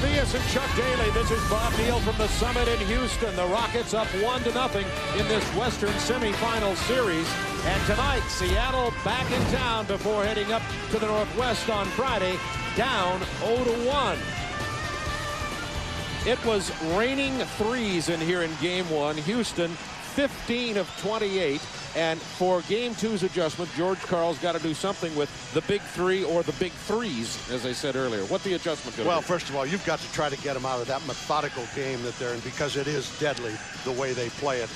Matthias and Chuck Daly. This is Bob Neal from the Summit in Houston. The Rockets up 1-0 in this Western semifinal series. And tonight, Seattle back in town before heading up to the Northwest on Friday, down 0-1. It was raining threes in here in game one. Houston 15 of 28. And for game two's adjustment, George Karl's got to do something with the big three or the big threes, as I said earlier. What the adjustment going to be? Well, first of all, you've got to try to get them out of that methodical game that they're in, because it is deadly the way they play it.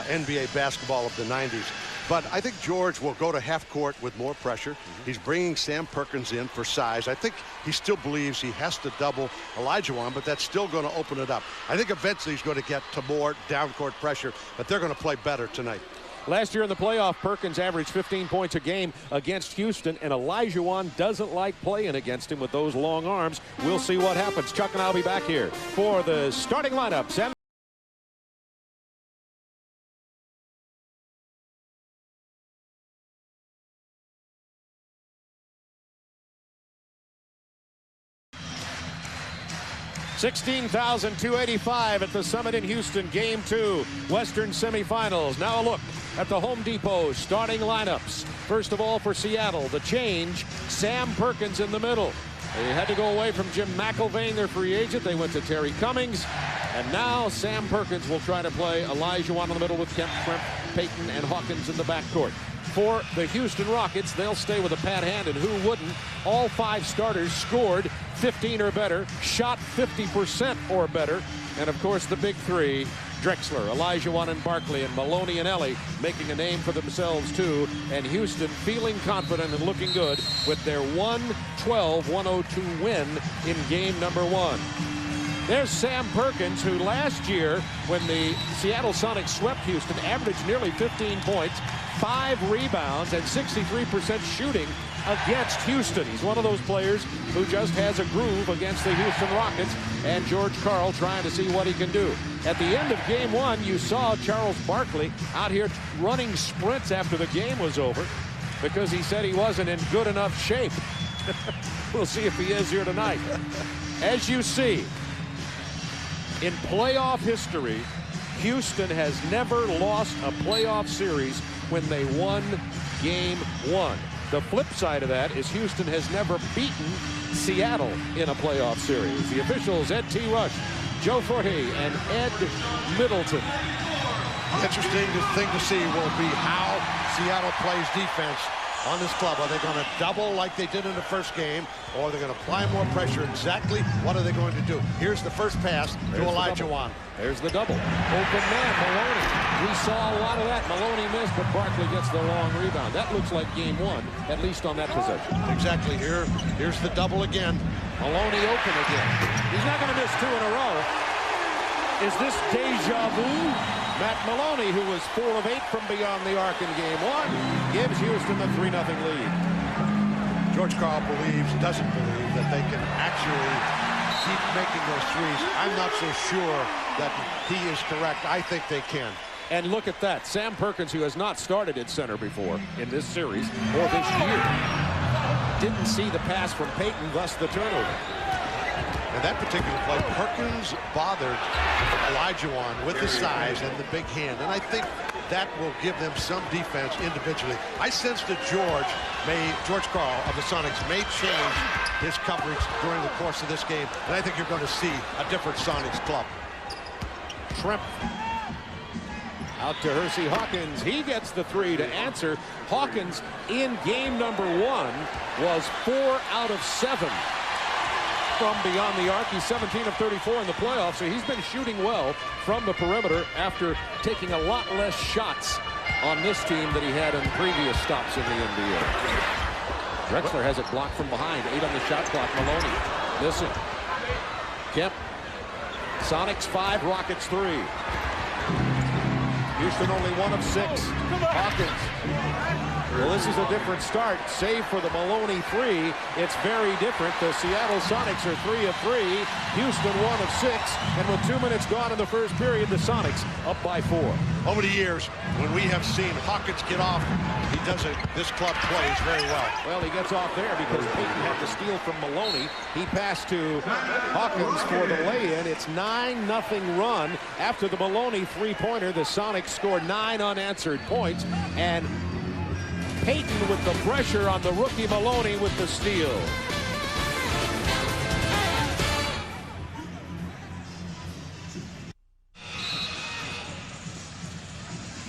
NBA basketball of the 90s. But I think George will go to half court with more pressure. He's bringing Sam Perkins in for size. I think he still believes he has to double Olajuwon, but that's still going to open it up. I think eventually he's going to get to more down court pressure, but they're going to play better tonight. Last year in the playoff, Perkins averaged 15 points a game against Houston, and Olajuwon doesn't like playing against him with those long arms. We'll see what happens. Chuck and I'll be back here for the starting lineups. 16,285 at the Summit in Houston, game two, Western semifinals. Now a look at the Home Depot starting lineups. First of all, for Seattle, the change, Sam Perkins in the middle. They had to go away from Jim McIlvain, their free agent. They went to Terry Cummings. And now Sam Perkins will try to play Olajuwon in the middle with Kemp, Payton, and Hawkins in the backcourt. For the Houston Rockets, they'll stay with a Pat Hand, and who wouldn't? All five starters scored 15 or better, shot 50% or better, and of course the big three, Drexler, Olajuwon and Barkley, and Maloney and Ellie making a name for themselves too, and Houston feeling confident and looking good with their 112-102 win in game number one. There's Sam Perkins, who last year, when the Seattle Sonics swept Houston, averaged nearly 15 points, 5 rebounds, and 63% shooting against Houston. He's one of those players who just has a groove against the Houston Rockets, and George Karl trying to see what he can do. At the end of game one, you saw Charles Barkley out here running sprints after the game was over because he said he wasn't in good enough shape. We'll see if he is here tonight. As you see, in playoff history, Houston has never lost a playoff series when they won game one. The flip side of that is Houston has never beaten Seattle in a playoff series. The officials, Ed T. Rush, Joe Forte, and Ed Middleton. Interesting thing to see will be how Seattle plays defense on this club. Are they going to double like they did in the first game, or are they going to apply more pressure? Exactly what are they going to do? Here's the first pass to Olajuwon. There's the double. Open man, Maloney. We saw a lot of that. Maloney missed, but Barkley gets the long rebound. That looks like game one, at least on that possession. Exactly. Here's the double again. Maloney open again. He's not going to miss two in a row. Is this deja vu? Matt Maloney, who was 4 of 8 from beyond the arc in game one, gives Houston the 3-0 lead. George Karl doesn't believe that they can actually keep making those threes. I'm not so sure that he is correct. I think they can. And look at that. Sam Perkins, who has not started at center before in this series or this year, didn't see the pass from Payton, thus the turnover. In that particular play, Perkins bothered Olajuwon with the size and the big hand, and I think that will give them some defense individually. I sense that George Karl of the Sonics may change his coverage during the course of this game, and I think you're going to see a different Sonics club. Tremp out to Hersey Hawkins. He gets the 3 to answer. Hawkins in game number one was 4 out of 7 from beyond the arc. He's 17 of 34 in the playoffs, so he's been shooting well from the perimeter after taking a lot less shots on this team than he had in previous stops in the NBA. Drexler has it blocked from behind. 8 on the shot clock. Maloney missing. Kemp. Sonics 5, Rockets 3. Houston only 1 of 6. Hawkins. Well, this is a different start. Save for the Maloney 3. It's very different. The Seattle Sonics are 3 of 3. Houston 1 of 6. And with 2 minutes gone in the first period, the Sonics up by 4. Over the years, when we have seen Hawkins get off, he does it. This club plays very well. Well, he gets off there because Peyton had to steal from Maloney. He passed to Hawkins for the lay-in. It's 9-0 run. After the Maloney three-pointer, the Sonics scored 9 unanswered points. And Peyton with the pressure on the rookie Maloney with the steal.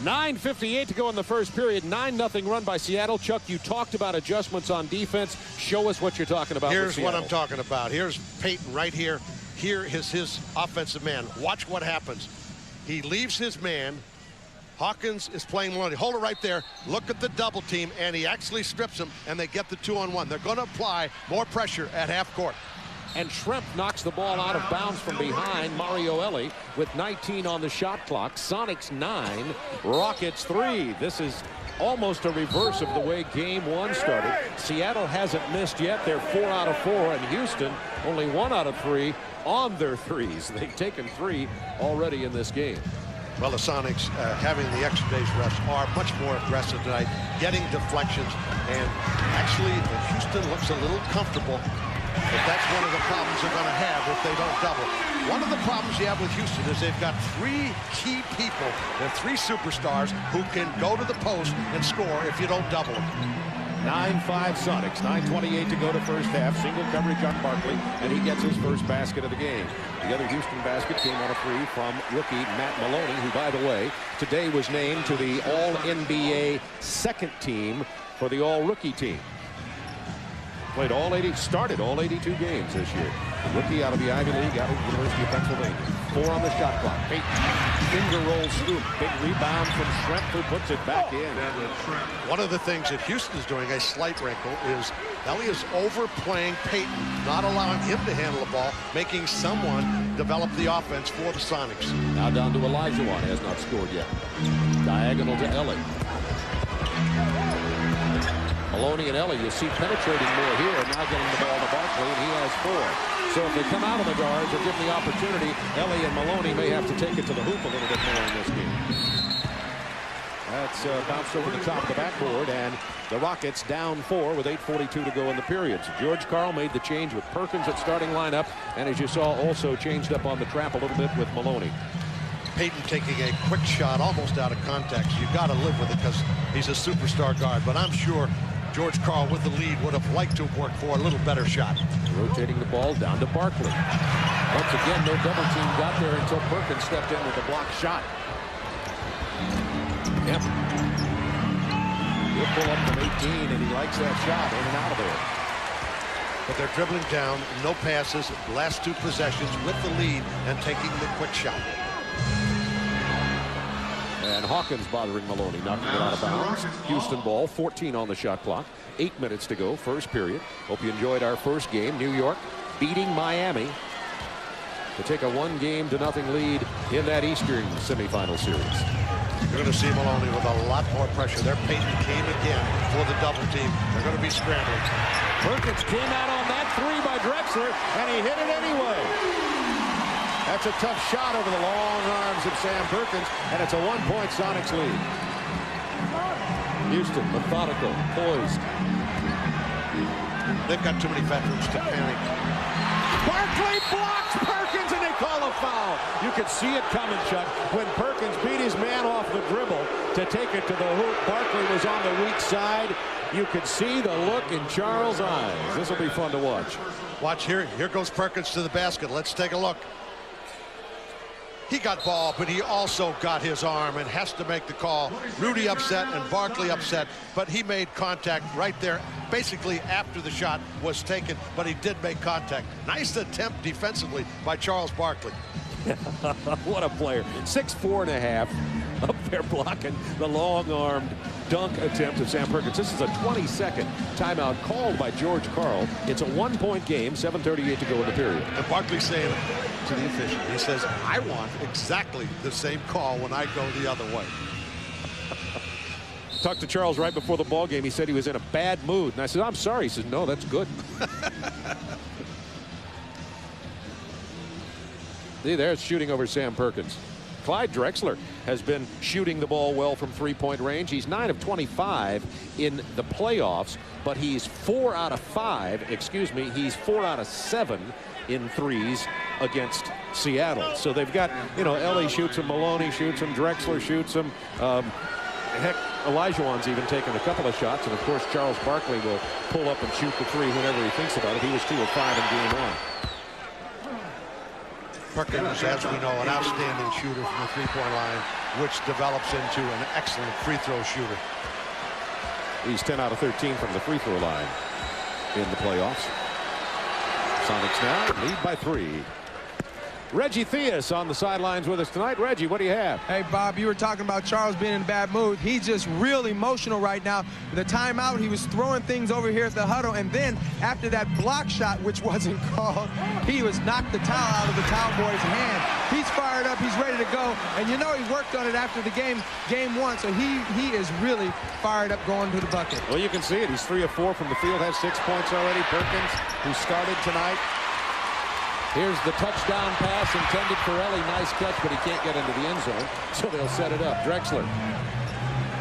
.9:58 to go in the first period. 9-0 run by Seattle. Chuck, you talked about adjustments on defense. Show us what you're talking about. Here's what I'm talking about. Here's Peyton right here. Here is his offensive man. Watch what happens. He leaves his man. Hawkins is playing Maloney. Hold it right there. Look at the double team, and he actually strips him, and they get the 2-on-1. They're going to apply more pressure at half court. And Schrempf knocks the ball out of bounds from behind. Mario Elie with 19 on the shot clock. Sonics 9, Rockets 3. This is almost a reverse of the way game 1 started. Seattle hasn't missed yet. They're 4 out of 4, and Houston only 1 out of 3 on their threes. They've taken 3 already in this game. Well, the Sonics, having the extra day's rest, are much more aggressive tonight, getting deflections, and actually Houston looks a little comfortable, but that's one of the problems they're going to have if they don't double. One of the problems you have with Houston is they've got 3 key people, they're 3 superstars who can go to the post and score if you don't double them. 9-5 Sonics, 9:28 to go to first half. Single coverage on Barkley, and he gets his first basket of the game. The other Houston basket came on a 3 from rookie Matt Maloney, who, by the way, today was named to the All-NBA second team for the All-Rookie team. Started all 82 games this year. The rookie out of the Ivy League, out of the University of Pennsylvania. 4 on the shot clock. Peyton, finger roll scoop. Big rebound from Schrempf, who puts it back in. One of the things that Houston's doing, a slight wrinkle, is Elie is overplaying Peyton, not allowing him to handle the ball, making someone develop the offense for the Sonics. Now down to Olajuwon, has not scored yet. Diagonal to Elie. Maloney and Elie, you see penetrating more here, now getting the ball to Barkley, and he has 4. So if they come out of the guards or give them the opportunity, Elie and Maloney may have to take it to the hoop a little bit more in this game. That's bounced over the top of the backboard, and the Rockets down 4 with 8:42 to go in the period. So George Karl made the change with Perkins at starting lineup, and as you saw, also changed up on the trap a little bit with Maloney. Peyton taking a quick shot almost out of contact. You got to live with it because he's a superstar guard, but I'm sure George Karl with the lead would have liked to have worked for a little better shot. Rotating the ball down to Barkley. Once again, no double team got there until Perkins stepped in with a blocked shot. Yep. He'll pull up from 18, and he likes that shot in and out of there. But they're dribbling down, no passes, last 2 possessions with the lead and taking the quick shot. And Hawkins bothering Maloney, knocking it out of bounds. Houston ball, 14 on the shot clock. 8 minutes to go, first period. Hope you enjoyed our first game. New York beating Miami to take a 1-0 lead in that Eastern semifinal series. You're going to see Maloney with a lot more pressure. Their Peyton came again for the double team. They're going to be scrambling. Perkins came out on that 3 by Drexler, and he hit it anyway. That's a tough shot over the long arms of Sam Perkins, and it's a 1-point Sonics lead. Houston, methodical, poised. They've got too many veterans to panic. Barkley blocks Perkins, and they call a foul. You could see it coming, Chuck. When Perkins beat his man off the dribble to take it to the hoop, Barkley was on the weak side. You could see the look in Charles' eyes. This will be fun to watch. Watch here. Here goes Perkins to the basket. Let's take a look. He got ball, but he also got his arm and has to make the call. Rudy upset and Barkley upset, but he made contact right there, basically after the shot was taken, but he did make contact. Nice attempt defensively by Charles Barkley. What a player. 6'4.5", up there blocking the long-armed dunk attempt of Sam Perkins. This is a 20-second timeout called by George Karl. It's a one-point game, 7:38 to go in the period. And Barkley's saying to the official, he says, I want exactly the same call when I go the other way. Talked to Charles right before the ball game. He said he was in a bad mood. And I said, I'm sorry. He said, no, that's good. See, there's shooting over Sam Perkins. Clyde Drexler has been shooting the ball well from three-point range. He's 9 of 25 in the playoffs, but he's 4 out of 5. Excuse me, he's 4 out of 7 in threes against Seattle. So they've got, you know, Ellie shoots him, Maloney shoots him, Drexler shoots him. Heck, Olajuwon's even taken a couple of shots, and of course Charles Barkley will pull up and shoot the three whenever he thinks about it. He was 2 of 5 in game 1. Perkins, as we know, an outstanding shooter from the three-point line, which develops into an excellent free throw shooter. He's 10 out of 13 from the free throw line in the playoffs. Sonics now lead by 3. Reggie Theus on the sidelines with us tonight. Reggie, what do you have? Hey, Bob, you were talking about Charles being in a bad mood. He's just real emotional right now. The timeout, he was throwing things over here at the huddle, and then after that block shot, which wasn't called, he was knocked the towel out of the towel boy's hand. He's fired up. He's ready to go. And you know he worked on it after the game 1, so he is really fired up going to the bucket. Well, you can see it. He's 3 of 4 from the field, has 6 points already. Perkins, who started tonight. Here's the touchdown pass intended for Ellie. Nice catch, but he can't get into the end zone, so they'll set it up. Drexler.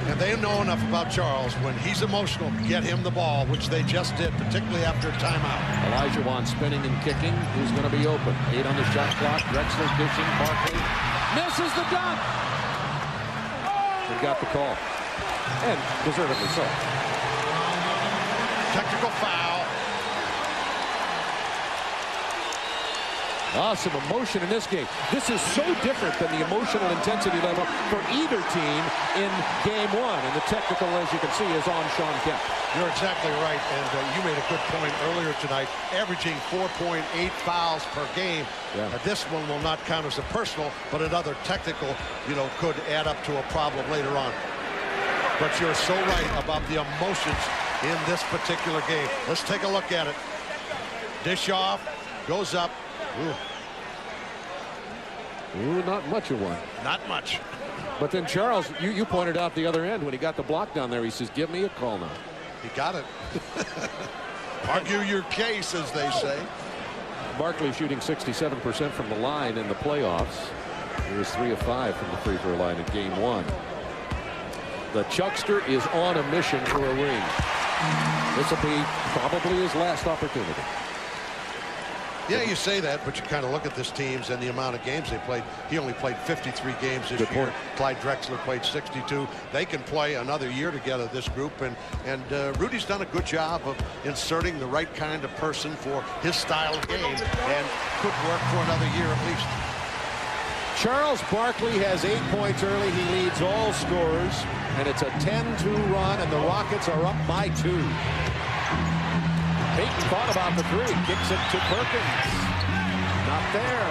And they know enough about Charles. When he's emotional, get him the ball, which they just did, particularly after a timeout. Olajuwon spinning and kicking. Who's going to be open? 8 on the shot clock. Drexler dishing. Barkley misses the dunk. They got the call, and deservedly so. Technical foul. Some emotion in this game. This is so different than the emotional intensity level for either team in game 1. And the technical, as you can see, is on Shawn Kemp. You're exactly right, and you made a good point earlier tonight, averaging 4.8 fouls per game. Yeah. This one will not count as a personal, but another technical, you know, could add up to a problem later on. But you're so right about the emotions in this particular game. Let's take a look at it. Dish off, goes up. Ooh, not much of one. Not much. But then Charles, you pointed out the other end when he got the block down there. He says, give me a call now. He got it. Argue your case, as they say. Barkley shooting 67% from the line in the playoffs. He was 3 of 5 from the free throw line in game 1. The Chuckster is on a mission for a ring. This will be probably his last opportunity. Yeah, you say that, but you kind of look at this teams and the amount of games they played. He only played 53 games this year. Clyde Drexler played 62. They can play another year together, this group, and Rudy's done a good job of inserting the right kind of person for his style of game, and could work for another year at least. Charles Barkley has 8 points early. He leads all scorers, and it's a 10-2 run, and the Rockets are up by 2. Peyton thought about the 3, kicks it to Perkins. Not there.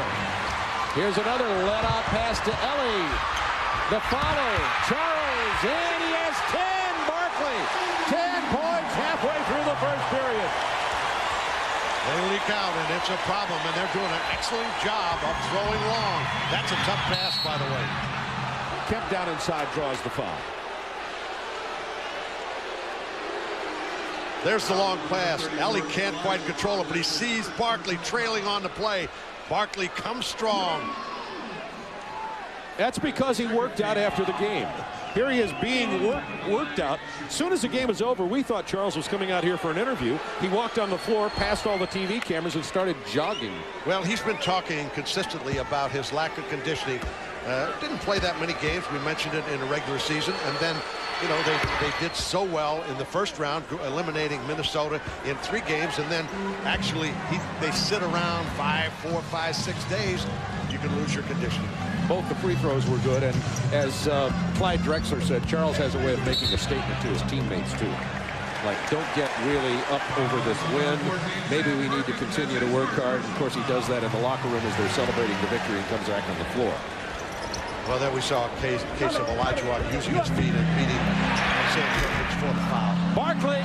Here's another let-out pass to Ellie. The follow, Charles, and he has 10, Barkley. 10 points halfway through the first period. They leak out, and it's a problem, and they're doing an excellent job of throwing long. That's a tough pass, by the way. Kemp down inside draws the foul. There's the long pass. Ellie can't quite control it, but he sees Barkley trailing on the play. Barkley comes strong. That's because he worked out after the game. Here he is being worked out. As soon as the game was over, we thought Charles was coming out here for an interview. He walked on the floor, past all the TV cameras, and started jogging. Well, he's been talking consistently about his lack of conditioning. Didn't play that many games. We mentioned it in the regular season. And then, you know, they did so well in the first round, eliminating Minnesota in 3 games. And then actually they sit around 5, 4, 5, 6 days. You can lose your conditioning. Both the free throws were good. And as Clyde Drexler said, Charles has a way of making a statement to his teammates, too. Like, don't get really up over this win. Maybe we need to continue to work hard. And of course, he does that in the locker room as they're celebrating the victory and comes back on the floor. Well, there we saw a case of Olajuwon using his feet and beating Sam Perkins for the foul. Barkley.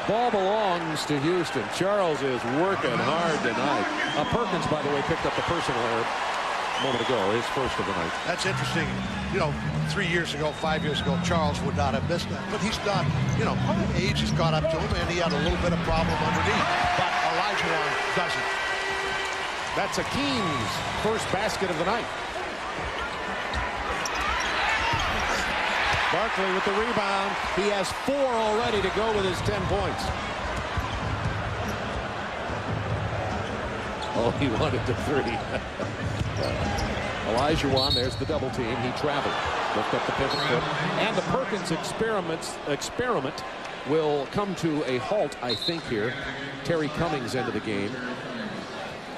Ball belongs to Houston. Charles is working hard tonight. Perkins, by the way, picked up the personal error a moment ago, his first of the night. That's interesting. You know, 3 years ago, 5 years ago, Charles would not have missed that. But he's not, you know, age has caught up to him, and he had a little bit of problem underneath. But Olajuwon doesn't. That's Akeem's first basket of the night. Barkley with the rebound. He has 4 already to go with his 10 points. Oh, he wanted the 3. Olajuwon, there's the double team. He traveled, looked up the pivot foot, and the Perkins experiment will come to a halt, I think, here. Terry Cummings into the game.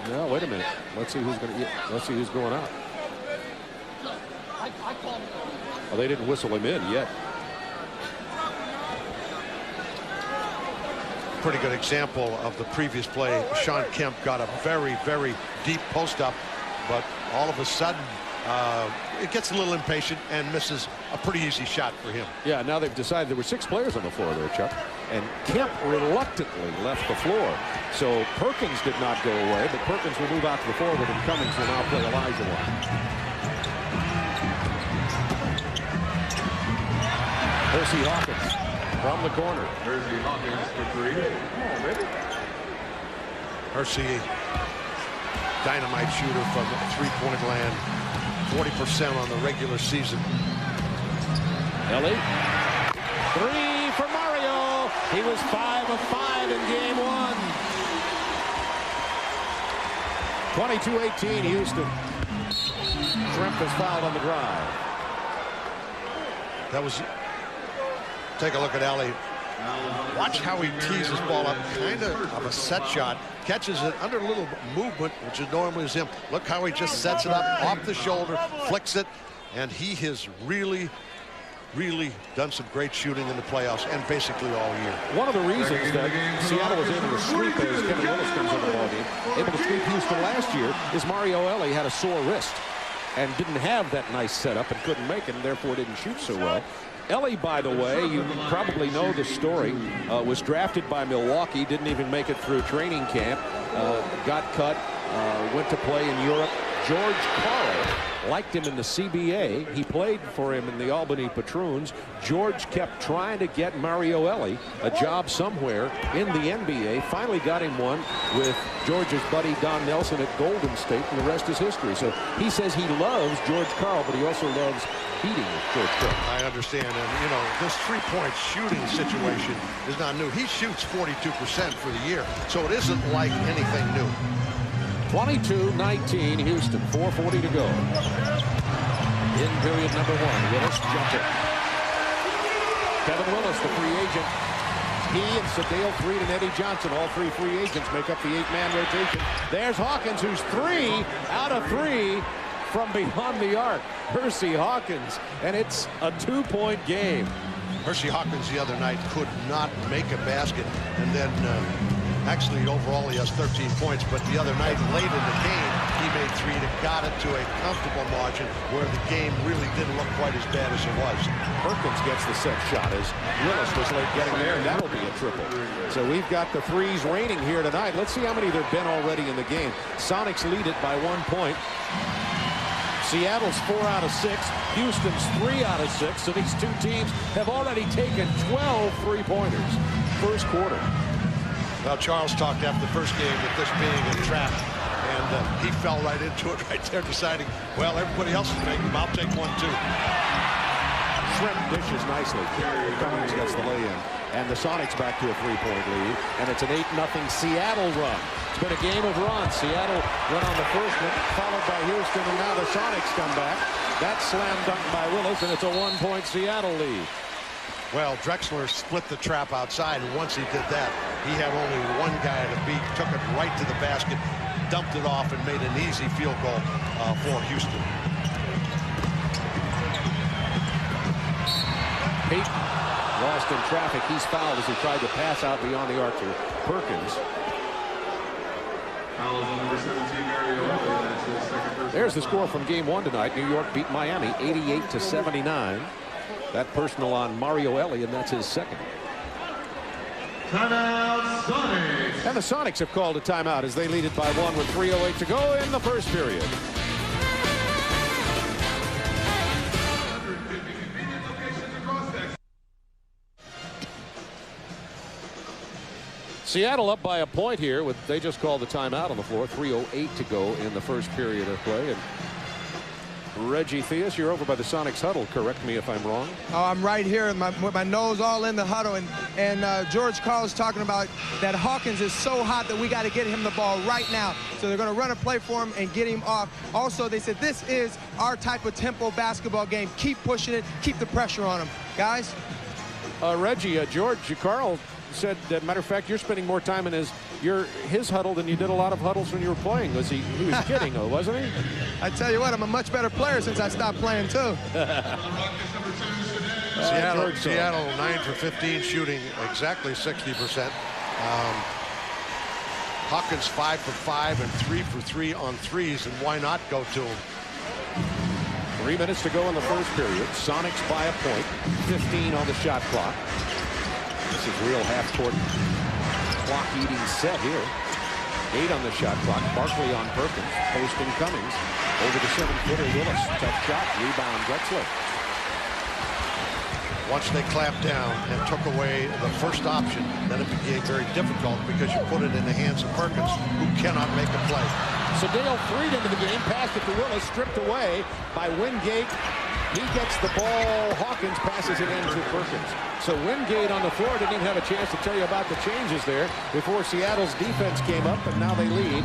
No, wait a minute. Let's see who's going out. Well, they didn't whistle him in yet. Pretty good example of the previous play. Sean Kemp got a very, very deep post up, but all of a sudden it gets a little impatient and misses a pretty easy shot for him. Yeah, now they've decided there were 6 players on the floor there, Chuck, and Kemp reluctantly left the floor. So Perkins did not go away, but Perkins will move out to the forward, and Cummings will now play Olajuwon. Hersey Hawkins from the corner. Hersey Hawkins for 3. Oh, baby. Hersey, dynamite shooter from three-point land, 40% on the regular season. Ellie, 3 for Mario. He was 5 of 5 in game 1. 22-18 Houston. Shrimp is fouled on the drive. That was. Take a look at Ellie. Watch how he tees his ball up, kind of a set shot, catches it under a little movement, which is normally him. Look how he just sets it up off the shoulder, flicks it, and he has really done some great shooting in the playoffs and basically all year. One of the reasons that Seattle was able to sweep as Kevin Willis comes in the ballgame, able to sweep Houston last year, is Mario Ellie had a sore wrist and didn't have that nice setup and couldn't make it, and therefore didn't shoot so well. Ellie, by the way, you probably know the story, was drafted by Milwaukee, didn't even make it through training camp, got cut, went to play in Europe. George Karl liked him in the CBA. He played for him in the Albany Patroons. George kept trying to get Mario Ellie a job somewhere in the NBA. Finally got him one with George's buddy Don Nelson at Golden State, and the rest is history. So he says he loves George Karl, but he also loves beating George Karl. I understand, and you know, this three-point shooting situation is not new. He shoots 42% for the year, so it isn't like anything new. 22-19 Houston, 4:40 to go. In period number 1, Willis jumper. Kevin Willis, the free agent. He and Sadale Freed and Eddie Johnson, all 3 free agents, make up the 8-man rotation. There's Hawkins, who's 3 out of 3 from beyond the arc. Hersey Hawkins, and it's a 2-point game. Hersey Hawkins the other night could not make a basket, and then actually overall he has 13 points, but the other night late in the game he made 3 that got it to a comfortable margin where the game really didn't look quite as bad as it was. Perkins gets the set shot as Willis was late getting there, and that'll be a triple. So we've got the threes raining here tonight. Let's see how many there have been already in the game. Sonics lead it by 1 point. Seattle's 4 out of 6. Houston's 3 out of 6. So these two teams have already taken 12 three-pointers. First quarter. Well, Charles talked after the first game with this being a trap, and he fell right into it right there, deciding, well, everybody else is making them. I'll take one, too. Shrimp dishes nicely. Cummings gets the lay-in. And the Sonics back to a 3-point lead. And it's an 8-0 Seattle run. It's been a game of runs. Seattle went on the first one, followed by Houston, and now the Sonics come back. That slam dunk by Willis, and it's a 1-point Seattle lead. Well, Drexler split the trap outside, and once he did that, he had only one guy to beat, took it right to the basket, dumped it off, and made an easy field goal for Houston. Peyton lost in traffic. He's fouled as he tried to pass out beyond the arc to Perkins. Fouls on number 17, Mario. That's his second personal. There's the score from game 1 tonight. New York beat Miami 88-79. That personal on Mario Ellie, and that's his second. Timeout, Sonics. And the Sonics have called a timeout as they lead it by 1 with 3:08 to go in the first period. Seattle up by a point here. They just called the timeout on the floor. 3:08 to go in the first period of play. And Reggie Theus, you're over by the Sonics huddle. Correct me if I'm wrong. Oh, I'm right here with my nose all in the huddle. And George Karl's talking about that Hawkins is so hot that we got to get him the ball right now. So they're going to run a play for him and get him off. Also, they said this is our type of tempo basketball game. Keep pushing it. Keep the pressure on him. Guys? Reggie, George Karl said, matter of fact, you're spending more time in his huddle than you did a lot of huddles when you were playing. He was kidding, though, wasn't he? I tell you what, I'm a much better player since I stopped playing, too. Seattle 9 for 15 shooting, exactly 60%. Hawkins 5 for 5 and 3 for 3 on threes, and why not go to him? 3 minutes to go in the first period. Sonics by a point. 15 on the shot clock. This is real half-court clock-eating set here. 8 on the shot clock. Barkley on Perkins. Posting Cummings. Over the 7-footer Willis. Tough shot. Rebound Drexler. Once they clamped down and took away the first option, then it became very difficult because you put it in the hands of Perkins, who cannot make a play. Sedale freed into the game. Passed it to Willis. Stripped away by Wingate. He gets the ball. Hawkins passes it into Perkins. So Wingate on the floor didn't even have a chance to tell you about the changes there before Seattle's defense came up, and now they lead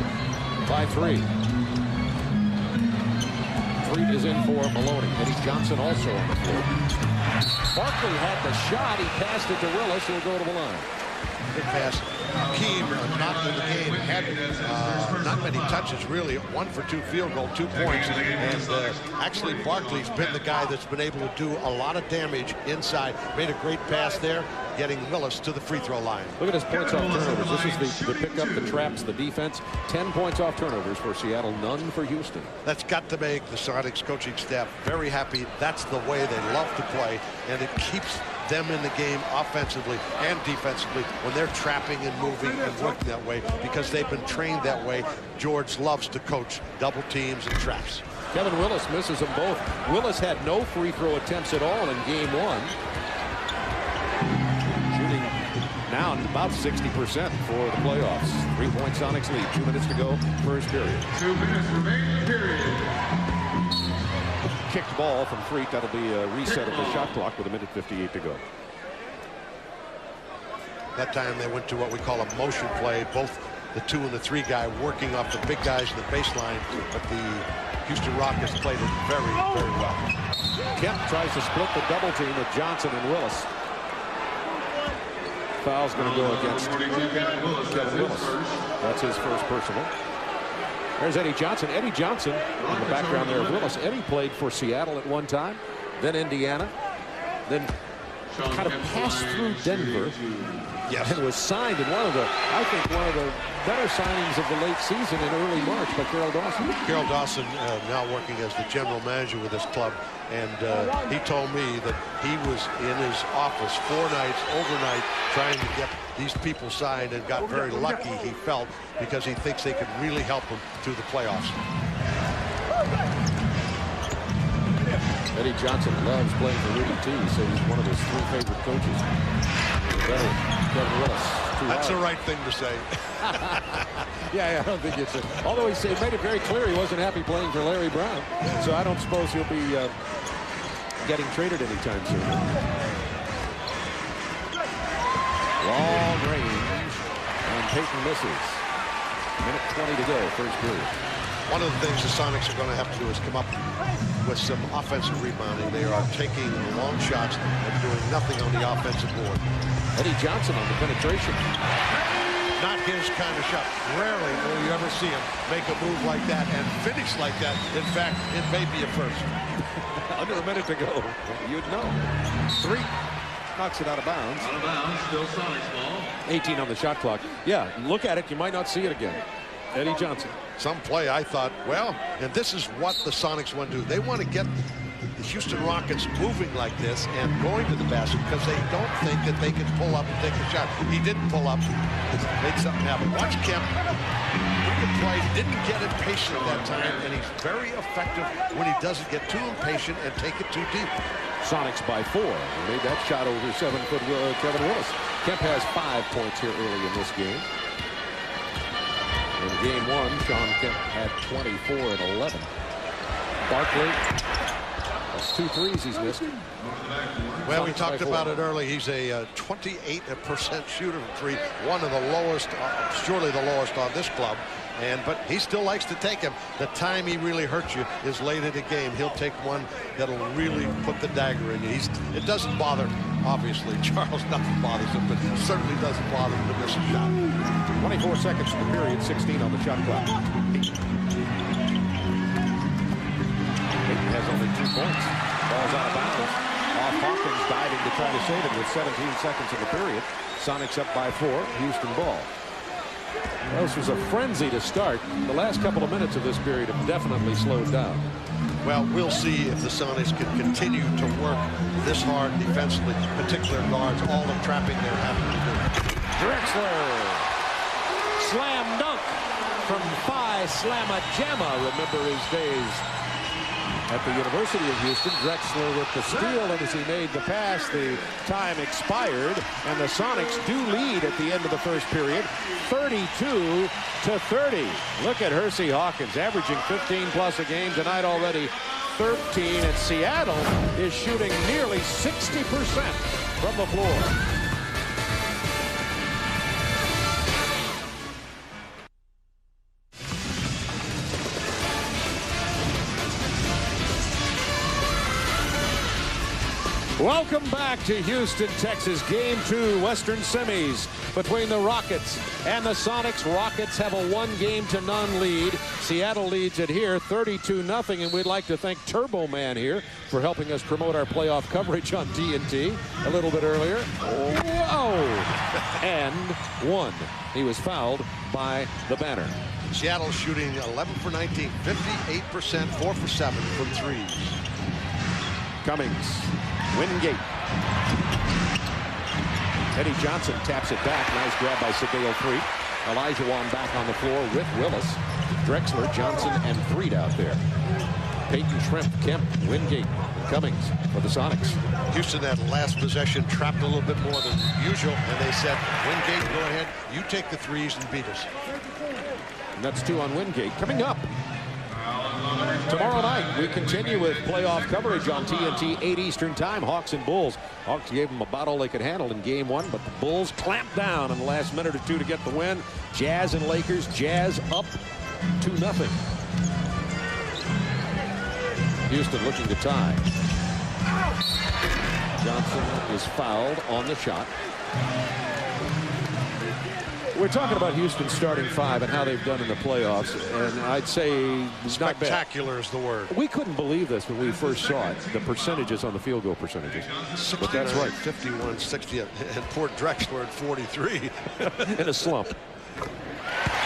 by 3. 3 is in for Maloney. Eddie Johnson also on the floor. Barkley had the shot. He passed it to Willis. He'll go to the line. Good pass. Keem, not in the game, had not many touches, really. 1 for 2 field goal, 2 points. And actually, Barkley's been the guy that's been able to do a lot of damage inside. Made a great pass there, getting Willis to the free throw line. Look at his points off turnovers. This is the pickup, the traps, the defense. 10 points off turnovers for Seattle, none for Houston. That's got to make the Sonics coaching staff very happy. That's the way they love to play, and it keeps them in the game offensively and defensively when they're trapping and moving and working that way, because they've been trained that way. George loves to coach double teams and traps. Kevin Willis misses them both. Willis had no free throw attempts at all in game 1. Shooting now about 60% for the playoffs. 3-point Sonics lead. 2 minutes to go, first period. 2 minutes remaining, period. Kicked ball from Freak. That'll be a reset of the shot clock with 1:58 to go. That time they went to what we call a motion play. Both the 2 and the 3 guy working off the big guys in the baseline, but the Houston Rockets played it very, very well. Kemp tries to split the double team with Johnson and Willis. Foul's going to go against Kevin Willis. That's his first personal. There's Eddie Johnson. Eddie Johnson in the background there of Willis. Eddie played for Seattle at one time, then Indiana, then kind of passed through Denver. Yes. And was signed in I think one of the better signings of the late season in early March by Carroll Dawson. Carroll Dawson now working as the general manager with this club, and he told me that he was in his office 4 nights overnight trying to get these people signed, and got very lucky, he felt, because he thinks they can really help him through the playoffs. Eddie Johnson loves playing for Rudy T, so he's one of his 3 favorite coaches. Kevin Willis. That's the right thing to say. Yeah, I don't think it's although he made it very clear he wasn't happy playing for Larry Brown, so I don't suppose he'll be getting traded anytime soon. Long range, and Payton misses. 1:20 to go, first period. One of the things the Sonics are going to have to do is come up with some offensive rebounding. They are taking long shots and doing nothing on the offensive board. Eddie Johnson on the penetration. Not his kind of shot. Rarely will you ever see him make a move like that and finish like that. In fact, it may be a first. Under a minute to go. You'd know. 3. Knocks it out of bounds. Out of bounds, still Sonics ball. 18 on the shot clock. Yeah, look at it. You might not see it again. Eddie Johnson. Some play I thought, well, and this is what the Sonics want to do. They want to get the Houston Rockets moving like this and going to the basket because they don't think that they can pull up and take a shot. He didn't pull up. Made something happen. Watch Kemp. Good play. Didn't get impatient at that time, and he's very effective when he doesn't get too impatient and take it too deep. Sonics by 4. They made that shot over 7-foot Kevin Willis. Kemp has 5 points here early in this game. In game 1, Sean Kemp had 24 and 11. Barkley, that's 2 threes he's missed. Well, we talked about it early. He's a 28% shooter from 3, one of the lowest, surely the lowest on this club. But he still likes to take him. The time he really hurts you is late in the game. He'll take one that'll really put the dagger in you. It doesn't bother, obviously, Charles. Nothing bothers him, but it certainly doesn't bother him to miss a shot. 24 seconds in the period, 16 on the shot clock. Peyton has only 2 points. Ball's out of bounds. Off Hawkins diving to try to save it with 17 seconds in the period. Sonics up by 4. Houston ball. Well, this was a frenzy to start. The last couple of minutes of this period have definitely slowed down. Well, we'll see if the Sonics can continue to work this hard defensively, particular guards, all the trapping they're having to do. Drexler. Slam dunk from Phi Slamma Jamma. Remember his days at the University of Houston. Drexler with the steal, and as he made the pass, the time expired, and the Sonics do lead at the end of the first period, 32-30. Look at Hersey Hawkins, averaging 15+ a game tonight already, 13, and Seattle is shooting nearly 60% from the floor. Welcome back to Houston, Texas. Game 2, Western semis between the Rockets and the Sonics. Rockets have a 1-game-to-none lead. Seattle leads it here 32-0, and we'd like to thank Turbo Man here for helping us promote our playoff coverage on TNT a little bit earlier. Whoa! And 1. He was fouled by the Banner. Seattle shooting 11 for 19, 58%, 4 for 7 from 3s. Cummings. Wingate. Eddie Johnson taps it back. Nice grab by Sadeo Freed. Elijah Wan back on the floor with Willis. Drexler, Johnson, and Freed out there. Peyton, Shrimp, Kemp, Wingate, and Cummings for the Sonics. Houston, that last possession, trapped a little bit more than usual, and they said, Wingate, go ahead, you take the 3s and beat us. And that's 2 on Wingate. Coming up tomorrow night, we continue with playoff coverage on TNT, 8 Eastern time. Hawks and Bulls. Hawks gave them about all they could handle in game 1, but the Bulls clamped down in the last minute or 2 to get the win. Jazz and Lakers. Jazz up 2-0. Houston looking to tie. Johnson is fouled on the shot. We're talking about Houston's starting 5 and how they've done in the playoffs, and I'd say it's not bad. Spectacular is the word. We couldn't believe this when we first saw it, the percentages on the field goal percentages. But that's right. 51, 60, and poor Drexler at 43. In a slump.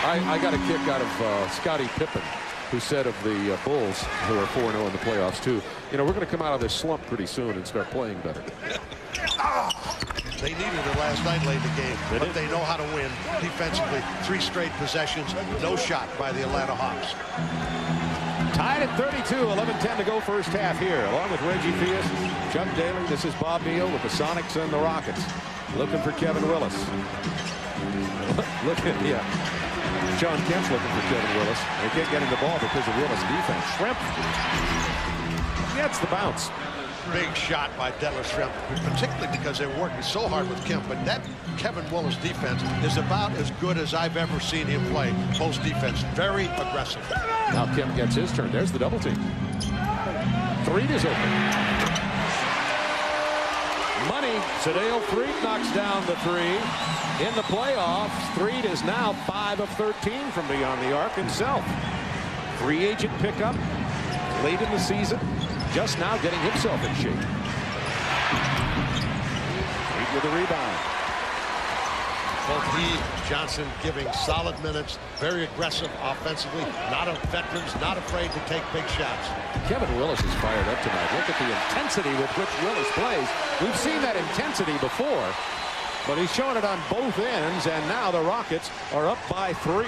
I got a kick out of Scottie Pippen, who said of the Bulls, who are 4-0 in the playoffs too, you know, we're going to come out of this slump pretty soon and start playing better. They needed it last night late in the game, but they know how to win defensively. 3 straight possessions, no shot by the Atlanta Hawks. Tied at 32, 11-10 to go first half here. Along with Reggie Theus, Chuck Daly, this is Bob Neal with the Sonics and the Rockets. Looking for Kevin Willis. Look at, yeah. Sean Kemp's looking for Kevin Willis. They can't get him the ball because of Willis' defense. Shrimp gets the bounce. Big shot by Detler Shrimp, particularly because they're working so hard with Kemp. But that Kevin Willis defense is about as good as I've ever seen him play. Post defense, very aggressive. Now Kemp gets his turn. There's the double team. Freed is open. Money. Sadeo Freed knocks down the 3. In the playoffs, Freed is now 5 of 13 from beyond the arc himself. Free agent pickup late in the season. Just now getting himself in shape. Freed with a rebound. Both he, Johnson giving solid minutes, very aggressive offensively, not a veterans, not afraid to take big shots. Kevin Willis is fired up tonight. Look at the intensity with which Willis plays. We've seen that intensity before, but he's showing it on both ends, and now the Rockets are up by 3.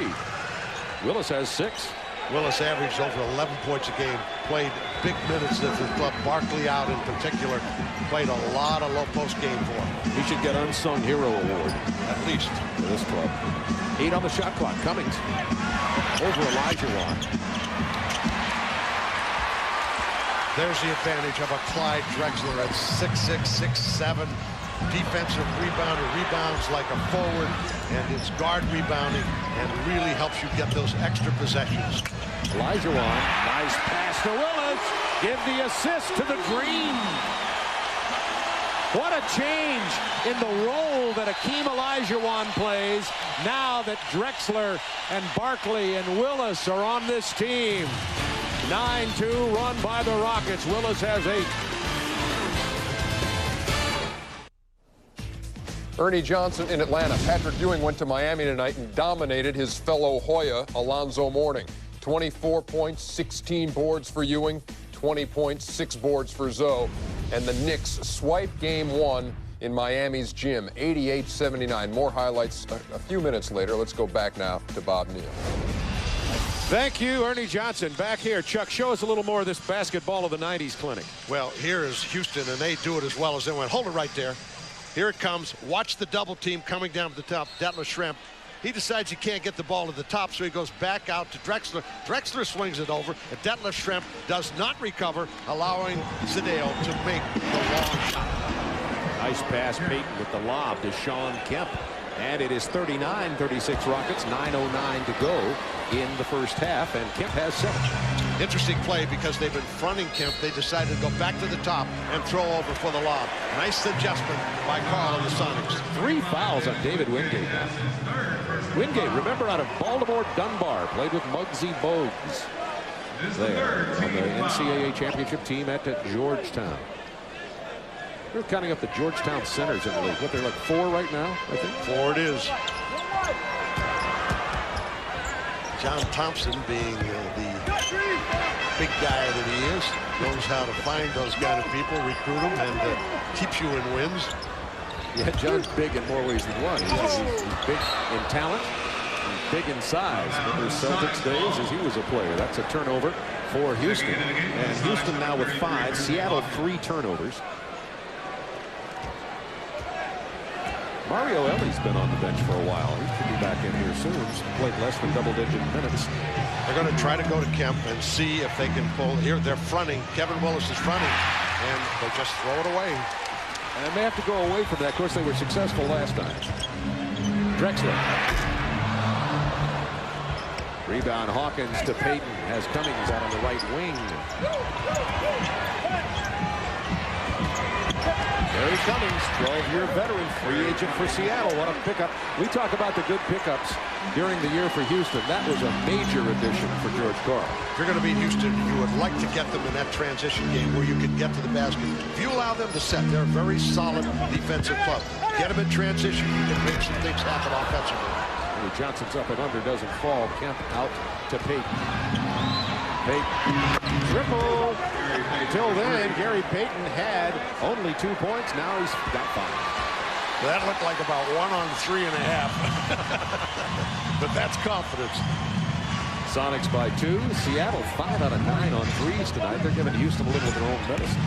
Willis has 6. Willis averaged over 11 points a game, played big minutes at the club. Barkley out in particular, played a lot of low post game for him. He should get Unsung Hero Award, At least. for this club. 8 on the shot clock. Cummings over Olajuwon. There's the advantage of a Clyde Drexler at 6'6", 6'7". Defensive rebounder, rebounds like a forward, and it's guard rebounding and really helps you get those extra possessions. Olajuwon, nice pass to Willis. Give the assist to the Green. What a change in the role that Akeem Olajuwon plays now that Drexler and Barkley and Willis are on this team. 9-2 run by the Rockets. Willis has 8. Ernie Johnson in Atlanta. Patrick Ewing went to Miami tonight and dominated his fellow Hoya, Alonzo Mourning. 24 points, 16 boards for Ewing, 20 points, 6 boards for Zoe. And the Knicks swipe game 1 in Miami's gym, 88-79. More highlights a few minutes later. Let's go back now to Bob Neal. Thank you, Ernie Johnson. Back here, Chuck, show us a little more of this basketball of the 90s clinic. Well, here is Houston, and they do it as well as anyone. Hold it right there. Here it comes. Watch the double team coming down to the top. Detlef Schrempf. He decides he can't get the ball to the top, so he goes back out to Drexler. Drexler swings it over, and Detlef Schrempf does not recover, allowing Sedale to make the long shot. Nice pass, Payton with the lob to Sean Kemp. And it is 39-36 Rockets, 9:09 to go in the first half, and Kemp has 7. Interesting play because they've been fronting Kemp. They decided to go back to the top and throw over for the lob. Nice adjustment by Carl and the Sonics. 3 fouls on David Wingate now. Wingate, remember, out of Baltimore Dunbar, played with Muggsy Bogues there on the NCAA championship team at Georgetown. They're counting up the Georgetown centers in the league. What, they're like 4 right now, I think? 4 it is. John Thompson, being the big guy that he is, knows how to find those kind of people, recruit them, and keeps you in wins. Yeah, John's big in more ways than one. He's big in talent, he's big in size. Remember Celtics days as he was a player. That's a turnover for Houston. And Houston now with 5. Seattle 3 turnovers. Mario Ellie's been on the bench for a while. He should be back in here soon. He's played less than double-digit minutes. They're going to try to go to Kemp and see if they can pull. Here they're fronting. Kevin Willis is fronting, and they just throw it away. And they have to go away from that. Of course, they were successful last time. Drexler. Rebound Hawkins to Payton. Has Cummings out on the right wing. Barry Cummings, 12-year veteran, free agent for Seattle. What a pickup. We talk about the good pickups during the year for Houston. That was a major addition for George Karl. If you're going to beat Houston, you would like to get them in that transition game where you can get to the basket. If you allow them to set, they're a very solid defensive club. Get them in transition, you can make some things happen offensively. Johnson's up and under, doesn't fall. Kemp out to Payton. Payton, triple. Until then, Gary Payton had only 2 points. Now he's got 5. That looked like about 1 on 3.5. But that's confidence. Sonics by 2. Seattle 5 out of 9 on threes tonight. They're giving Houston a little of their own medicine.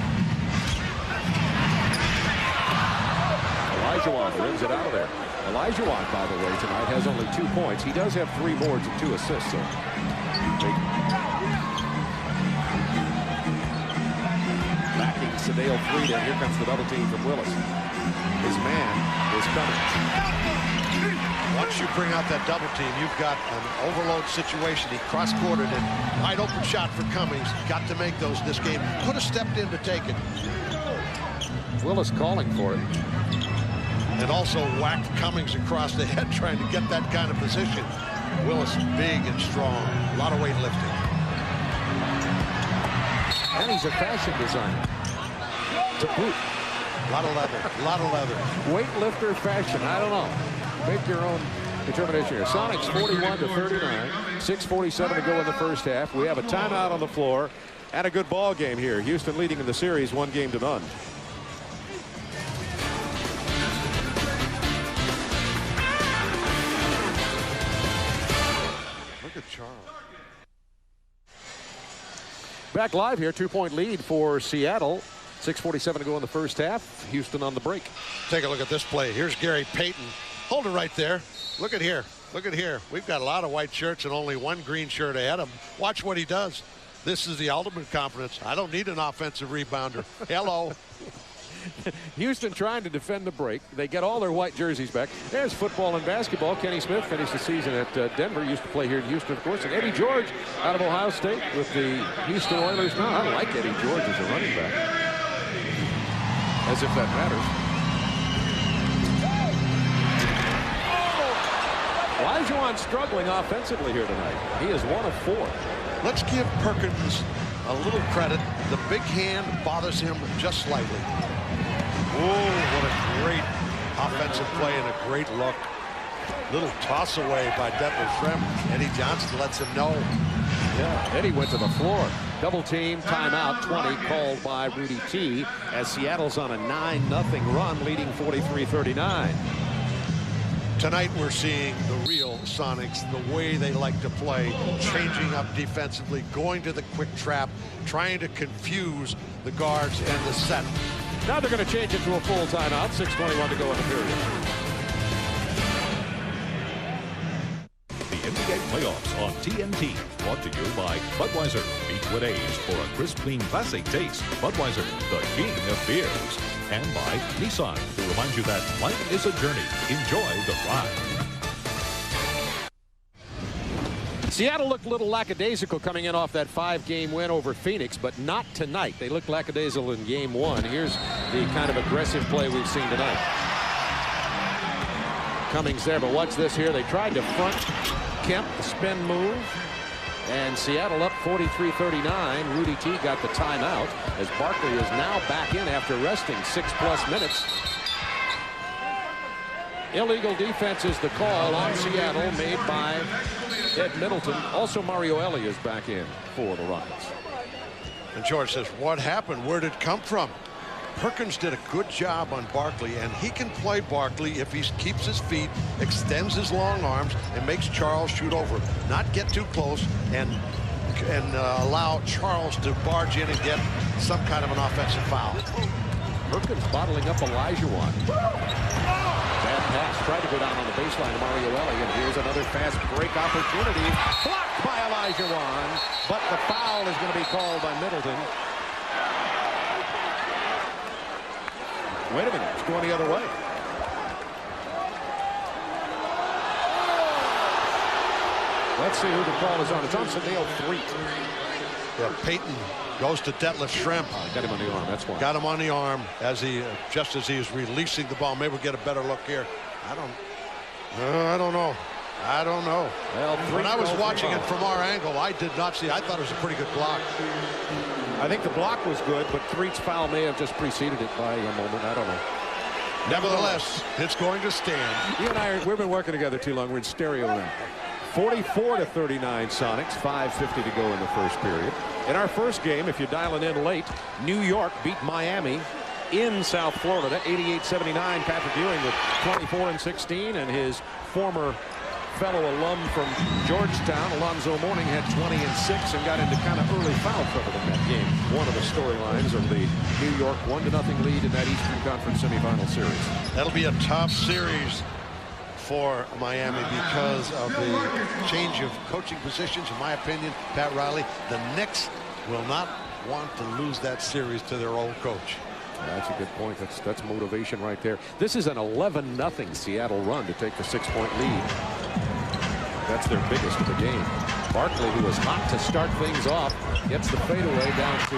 Olajuwon rims it out of there. Olajuwon, by the way, tonight has only 2 points. He does have 3 boards and 2 assists. So backing Sedale 3 down. Here comes the double team from Willis. His man is coming. Once you bring out that double team, you've got an overload situation. He cross-courted it. Wide open shot for Cummings. Got to make those this game. Could have stepped in to take it. Willis calling for it. And also whacked Cummings across the head trying to get that kind of position. Willis big and strong. A lot of weightlifting. And he's a fashion designer. To boot. A lot of leather. A lot of leather. Weightlifter fashion. I don't know. make your own determination here. Sonics 41-39. 6:47 to go in the first half. We have a timeout on the floor and a good ball game here. Houston leading in the series 1-0. Look at Charles. Back live here, 2-point lead for Seattle. 6:47 to go in the first half. Houston on the break. Take a look at this play. Here's Gary Payton. Hold it right there. Look at here. Look at here. We've got a lot of white shirts and only one green shirt ahead of him. Watch what he does. This is the ultimate confidence. I don't need an offensive rebounder. Hello. Houston trying to defend the break. They get all their white jerseys back. There's football and basketball. Kenny Smith finished the season at Denver. Used to play here in Houston, of course. And Eddie George out of Ohio State with the Houston Oilers now. I like Eddie George as a running back. As if that matters. Olajuwon struggling offensively here tonight. He is 1 of 4. Let's give Perkins a little credit. The big hand bothers him just slightly. Oh, what a great offensive play and a great look. Little toss away by Detlef Schrempf. Eddie Johnson lets him know. Yeah, Eddie went to the floor. Double team, timeout, 20 called by Rudy T. as Seattle's on a 9-0 run, leading 43-39. Tonight we're seeing the real Sonics, the way they like to play, changing up defensively, going to the quick trap, trying to confuse the guards and the set. Now they're going to change it to a full timeout. 6:21 to go in the period. The NBA playoffs on TNT. Brought to you by Budweiser. Beach with age for a crisp, clean, classic taste. Budweiser, the king of beers. And by Nissan, to remind you that life is a journey. Enjoy the ride. Seattle looked a little lackadaisical coming in off that 5-game win over Phoenix, but not tonight. They looked lackadaisical in game 1. Here's the kind of aggressive play we've seen tonight. Cummings there, but watch this here. They tried to front Kemp, the spin move, and Seattle up 43-39. Rudy T got the timeout as Barkley is now back in after resting 6+ minutes. Illegal defense is the call on Seattle made by Ed Middleton. Also Mario Elie is back in for the Rockets. And George says, what happened? Where did it come from? Perkins did a good job on Barkley, and he can play Barkley if he keeps his feet, extends his long arms, and makes Charles shoot over. Not get too close and allow Charles to barge in and get some kind of an offensive foul. Perkins bottling up Olajuwon. Bad pass, tried to go down on the baseline to Mario Elie, and here's another fast break opportunity. Blocked by Olajuwon, but the foul is going to be called by Middleton. Wait a minute, it's going the other way. Let's see who the call is on. It's on Sadale Threet. Yeah, Payton goes to Detlef Schrempf. Got him on the arm, that's why. Got him on the arm as he, just as he is releasing the ball. Maybe we'll get a better look here. I don't know. I don't know. Well, when I was watching it from our angle, I did not see. I thought it was a pretty good block. I think the block was good, but Threet's foul may have just preceded it by a moment. I don't know. Nevertheless, it's going to stand. You and I, we've been working together too long. We're in stereo now. 44-39 Sonics. 5:50 to go in the first period. In our first game, if you're dialing in late, New York beat Miami in South Florida, 88-79. Patrick Ewing with 24 and 16, and his former fellow alum from Georgetown, Alonzo Mourning, had 20 and 6 and got into kind of early foul trouble in that game. One of the storylines of the New York 1-0 lead in that Eastern Conference semifinal series. That'll be a tough series for Miami because of the change of coaching positions. In my opinion, Pat Riley, the Knicks will not want to lose that series to their old coach. That's a good point. That's motivation right there. This is an 11-0 Seattle run to take the 6-point lead. That's their biggest of the game. Barkley, who was hot to start things off, gets the fadeaway down to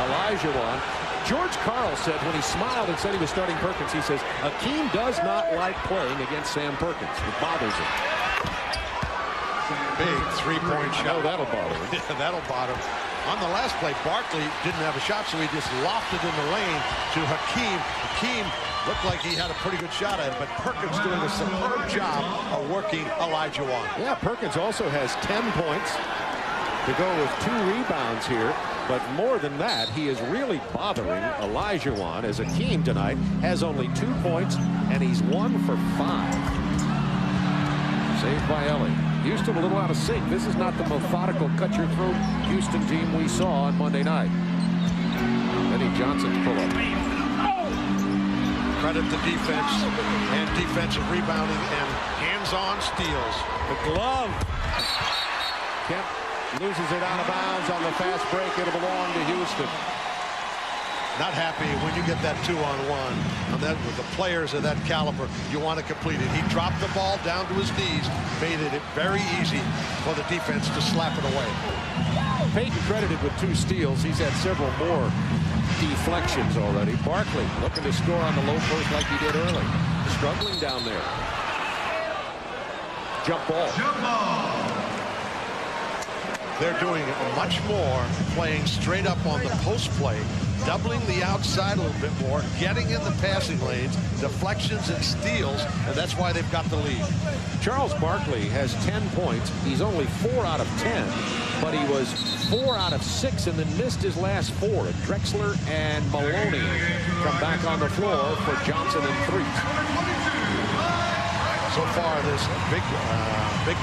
Olajuwon. George Karl said when he smiled and said he was starting Perkins, he says, Akeem does not like playing against Sam Perkins. It bothers him. Big three-point shot. Oh, that'll bother him. Yeah, that'll bother him. On the last play, Barkley didn't have a shot, so he just lofted in the lane to Hakeem. Hakeem looked like he had a pretty good shot at it, but Perkins doing a superb job of working Olajuwon. Yeah, Perkins also has 10 points to go with 2 rebounds here. But more than that, he is really bothering Olajuwon, as Hakeem tonight has only 2 points, and he's 1 for 5. Saved by Ellie. Houston a little out of sync. This is not the methodical cut-your-throat Houston team we saw on Monday night. Eddie Johnson's pull-up. Credit the defense and defensive rebounding and hands-on steals. The glove. Kemp loses it out of bounds on the fast break. It'll belong to Houston. Not happy when you get that 2-on-1. And then with the players of that caliber, you want to complete it. He dropped the ball down to his knees, made it very easy for the defense to slap it away. Payton credited with 2 steals. He's had several more deflections already. Barkley looking to score on the low post like he did early. Struggling down there. Jump ball. They're doing much more playing straight up on the post play, doubling the outside a little bit more, getting in the passing lanes, deflections and steals, and that's why they've got the lead. Charles Barkley has 10 points. He's only 4 out of 10, but he was 4 out of 6 and then missed his last 4. Drexler and Maloney come back on the floor for Johnson and threes. So far, this big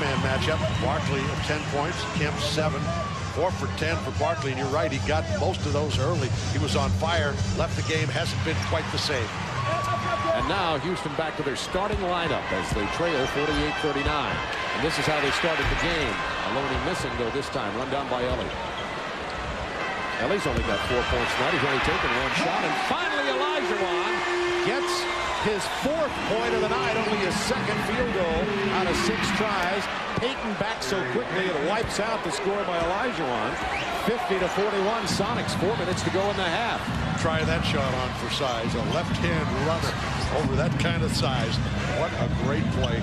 man matchup, Barkley at 10 points, Kemp 7, 4 for 10 for Barkley. And you're right, he got most of those early. He was on fire, left the game, hasn't been quite the same. And now Houston back to their starting lineup as they trail 48-39. And this is how they started the game. Maloney missing, though, this time. Run down by Ellie. Ellie's only got 4 points tonight. He's only taken 1 shot. And finally, Olajuwon gets his 4th point of the night, only his 2nd field goal out of 6 tries. Payton back so quickly it wipes out the score by Olajuwon. 50-41. Sonics, 4 minutes to go in the half. Try that shot on for size. A left-hand runner over that kind of size. What a great play.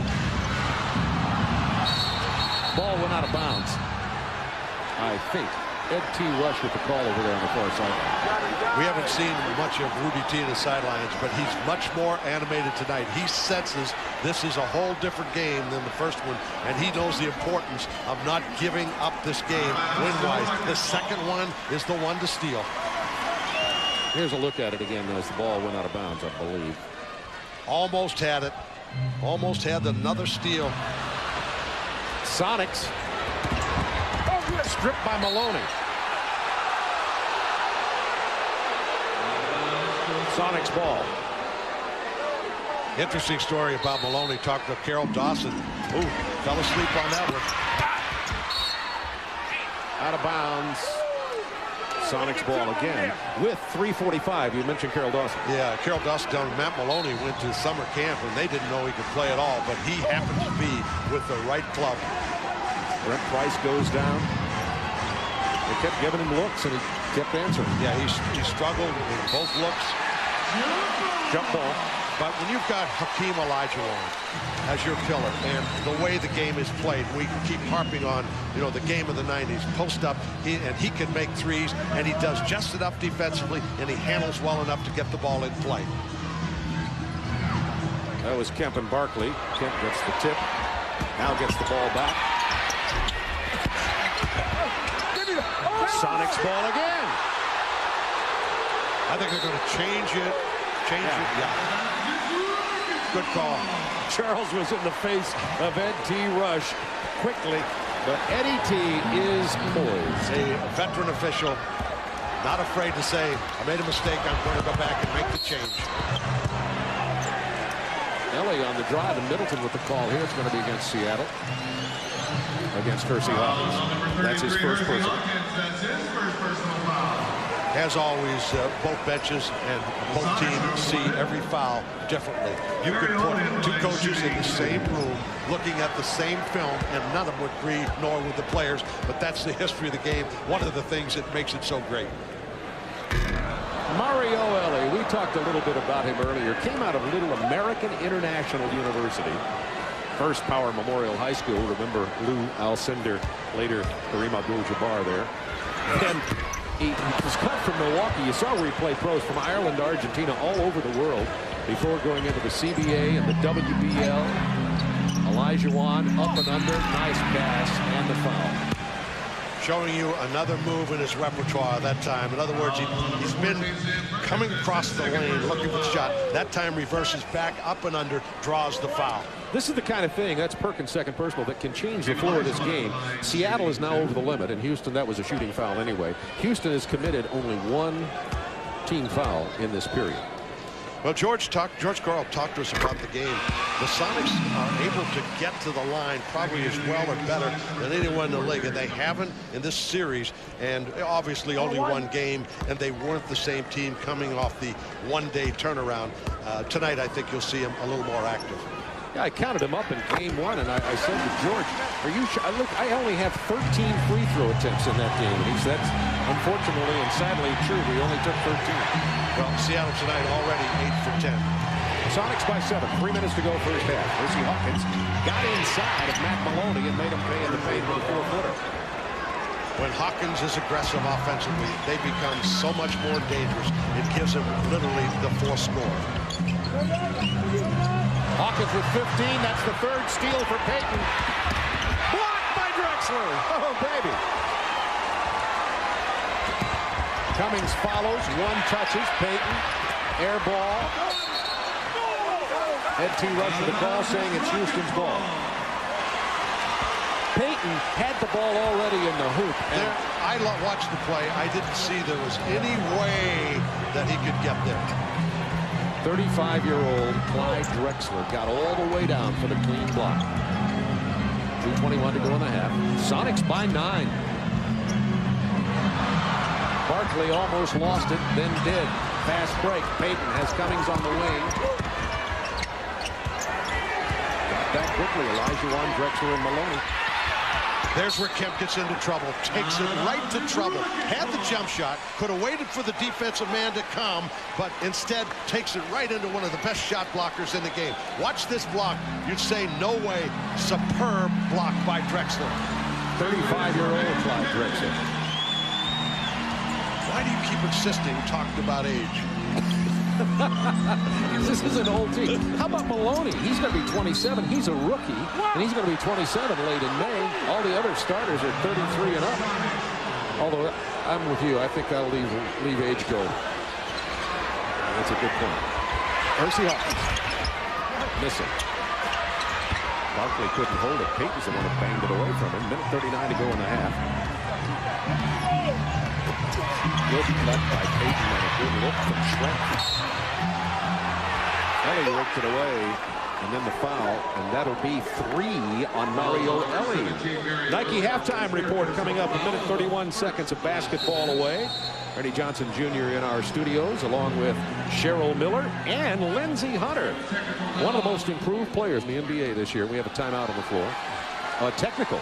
Ball went out of bounds. I think Ed T. Rush with the call over there on the far side. We haven't seen much of Rudy T in the sidelines, but he's much more animated tonight. He senses this is a whole different game than the first one, and he knows the importance of not giving up this game win-wise. The second one is the one to steal. Here's a look at it again as the ball went out of bounds, I believe. Almost had it. Almost had another steal. Sonics. Stripped by Maloney. Sonics ball. Interesting story about Maloney. Talked to Carol Dawson. Ooh, fell asleep on that one. Out of bounds. Sonics ball again with 3:45. You mentioned Carol Dawson. Yeah, Carol Dawson telling Matt Maloney went to summer camp and they didn't know he could play at all, but he happened to be with the right club. Brent Price goes down. They kept giving him looks and he kept answering. Yeah, he struggled with both looks. Jump ball. But when you've got Hakeem Olajuwon as your pillar and the way the game is played, we keep harping on, the game of the 90s, post up, and he can make threes, and he does just enough defensively, and he handles well enough to get the ball in play. That was Kemp and Barkley. Kemp gets the tip. Now gets the ball back. Sonics ball again. I think they're going to change it. Yeah. Good call. Charles was in the face of Ed T. Rush quickly, but Eddie T. is poised. A veteran official, not afraid to say, I made a mistake, I'm going to go back and make the change. Ellie on the drive, and Middleton with the call here. It's going to be against Seattle. Against Hersey Hawkins. That's his first personal. As always, both benches and both teams see every foul differently. You could put 2 coaches in the same room looking at the same film, and none of them would agree, nor would the players. But that's the history of the game. One of the things that makes it so great. Mario Elie, we talked a little bit about him earlier. Came out of Little American International University. First Power Memorial High School. Remember Lou Alcindor, later Kareem Abdul-Jabbar there. And he was cut from Milwaukee. You saw where he played pros from Ireland, Argentina, all over the world before going into the CBA and the WBL. Olajuwon up and under, nice pass, and the foul. Showing you another move in his repertoire that time. In other words, he's been coming across the lane looking for the shot. That time reverses back, up and under, draws the foul. This is the kind of thing, that's Perkins' second personal, that can change the floor of this game. Seattle is now over the limit. In Houston, that was a shooting foul anyway. Houston has committed only one team foul in this period. Well, George Karl talked to us about the game. The Sonics are able to get to the line probably as well or better than anyone in the league, and they haven't in this series, and obviously only one game, and they weren't the same team coming off the one-day turnaround. Tonight, I think you'll see them a little more active. Yeah, I counted him up in game one, and I said to George, "Are you sure?" I only have 13 free throw attempts in that game, and he said, "Unfortunately and sadly true, we only took 13." Well, Seattle tonight already 8 for 10. Sonics by 7. 3 minutes to go first half. Percy Hawkins got inside of Matt Maloney and made him pay in the fade with a 4-footer. When Hawkins is aggressive offensively, they become so much more dangerous. It gives them literally the fourth score. Hawkins with 15. That's the third steal for Payton. Blocked by Drexler. Oh, baby. Cummings follows. One touches. Payton. Air ball. Head to rush to the ball, saying it's Houston's ball. Payton had the ball already in the hoop. And I watched the play. I didn't see there was any way that he could get there. 35-year-old Clyde Drexler got all the way down for the clean block. 2:21 to go in the half. Sonics by 9. Barkley almost lost it, then did. Fast break. Payton has Cummings on the wing. Got back quickly. Olajuwon, Drexler, and Maloney. There's where Kemp gets into trouble. Takes it right to trouble. Had the jump shot. Could have waited for the defensive man to come, but instead takes it right into one of the best shot blockers in the game. Watch this block. You'd say, no way. Superb block by Drexler. 35-year-old Clyde Drexler. Why do you keep insisting talking about age? This is an old team. How about Maloney? He's going to be 27. He's a rookie, and he's going to be 27 late in May. All the other starters are 33 and up. Although I'm with you. I think I'll leave age go. That's a good point. Percy Hawkins. Missing. Barkley couldn't hold it. Payton's the one that banged it away from him. Minute 39 to go in the half. Good cut by Payton and a good look from Trent. Ellie worked it away, and then the foul, and that'll be 3 on Mario Ellie. Nike halftime report coming up. A minute 31 seconds of basketball away. Ernie Johnson Jr. in our studios, along with Cheryl Miller and Lindsey Hunter. One of the most improved players in the NBA this year. We have a timeout on the floor. Technical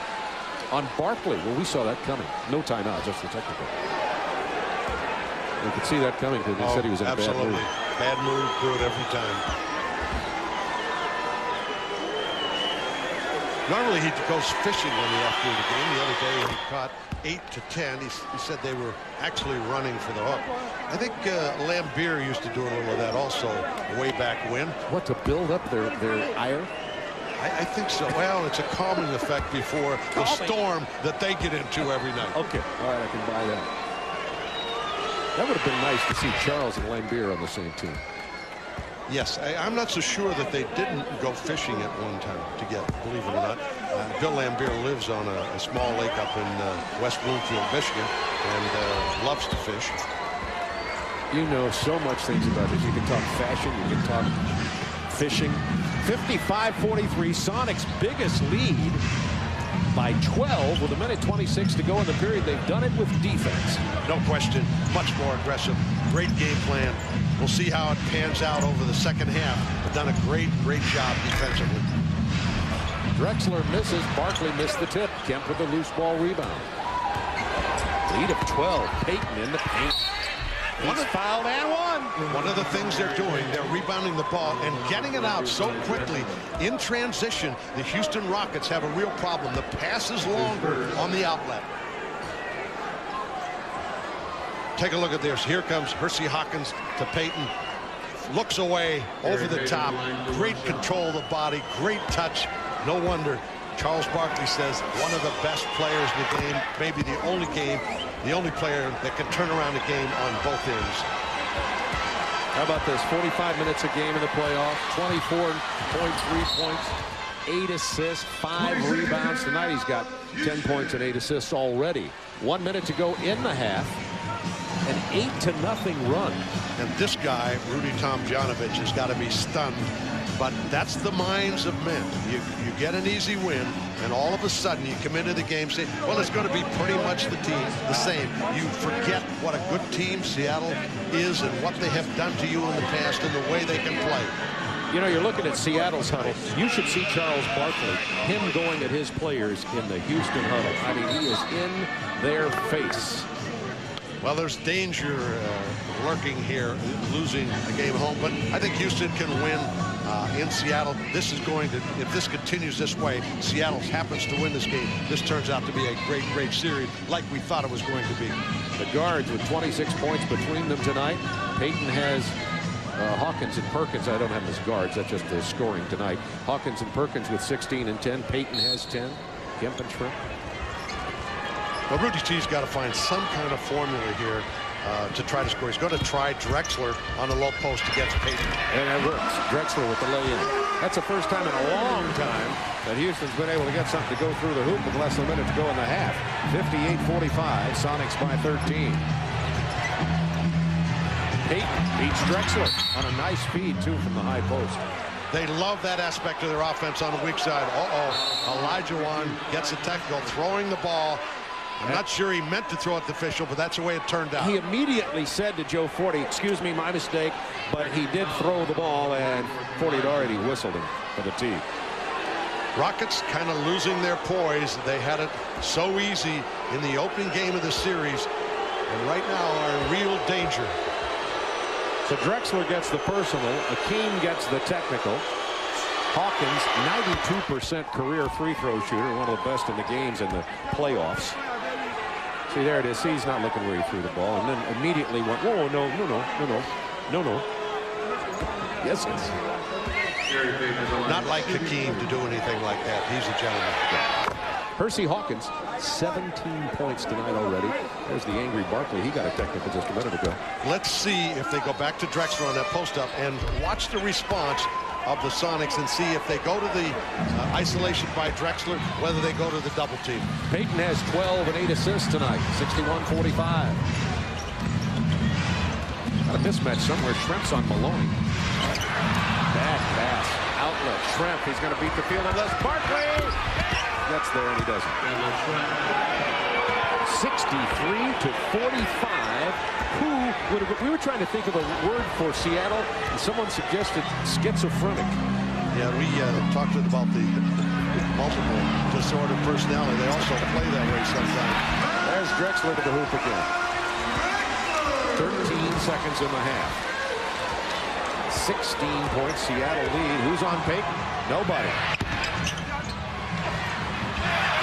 on Barkley. Well, we saw that coming. No timeout, just the technical. We could see that coming because he said he was in a bad mood. Bad mood, do it every time. Normally he goes fishing when he after the game. The other day he caught 8 to 10. He said they were actually running for the hook. I think Lambeer used to do a little of that also way back when. What, to build up their ire? I think so. Well, it's a calming effect before the storm that they get into every night. Okay. All right, I can buy that. That would have been nice to see Charles and Lambeer on the same team. Yes, I'm not so sure that they didn't go fishing at one time together, believe it or not. Bill Lambeer lives on a small lake up in West Bloomfield, Michigan, and loves to fish. You know so much things about this. You can talk fashion, you can talk fishing. 55-43, Sonics' biggest lead by 12 with a minute 26 to go in the period. They've done it with defense. No question, much more aggressive. Great game plan. We'll see how it pans out over the second half. They've done a great job defensively. Drexler misses. Barkley missed the tip. Kemp with a loose ball rebound. Lead of 12. Payton in the paint. He's fouled and one. One of the things they're doing, they're rebounding the ball and getting it out so quickly in transition. The Houston Rockets have a real problem. The pass is longer on the outlet. take a look at this. Here comes Hersey Hawkins to Peyton. Looks away, over the top. Great control of the body, great touch. No wonder Charles Barkley says one of the best players in the game, maybe the only player that can turn around a game on both ends. How about this? 45 minutes a game in the playoffs, 24.3 points, 8 assists, 5 rebounds. Tonight he's got 10 points and 8 assists already. 1 minute to go in the half. An 8-0 run. And this guy, Rudy Tomjanovich, has got to be stunned. But that's the minds of men. You get an easy win, and all of a sudden you come into the game saying, well, it's going to be pretty much the same. You forget what a good team Seattle is and what they have done to you in the past and the way they can play. You know, you're looking at Seattle's huddle. You should see Charles Barkley, him going at his players in the Houston huddle. I mean, he is in their face. Well, there's danger lurking here, losing a game at home, but I think Houston can win in Seattle. This is going to, if this continues this way, Seattle happens to win this game, this turns out to be a great, great series like we thought it was going to be. The guards with 26 points between them tonight. Peyton has Hawkins and Perkins. I don't have his guards, that's just the scoring tonight. Hawkins and Perkins with 16 and 10. Peyton has 10. Kemp and Shrimp. Well, Rudy T's got to find some kind of formula here to try to score. He's going to try Drexler on the low post against Peyton. And that works. Drexler with the lay-in. That's the first time in a long time that Houston's been able to get something to go through the hoop with less than a minute to go in the half. 58-45. Sonics by 13. Peyton beats Drexler on a nice feed, too, from the high post. They love that aspect of their offense on the weak side. Elijah Wan gets a technical, throwing the ball. I'm not sure he meant to throw it to the official, but that's the way it turned out. He immediately said to Joe Forte, excuse me, my mistake, but he did throw the ball, and Forte had already whistled him for the tee. Rockets kind of losing their poise. They had it so easy in the opening game of the series, and right now are in real danger. So Drexler gets the personal, Akeem gets the technical. Hawkins, 92% career free throw shooter, one of the best in the games in the playoffs. See, there it is. See, he's not looking where he threw the ball, and then immediately went, whoa, no. Yes. Not like Hakeem to do anything like that. He's a gentleman. Hersey Hawkins, 17 points tonight already. There's the angry Barkley. He got a technical just a minute ago. Let's see if they go back to Drexler on that post-up and watch the response of the Sonics and see if they go to the isolation by Drexler, whether they go to the double team. Peyton has 12 and 8 assists tonight, 61-45. Got a mismatch somewhere. Shrimp's on Maloney. Bad pass. Outlet. Shrimp. He's going to beat the field unless Barkley gets there, and he doesn't. 63-45. We were trying to think of a word for Seattle, and someone suggested schizophrenic. Yeah, we talked about the multiple disorder personality. They also play that way sometimes. There's Drexler to the hoop again. 13 seconds in the half. 16 points, Seattle lead. Who's on Peyton? Nobody.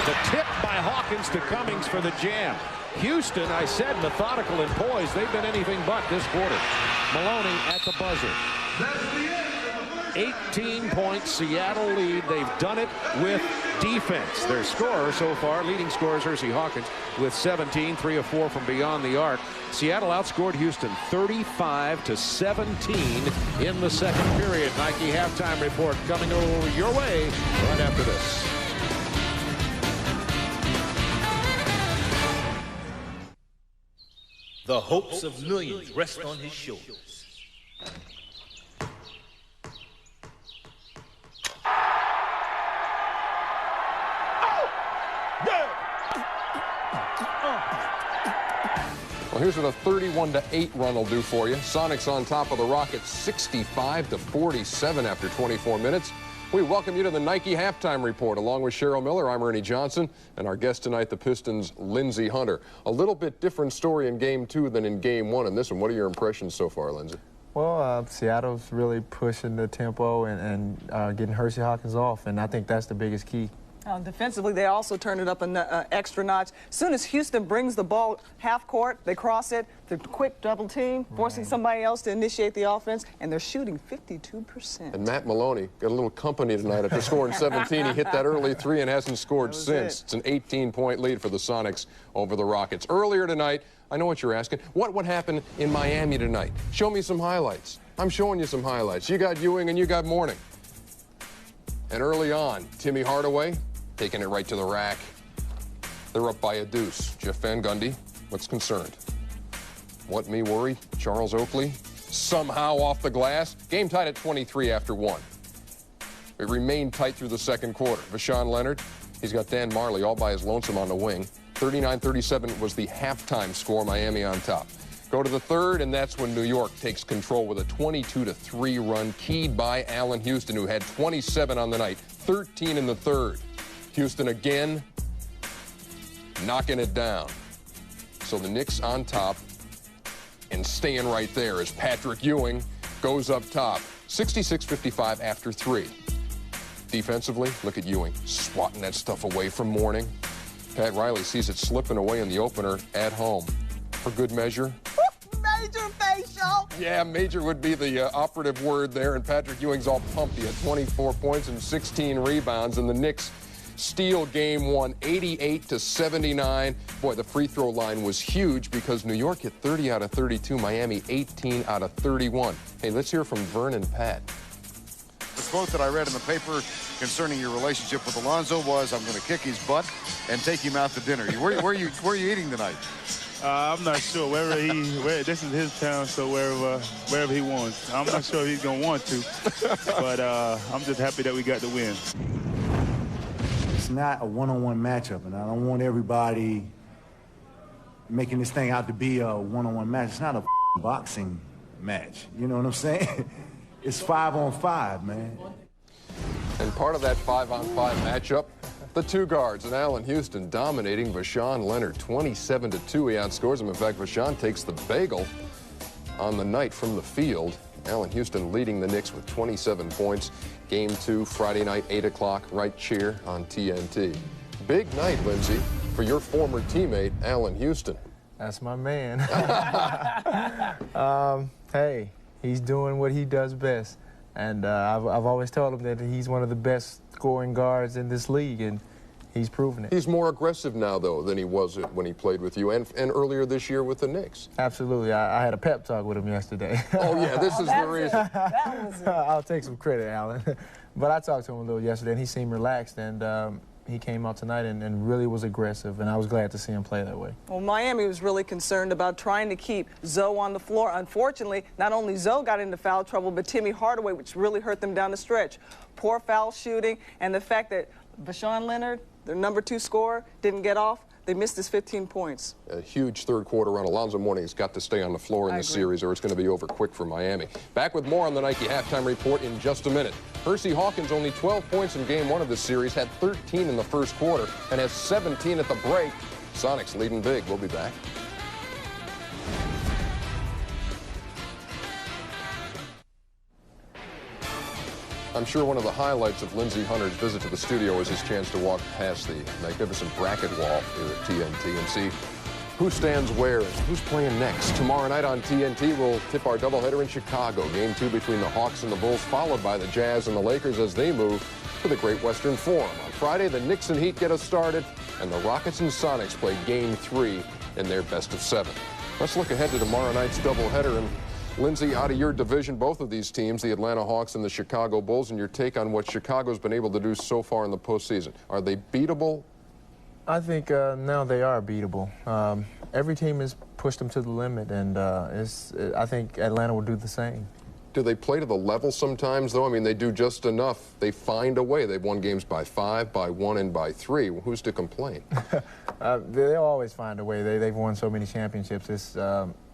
The tip by Hawkins to Cummings for the jam. Houston, I said, methodical and poised. They've been anything but this quarter. Maloney at the buzzer. 18 points, Seattle lead. They've done it with defense. Their scorer so far, leading scorer is Hersey Hawkins with 17, 3 of 4 from beyond the arc. Seattle outscored Houston 35-17 in the second period. Nike halftime report coming over your way right after this. The hopes of millions rest on his shoulders. Well, here's what a 31-8 run will do for you. Sonics on top of the Rockets 65-47 after 24 minutes. We welcome you to the Nike Halftime Report. Along with Cheryl Miller, I'm Ernie Johnson, and our guest tonight, the Pistons' Lindsey Hunter. A little bit different story in Game 2 than in Game 1 in this one. What are your impressions so far, Lindsey? Well, Seattle's really pushing the tempo and getting Hersey Hawkins off, and I think that's the biggest key. Defensively, they also turned it up an extra notch. As soon as Houston brings the ball half court, they cross it, the quick double team, forcing somebody else to initiate the offense, and they're shooting 52%. And Matt Maloney got a little company tonight after scoring 17. He hit that early three and hasn't scored since. It's an 18-point lead for the Sonics over the Rockets. Earlier tonight, I know what you're asking. What happened in Miami tonight? Show me some highlights. I'm showing you some highlights. You got Ewing and you got Mourning. And early on, Timmy Hardaway taking it right to the rack. They're up by a deuce. Jeff Van Gundy, what's concerned? What me worry? Charles Oakley, somehow off the glass. Game tied at 23 after 1. It remained tight through the second quarter. Vashawn Leonard, he's got Dan Marley all by his lonesome on the wing. 39-37 was the halftime score, Miami on top. Go to the third, and that's when New York takes control with a 22-3 run, keyed by Allen Houston, who had 27 on the night, 13 in the third. Houston again knocking it down. So the Knicks on top and staying right there as Patrick Ewing goes up top. 66-55 after 3. Defensively, look at Ewing swatting that stuff away from Mourning. Pat Riley sees it slipping away in the opener at home. For good measure. Major facial. Yeah, major would be the operative word there, and Patrick Ewing's all pumped. He had 24 points and 16 rebounds, and the Knicks steal game 1, 88-79. Boy, the free throw line was huge because New York hit 30 out of 32, Miami 18 out of 31. Hey, let's hear from Vern and Pat. The quote that I read in the paper concerning your relationship with Alonzo was, "I'm going to kick his butt and take him out to dinner." Where are you eating tonight? I'm not sure. This is his town, so wherever he wants. I'm not sure if he's gonna want to, but I'm just happy that we got the win. It's not a one-on-one matchup, and I don't want everybody making this thing out to be a one-on-one match. It's not a boxing match. You know what I'm saying? It's 5-on-5, man. And part of that 5-on-5 matchup, the two guards, and Allen Houston dominating Vashawn Leonard 27-2. He outscores him. In fact, Vashawn takes the bagel on the night from the field. Allen Houston leading the Knicks with 27 points. Game 2, Friday night, 8 o'clock, right cheer on TNT. Big night, Lindsey, for your former teammate, Allen Houston. That's my man. Hey, he's doing what he does best. And I've always told him that he's one of the best scoring guards in this league, and he's proven it. He's more aggressive now, though, than he was when he played with you and earlier this year with the Knicks. Absolutely. I had a pep talk with him yesterday. Oh, yeah, this is the reason. I'll take some credit, Allen. But I talked to him a little yesterday, and he seemed relaxed, and he came out tonight and really was aggressive, and I was glad to see him play that way. Well, Miami was really concerned about trying to keep Zoe on the floor. Unfortunately, not only Zoe got into foul trouble, but Timmy Hardaway, which really hurt them down the stretch. Poor foul shooting, and the fact that Vashawn Leonard, their number 2 scorer, didn't get off. They missed his 15 points. A huge third-quarter run. Alonzo Mourning's got to stay on the floor in the series, or it's going to be over quick for Miami. Back with more on the Nike halftime report in just a minute. Hersey Hawkins, only 12 points in Game 1 of this series, had 13 in the first quarter, and has 17 at the break. Sonics leading big. We'll be back. I'm sure one of the highlights of Lindsey Hunter's visit to the studio was his chance to walk past the magnificent bracket wall here at TNT and see who stands where and who's playing next. Tomorrow night on TNT, we'll tip our doubleheader in Chicago. Game 2 between the Hawks and the Bulls, followed by the Jazz and the Lakers as they move to the Great Western Forum. On Friday, the Knicks and Heat get us started, and the Rockets and Sonics play Game 3 in their best of 7. Let's look ahead to tomorrow night's doubleheader. And Lindsey, out of your division, both of these teams, the Atlanta Hawks and the Chicago Bulls, and your take on what Chicago's been able to do so far in the postseason. Are they beatable? I think now they are beatable. Every team has pushed them to the limit, and I think Atlanta will do the same. Do they play to the level sometimes, though? I mean, they do just enough. They find a way. They've won games by 5, by 1, and by 3. Well, who's to complain? They'll always find a way. They've won so many championships.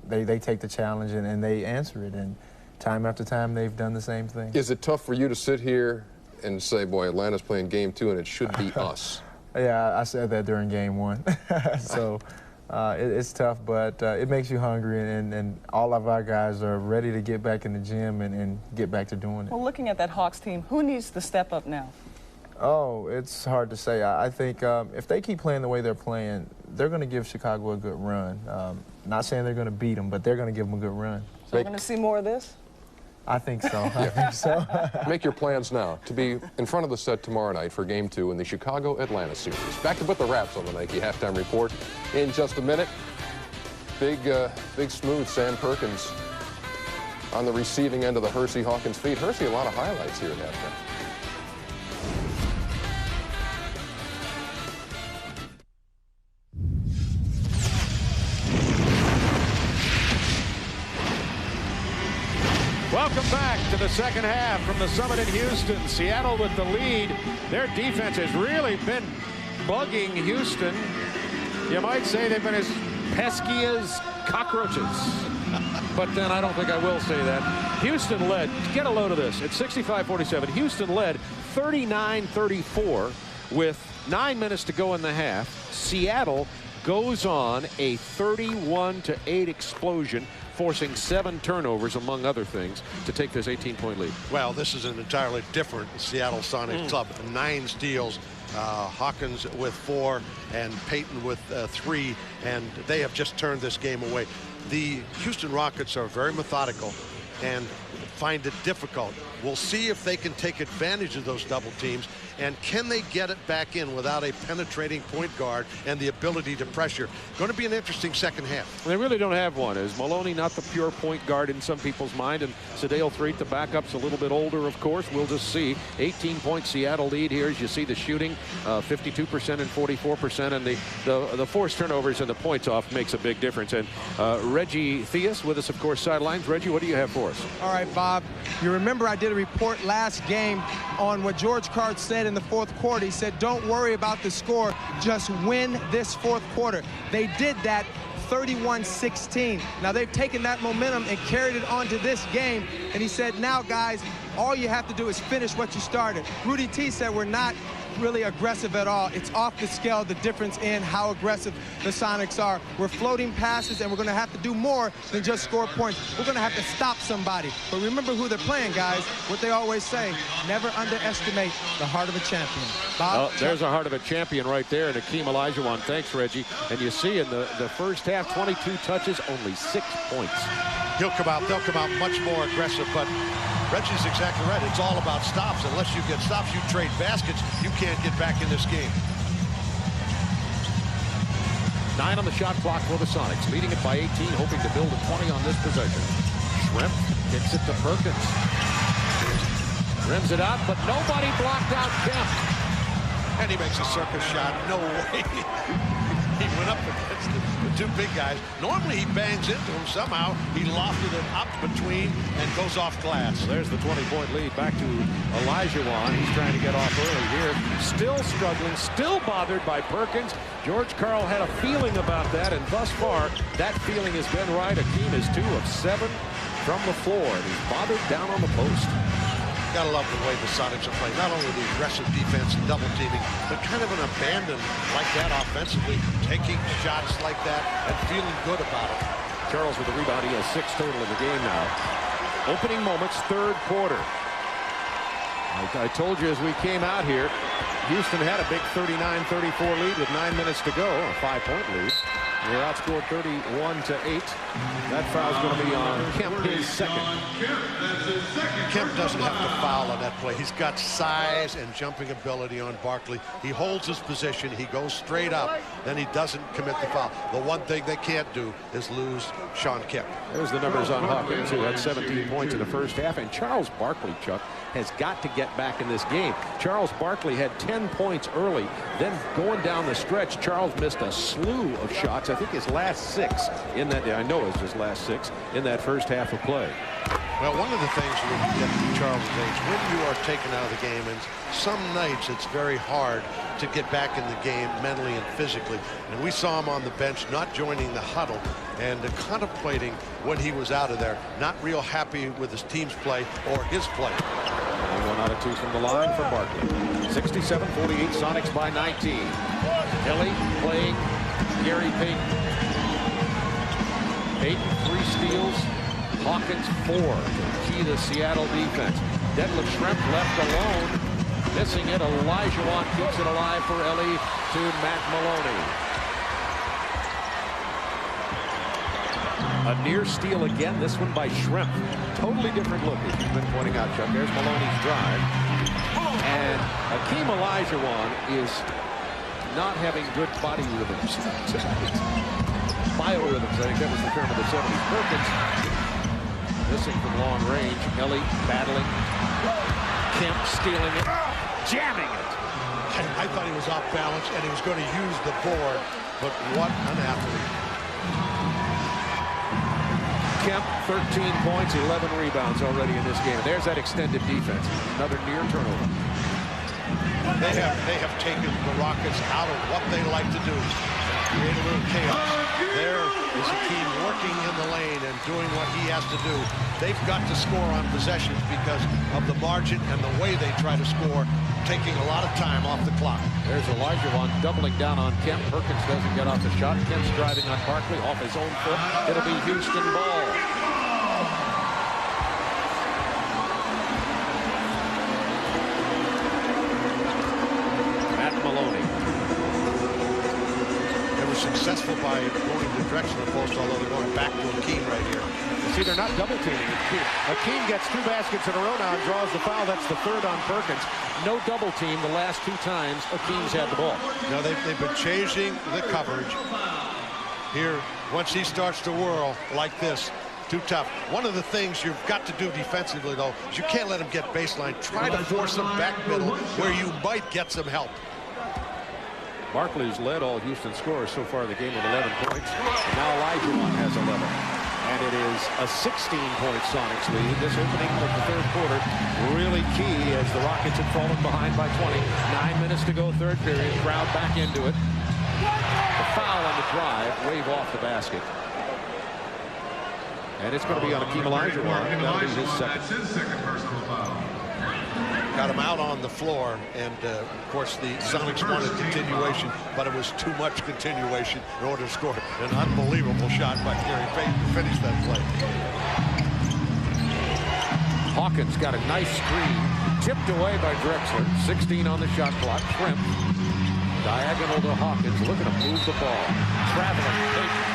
They take the challenge and they answer it, and time after time they've done the same thing. Is it tough for you to sit here and say, boy, Atlanta's playing Game 2 and it should be us? Yeah, I said that during Game 1. So it's tough, but it makes you hungry, and all of our guys are ready to get back in the gym and get back to doing it. Well, looking at that Hawks team, who needs to step up now? Oh, it's hard to say. I think if they keep playing the way they're playing, they're going to give Chicago a good run. Not saying they're going to beat them, but they're going to give them a good run. So we're going to see more of this? I think so. I think so. Make your plans now to be in front of the set tomorrow night for Game 2 in the Chicago-Atlanta series. Back to put the wraps on the Nike halftime report in just a minute. Big smooth Sam Perkins on the receiving end of the Hersey-Hawkins feed. Hersey, a lot of highlights here at halftime. Welcome back to the second half from the Summit in Houston. Seattle with the lead. Their defense has really been bugging Houston. You might say they've been as pesky as cockroaches. But then I don't think I will say that. Houston led, get a load of this, at 65-47. Houston led 39-34 with 9 minutes to go in the half. Seattle goes on a 31-8 explosion, forcing 7 turnovers, among other things, to take this 18-point lead. Well, this is an entirely different Seattle Sonics club. 9 steals, Hawkins with 4, and Payton with 3, and they have just turned this game away. The Houston Rockets are very methodical and find it difficult. We'll see if they can take advantage of those double teams, and can they get it back in without a penetrating point guard and the ability to pressure. Going to be an interesting second half. They really don't have one. Is Maloney not the pure point guard in some people's mind? And Sedale Threatt, the backup's a little bit older, of course. We'll just see. 18-point Seattle lead here as you see the shooting, 52% and 44%, and the forced turnovers and the points off makes a big difference. And Reggie Theus with us, of course, sidelines. Reggie, what do you have for us? All right, Bob. You remember I did a report last game on what George Karl said in the fourth quarter. He said, don't worry about the score, just win this fourth quarter. They did that 31-16. Now they've taken that momentum and carried it on to this game. And he said, now guys, all you have to do is finish what you started. Rudy T said we're not really aggressive at all. It's off the scale, the difference in how aggressive the Sonics are. We're floating passes, and we're going to have to do more than just score points. We're going to have to stop somebody. But remember who they're playing, guys. What they always say, never underestimate the heart of a champion. Bob? There's a heart of a champion right there, and Akeem Olajuwon. Thanks, Reggie. And you see in the first half, 22 touches, only 6 points. They'll come out much more aggressive, but Reggie's exactly right. It's all about stops. Unless you get stops, you trade baskets, you can't get back in this game. 9 on the shot clock for the Sonics, leading it by 18, hoping to build a 20 on this possession. Shrimp kicks it to Perkins. Rims it out, but nobody blocked out Kemp. And he makes a circus shot. No way. He went up against the 2 big guys. Normally he bangs into him. Somehow he lofted it up between and goes off glass. Well, there's the 20-point lead. Back to Olajuwon. He's trying to get off early here. Still struggling, still bothered by Perkins. George Karl had a feeling about that, and thus far that feeling has been right. Akeem is 2 of 7 from the floor, and he's bothered down on the post. Gotta love the way the Sonics are playing. Not only the aggressive defense and double teaming, but kind of an abandon like that offensively, taking shots like that and feeling good about it. Charles with the rebound. He has 6 total in the game now. Opening moments, third quarter. I told you as we came out here, Houston had a big 39-34 lead with 9 minutes to go, a 5-point lead. They're outscored 31-8. That foul's going to be on Kemp, his second. Kemp doesn't have to foul on that play. He's got size and jumping ability on Barkley. He holds his position. He goes straight up. Then he doesn't commit the foul. The one thing they can't do is lose Sean Kemp. There's the numbers on Hawkins, who had 17 points in the first half. And Charles Barkley, Chuck, has got to get back in this game. Charles Barkley had 10 points early. Then going down the stretch, Charles missed a slew of shots. I think his last 6 in that, I know it's his last 6 in that first half of play. Well, one of the things when you get to Charles' age, when you are taken out of the game, and some nights it's very hard to get back in the game mentally and physically. And we saw him on the bench, not joining the huddle and contemplating when he was out of there, not real happy with his team's play or his play. Only 1 out of 2 from the line for Barkley. 67-48, Sonics by 19. Kelly playing Gary Payton. Payton 3 steals. Hawkins 4 to key the Seattle defense. Detlef Schrempf left alone. Missing it, Olajuwon keeps it alive for Ellie to Matt Maloney. A near steal again, this one by Shrimp. Totally different look, as you've been pointing out, Chuck. There's Maloney's drive. And Hakeem Olajuwon is not having good body rhythms. Biorhythms, I think that was the term of the 70s. Perkins missing from long range. Ellie battling. Kemp stealing it. Jamming it. I thought he was off balance and he was going to use the board, but what an athlete. Kemp, 13 points, 11 rebounds already in this game. There's that extended defense. Another near turnover. They have taken the Rockets out of what they like to do. Create a little chaos. There is Hakeem working in the lane and doing what he has to do. They've got to score on possessions because of the margin and the way they try to score, taking a lot of time off the clock. There's Olajuwon doubling down on Kemp. Perkins doesn't get off the shot. Kemp's driving on Barkley off his own foot. It'll be Houston ball. Matt Maloney. They were successful by going to the direction of the post, although they're going back to Hakeem right here. See, they're not double teaming. Hakeem gets 2 baskets in a row now and draws the foul. That's the 3rd on Perkins. No double team the last 2 times Hakeem's had the ball. No, they've been changing the coverage. Here, once he starts to whirl like this, too tough. One of the things you've got to do defensively, though, is you can't let him get baseline. Try to force him back middle where you might get some help. Barkley's led all Houston scorers so far in the game with 11 points. And now Olajuwon has 11. And it is a 16-point Sonics lead. This opening of the 3rd quarter really key as the Rockets had fallen behind by 20. 9 minutes to go, 3rd period. Crowd back into it. The foul on the drive, wave off the basket. And it's going to be on Hakeem Olajuwon. That'll be his second. That's his second personal foul. Got him out on the floor, and of course the Sonics wanted continuation, but it was too much continuation in order to score an unbelievable shot by Gary Payton to finish that play. Hawkins got a nice screen, tipped away by Drexler. 16 on the shot clock. Shrimp diagonal to Hawkins, looking to move the ball. Traveling.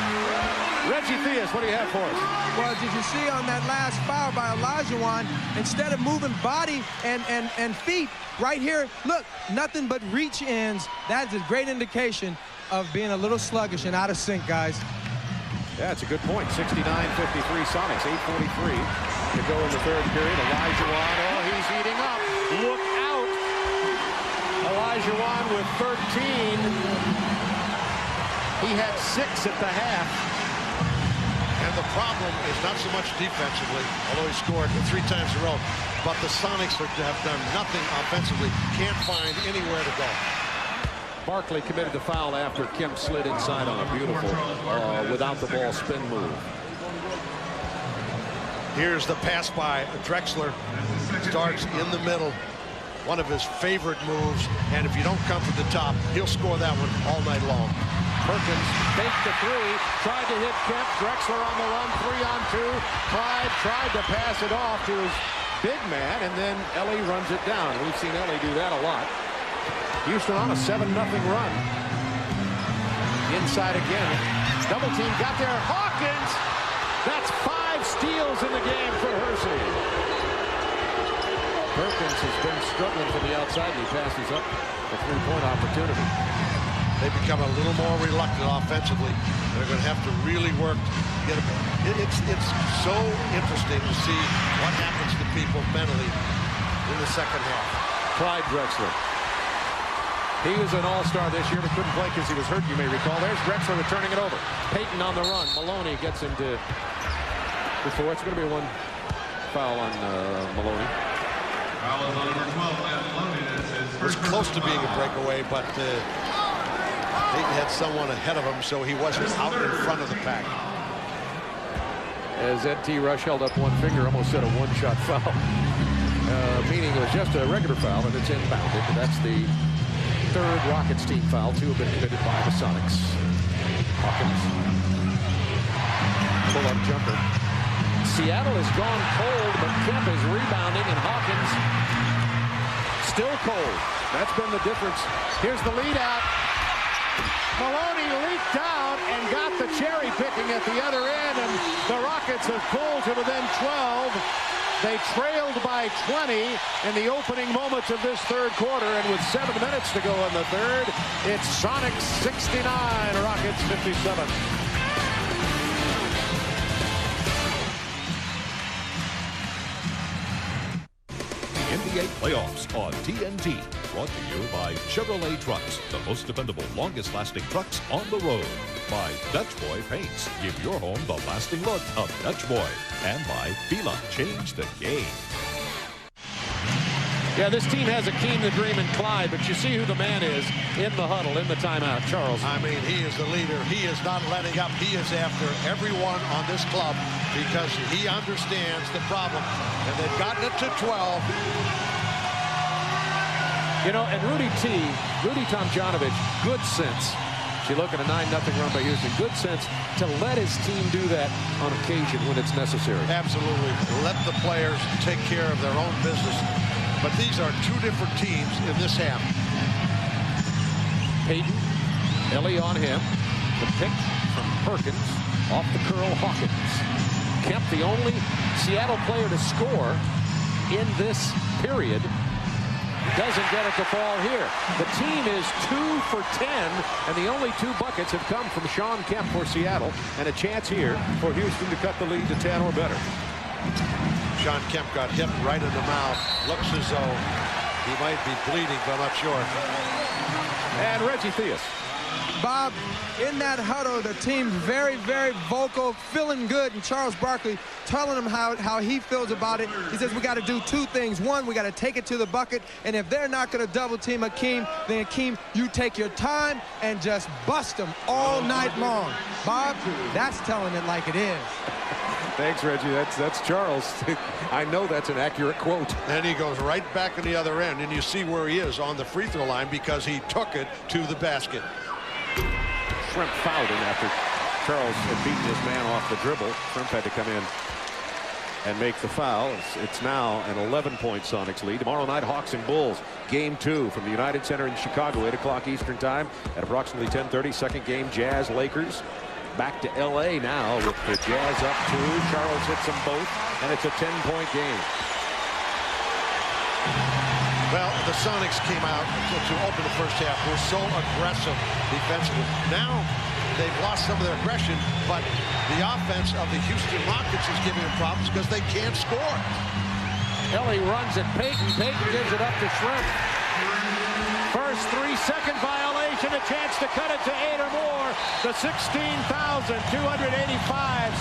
Reggie Theus, what do you have for us? Well, did you see on that last foul by Olajuwon, instead of moving body and feet right here, look, nothing but reach ins. That's a great indication of being a little sluggish and out of sync, guys. Yeah, it's a good point. 69-53 Sonics, 8:43 to go in the 3rd period. Olajuwon, oh, he's heating up. Look out. Olajuwon with 13. He had 6 at the half. And the problem is not so much defensively, although he scored 3 times in a row, but the Sonics have done nothing offensively, can't find anywhere to go. Barkley committed the foul after Kemp slid inside on a beautiful without the ball spin move. Here's the pass by Drexler. Starts in the middle. One of his favorite moves, and if you don't come from the top, he'll score that one all night long. Perkins faked the 3, tried to hit Kemp. Drexler on the run, 3-on-2. Clyde tried to pass it off to his big man, and then Ellie runs it down. We've seen Ellie do that a lot. Houston on a 7-0 run. Inside again. Double team got there. Hawkins! That's 5 steals in the game for Hersey. Perkins has been struggling from the outside, and he passes up a 3-point opportunity. They become a little more reluctant offensively. They're going to have to really work to get them. It's so interesting to see what happens to people mentally in the second half. Clyde Drexler. He was an all-star this year, but couldn't play because he was hurt, you may recall. There's Drexler returning it over. Payton on the run. Maloney gets him to before. It's going to be 1 foul on Maloney. Foul on number 12, Maloney. It was close to being a breakaway, but Payton had someone ahead of him, so he wasn't out in front of the pack. As Ed T. Rush held up 1 finger, almost said a 1-shot foul. Meaning it was just a regular foul, and it's inbounded. That's the 3rd Rockets team foul. 2 have been committed by the Sonics. Hawkins. Pull-up jumper. Seattle has gone cold, but Kemp is rebounding, and Hawkins Still cold. That's been the difference. Here's the lead out. Maloney leaked out and got the cherry picking at the other end, and the Rockets have pulled to within 12. They trailed by 20 in the opening moments of this third quarter, and with 7 minutes to go in the third, it's Sonics 69, Rockets 57. NBA playoffs on TNT. Brought to you by Chevrolet Trucks, the most dependable, longest-lasting trucks on the road. By Dutch Boy Paints. Give your home the lasting look of Dutch Boy. And by Fila. Change the game. Yeah, this team has Akeem the Dream and Clyde, but you see who the man is in the huddle, in the timeout, Charles. I mean, he is the leader. He is not letting up. He is after everyone on this club because he understands the problem. And they've gotten it to 12. You know, and Rudy Tomjanovich, good sense. You look at a 9-0 run by Houston. Good sense to let his team do that on occasion when it's necessary. Absolutely. Let the players take care of their own business. But these are two different teams in this half. Payton, Ellie on him. The pick from Perkins. Off the curl, Hawkins. Kemp, the only Seattle player to score in this period. Doesn't get it to fall here. The team is 2 for 10, and the only 2 buckets have come from Sean Kemp for Seattle, and a chance here for Houston to cut the lead to 10 or better. Sean Kemp got hit right in the mouth. Looks as though he might be bleeding, but I'm not sure. And Reggie Theus. Bob, in that huddle, the team's very, very vocal, feeling good, and Charles Barkley telling them how he feels about it. He says we got to do 2 things. One, we got to take it to the bucket, and if they're not going to double team Akeem, then Akeem, you take your time and just bust them all night long. Bob, that's telling it like it is. Thanks, Reggie. That's Charles. I know that's an accurate quote. And he goes right back on the other end, and you see where he is on the free throw line because he took it to the basket. Shrimp fouled him after Charles had beaten his man off the dribble. Shrimp had to come in and make the foul. It's now an 11-point Sonics lead. Tomorrow night, Hawks and Bulls. Game 2 from the United Center in Chicago, 8 o'clock Eastern time at approximately 10:30. Second game, Jazz, Lakers. Back to L.A. now with the Jazz up 2. Charles hits them both, and it's a 10-point game. Well, the Sonics came out to open the first half. Were so aggressive defensively. Now they've lost some of their aggression, but the offense of the Houston Rockets is giving them problems because they can't score. Ellie runs at Payton. Payton gives it up to Shrimp. First 3-second violation, a chance to cut it to 8 or more. The 16,285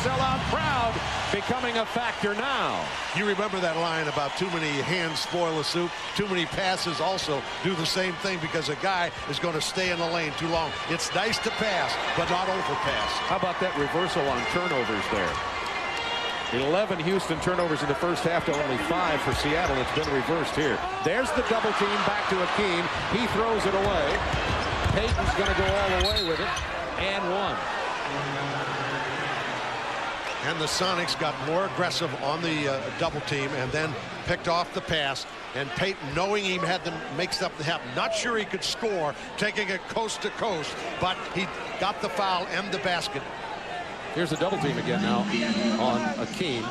sellout crowd becoming a factor now. You remember that line about too many hands spoil the soup, too many passes also do the same thing because a guy is going to stay in the lane too long. It's nice to pass, but not overpass. How about that reversal on turnovers there? 11 Houston turnovers in the first half to only 5 for Seattle. It's been reversed here. There's the double team back to Akeem. He throws it away. Payton's going to go all the way with it. And 1. And the Sonics got more aggressive on the double team and then picked off the pass. And Payton, knowing he had them mixed up the half, not sure he could score, taking it coast to coast, but he got the foul and the basket. Here's the double team again now on Akeem.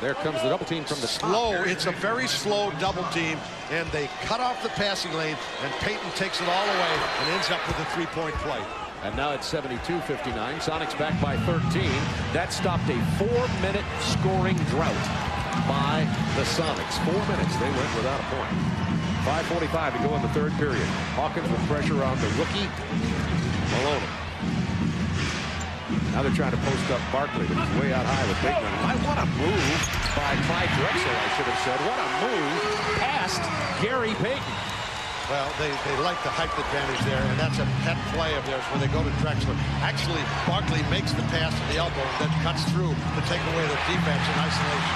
There comes the double team from the slow. top. It's a very slow double team, and they cut off the passing lane, and Payton takes it all away and ends up with a 3-point play. And now it's 72-59. Sonics back by 13. That stopped a 4-minute scoring drought by the Sonics. 4 minutes. They went without a point. 5:45 to go in the third period. Hawkins with pressure on the rookie Maloney. Now they're trying to post up Barkley, but he's way out high with Bateman. What a move by Clyde Drexler, I should have said. What a move past Gary Payton. Well, they like the height advantage there, and that's a pet play of theirs when they go to Drexler. Actually, Barkley makes the pass to the elbow and then cuts through to take away the defense in isolation.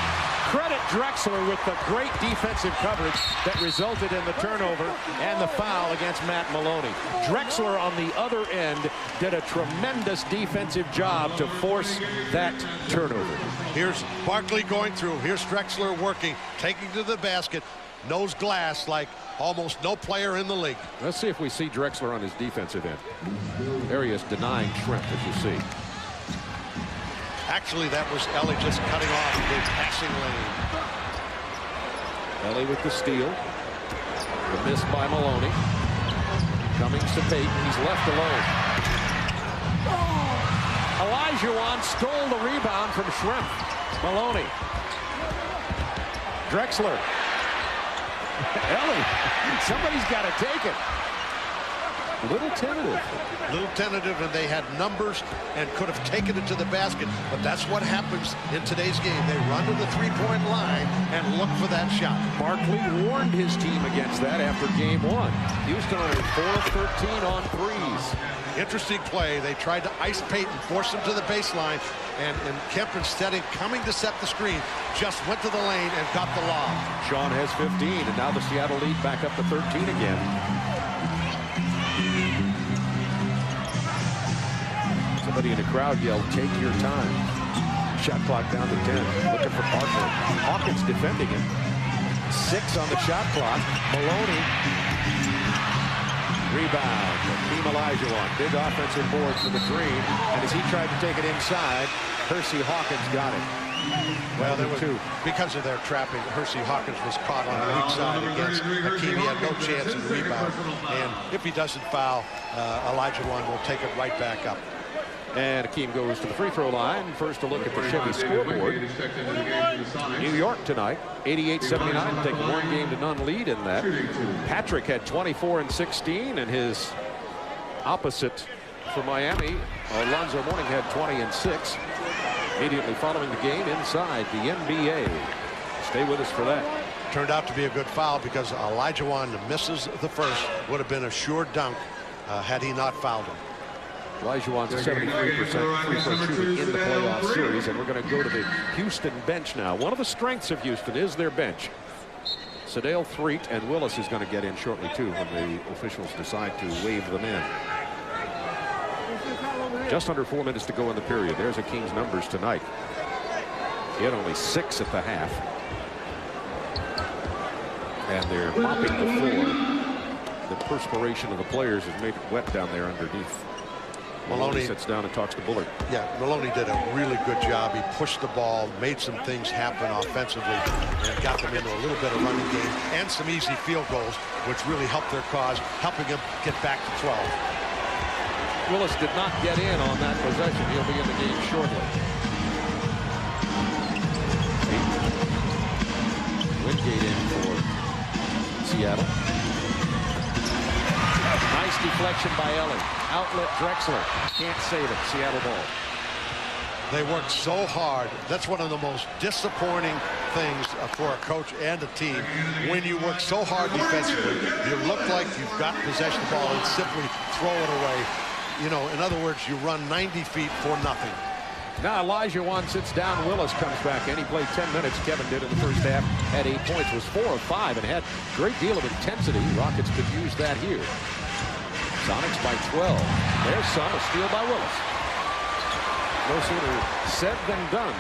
Credit Drexler with the great defensive coverage that resulted in the turnover and the foul against Matt Maloney. Drexler on the other end did a tremendous defensive job to force that turnover. Here's Barkley going through. Here's Drexler working, taking to the basket. Knows glass like almost no player in the league. Let's see if we see Drexler on his defensive end. There he is denying Shrimp, as you see. Actually, that was Ellie just cutting off the passing lane. Ellie with the steal. The miss by Maloney. Cummings to Payton. He's left alone. Olajuwon stole the rebound from Shrimp. Maloney. Drexler. Ellie. Somebody's got to take it. A little tentative. And they had numbers and could have taken it to the basket. But that's what happens in today's game. They run to the three-point line and look for that shot. Barkley warned his team against that after game 1. Houston only 4 of 13 on threes. Interesting play. They tried to ice Payton, force him to the baseline, and Kemp, instead of coming to set the screen, just went to the lane and got the lob. Sean has 15, and now the Seattle lead back up to 13 again. Somebody in the crowd yelled, "Take your time." Shot clock down to 10. Looking for Barkley. Hawkins defending him. 6 on the shot clock. Maloney. Rebound. Team Olajuwon. Big offensive board for the Dream. And as he tried to take it inside, Hersey Hawkins got it. Well, there was because of their trapping. Hersey Hawkins was caught on the weak side against Hakeem. He had no chance in the rebound. And if he doesn't foul, Olajuwon will take it right back up. And Hakeem goes to the free throw line. First a look at the Chevy scoreboard. New York tonight, 88-79, take a 1-game-to-none lead in that. Patrick had 24 and 16, and his opposite for Miami, Alonzo Mourning, had 20 and 6. Immediately following the game inside the NBA. Stay with us for that. Turned out to be a good foul because Olajuwon misses the first. Would have been a sure dunk had he not fouled him. Olajuwon's a 73% free throw shooter in the playoff series, and we're going to go to the Houston bench now. One of the strengths of Houston is their bench. Sedale, Threet, and Willis is going to get in shortly, too, when the officials decide to waive them in. Just under 4 minutes to go in the period. There's Hakeem's numbers tonight. He had only 6 at the half. And they're mopping the floor. The perspiration of the players has made it wet down there underneath. Maloney sits down and talks to Bullard. Yeah, Maloney did a really good job. He pushed the ball, made some things happen offensively, and got them into a little bit of running game and some easy field goals, which really helped their cause, helping them get back to 12. Willis did not get in on that possession. He'll be in the game shortly. Wingate in for Seattle. Nice deflection by Ellie. Outlet Drexler. Can't save it. Seattle ball. They worked so hard. That's one of the most disappointing things for a coach and a team. When you work so hard defensively, you look like you've got possession of the ball and simply throw it away. You know, in other words, you run 90 feet for nothing. Now Olajuwon sits down. Willis comes back in. He played 10 minutes. Kevin did in the first half. Had 8 points. Was 4 of 5 and had a great deal of intensity. Rockets could use that here. Sonics by 12. There's some. A steal by Willis. No sooner said than done.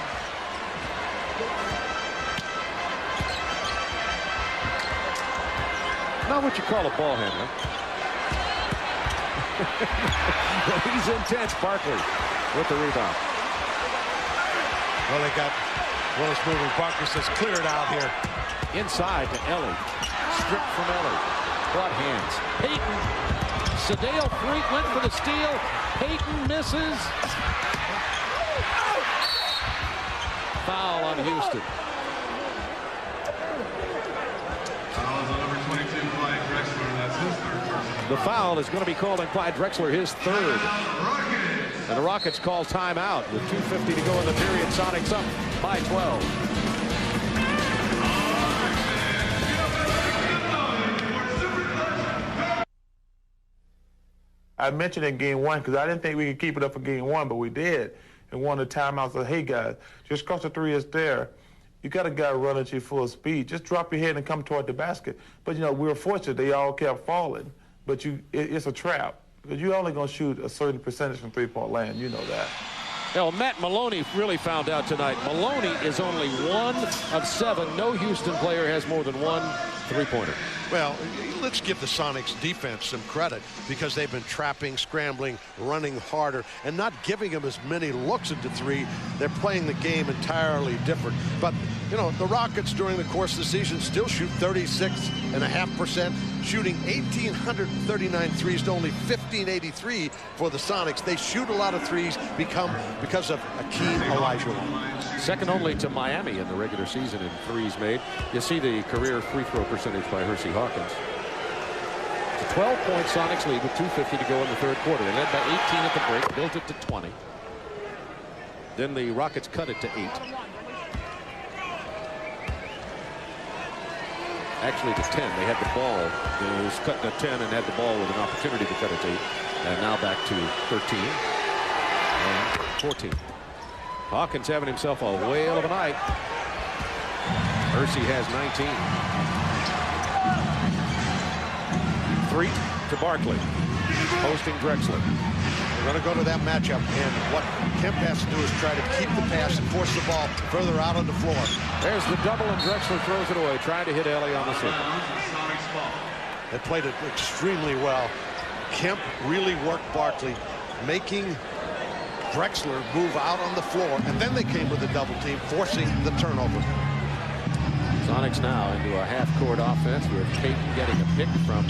Not what you call a ball handler. Well, he's intense. Barkley with the rebound. Well, they got Willis moving. Barkley says, clear it out here. Inside to Ellie. Stripped from Ellie. Butt hands. Payton. Sedale Threet went for the steal. Payton misses. Foul on Houston. Foul is on number 22, Clyde Drexler. That's his third personal. The foul is going to be called on Clyde Drexler, his third. And the Rockets call timeout with 2:50 to go in the period. Sonics up by 12. I mentioned in game 1 because I didn't think we could keep it up for game 1, but we did. And one of the timeouts said, hey, guys, just because the 3 is there, You got a guy running at you full speed. Just drop your head and come toward the basket. But, you know, we were fortunate they all kept falling. But it's a trap. Because you're only going to shoot a certain percentage from three-point land. You know that. Well, Matt Maloney really found out tonight. Maloney is only 1 of 7. No Houston player has more than 1 three-pointer. Well, let's give the Sonics defense some credit because they've been trapping, scrambling, running harder, and not giving them as many looks at the three. They're playing the game entirely different. But, you know, the Rockets during the course of the season still shoot 36.5%, shooting 1,839 threes to only 1,583 for the Sonics. They shoot a lot of threes because of Akeem Olajuwon. Second only to Miami in the regular season in threes made. You see the career free throw percentage by Hersey Hawkins. It's a 12-point Sonics lead with 2:50 to go in the third quarter. They led by 18 at the break, built it to 20. Then the Rockets cut it to 8. Actually to 10. They had the ball. It was cut to 10 and had the ball with an opportunity to cut it to 8. And now back to 13 and 14. Hawkins having himself a whale of a night. Hersey has 19. 3 to Barkley. Posting Drexler. We're going to go to that matchup, and what Kemp has to do is try to keep the pass and force the ball further out on the floor. There's the double, and Drexler throws it away, trying to hit Ellie on the circle. They played it extremely well. Kemp really worked Barkley, making Drexler move out on the floor, and then they came with a double team, forcing the turnover. Sonics now into a half-court offense with Payton getting a pick from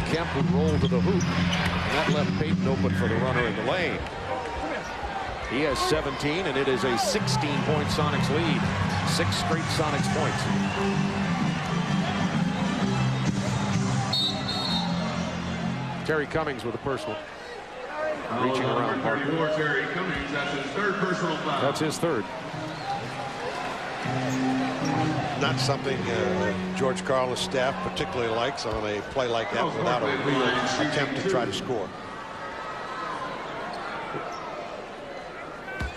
Kemp, who rolled to the hoop, and that left Payton open for the runner in the lane. He has 17, and it is a 16-point Sonics lead. 6 straight Sonics points. Terry Cummings with a personal. Reaching around Parker. Terry Cummings, that's his third personal foul. That's his third. Not something George Karl's staff particularly likes on a play like that without a real attempt to try to score.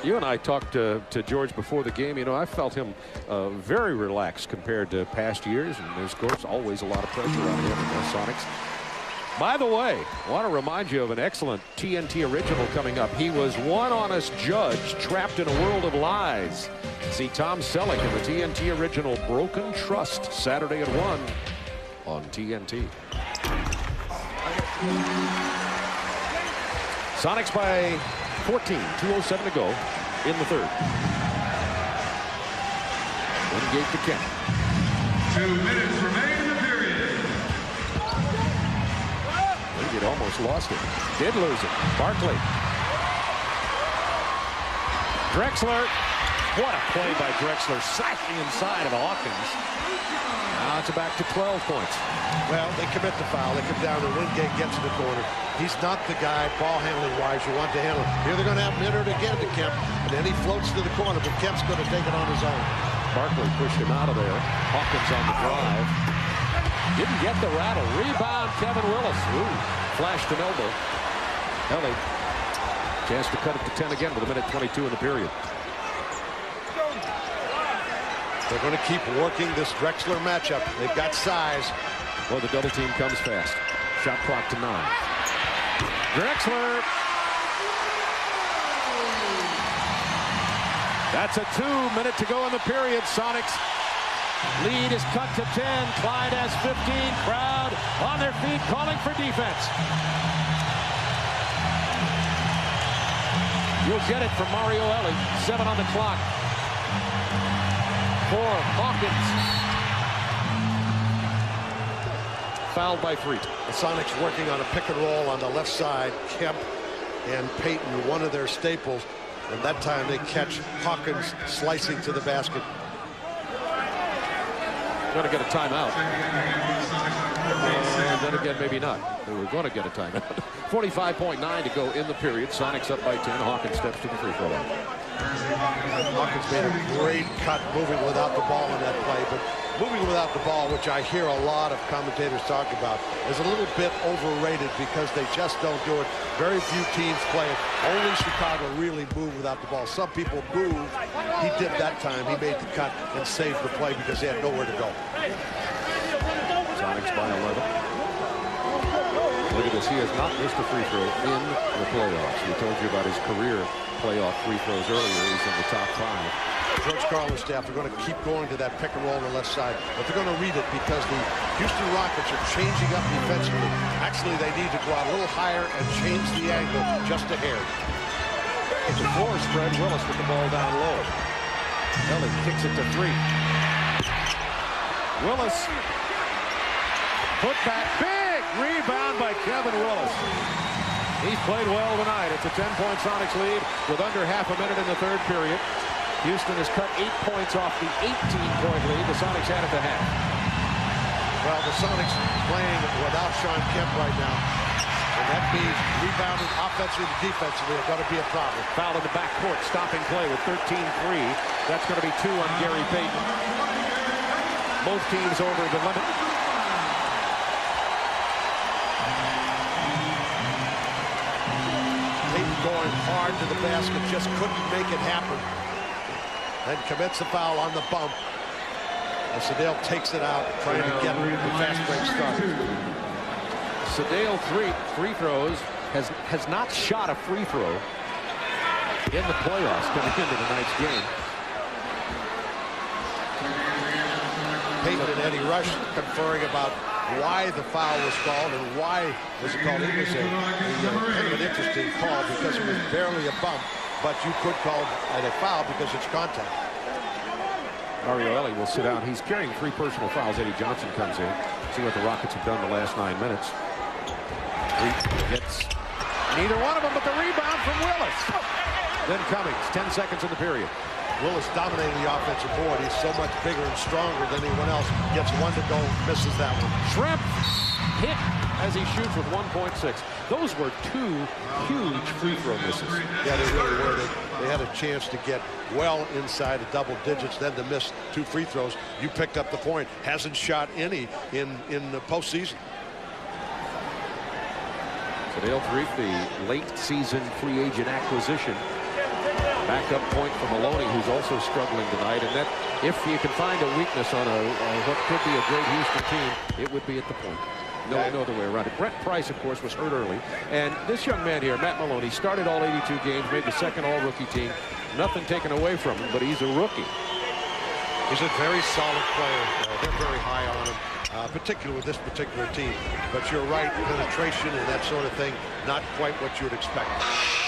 You and I talked to George before the game. You know, I felt him very relaxed compared to past years, and there's, of course, always a lot of pressure on him in the Sonics. By the way, I want to remind you of an excellent TNT original coming up. He was one honest judge trapped in a world of lies. See Tom Selleck in the TNT original Broken Trust, Saturday at 1 on TNT. Sonics by 14, 2:07 to go in the third. Wingate to Kemp. 2 minutes remain in the period. Wingate almost lost it. Did lose it. Barkley. Drexler. What a play by Drexler, slashing inside of Hawkins. Now it's back to 12 points. Well, they commit the foul. They come down and Wingate gets in the corner. He's not the guy ball handling wise you want to handle. Here they're going to have him enter it again to Kemp, and then he floats to the corner, but Kemp's going to take it on his own. Barkley pushed him out of there. Hawkins on the drive. Didn't get the rattle. Rebound, Kevin Willis. Ooh, flashed an elbow. Ellie, chance to cut it to 10 again with 1:22 in the period. They're going to keep working this Drexler matchup. They've got size. Well, the double team comes fast. Shot clock to 9. Drexler. That's a 2-minute to go in the period. Sonics lead is cut to 10. Clyde has 15. Crowd on their feet calling for defense. You'll get it from Mario Ellie. 7 on the clock. For Hawkins. Fouled by 3. The Sonics working on a pick and roll on the left side. Kemp and Payton, one of their staples. And that time they catch Hawkins slicing to the basket. Going to get a timeout. And then again, maybe not. They were going to get a timeout. 45.9 to go in the period. Sonics up by 10. Hawkins steps to the free throw line. Hawkins made a great cut moving without the ball in that play, but moving without the ball, which I hear a lot of commentators talk about, is a little bit overrated because they just don't do it. Very few teams play it. Only Chicago really move without the ball. Some people move. He did that time. He made the cut and saved the play because he had nowhere to go. Sonics by 11. Look at this. He has not missed a free throw in the playoffs. We told you about his career playoff free throws earlier. He's in the top 5. George Karl's staff are going to keep going to that pick and roll on the left side, but they're going to read it because the Houston Rockets are changing up defensively. Actually, they need to go out a little higher and change the angle just a hair. It's a floor spread. Willis with the ball down low. Ellie kicks it to 3. Willis. Put back. Big rebound by Kevin Willis. He's played well tonight. It's a 10-point Sonics lead with under half a minute in the third period. Houston has cut 8 points off the 18-point lead the Sonics had at the half. Well, the Sonics playing without Sean Kemp right now. And that means rebounding offensively and defensively are going to be a problem. Foul in the backcourt, stopping play with 13-3. That's going to be 2 on Gary Payton. Both teams over the limit. Payton going hard to the basket, just couldn't make it happen. Then commits the foul on the bump. And Sedale takes it out, trying to get the fast break started. Sedale free throws has not shot a free throw in the playoffs coming into tonight's game. Payton and Eddie Rush conferring about why the foul was called and why was it called. It was kind of an interesting call because it was barely a bump, but you could call it a foul because it's contact. Mario Ellie will sit down. He's carrying 3 personal fouls. Eddie Johnson comes in. See what the Rockets have done the last 9 minutes. He gets neither one of them, but the rebound from Willis. Then Cummings, 10 seconds in the period. Willis dominating the offensive board. He's so much bigger and stronger than anyone else. Gets one to go, misses that one. Shrimp hit as he shoots with 1.6. Those were 2 huge free throw misses. Yeah, they really were. They had a chance to get well inside of double digits, then to miss 2 free throws. You picked up the point. Hasn't shot any in the postseason. Sedale Threep, the late season free agent acquisition. Backup point for Maloney, who's also struggling tonight. And that, if you can find a weakness on what could be a great Houston team, it would be at the point. No other way around it. Brent Price, of course, was hurt early. And this young man here, Matt Maloney, started all 82 games, made the second all-rookie team. Nothing taken away from him, but he's a rookie. He's a very solid player. They're very high on him, particularly with this particular team. But you're right, penetration and that sort of thing, not quite what you would expect.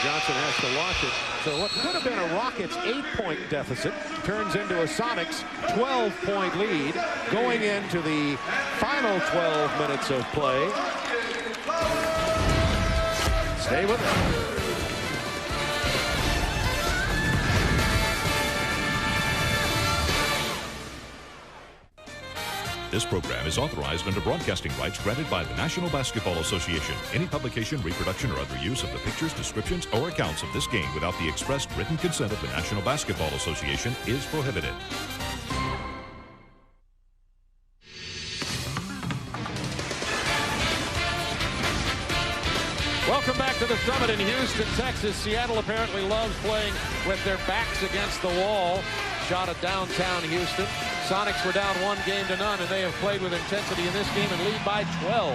Johnson has to watch it. So what could have been a Rockets 8-point deficit turns into a Sonics 12-point lead going into the final 12 minutes of play. Stay with it. This program is authorized under broadcasting rights granted by the National Basketball Association. Any publication, reproduction, or other use of the pictures, descriptions, or accounts of this game without the expressed written consent of the National Basketball Association is prohibited. Welcome back to the Summit in Houston, Texas. Seattle apparently loves playing with their backs against the wall. Shot at downtown Houston. Sonics were down 1-0, and they have played with intensity in this game and lead by 12.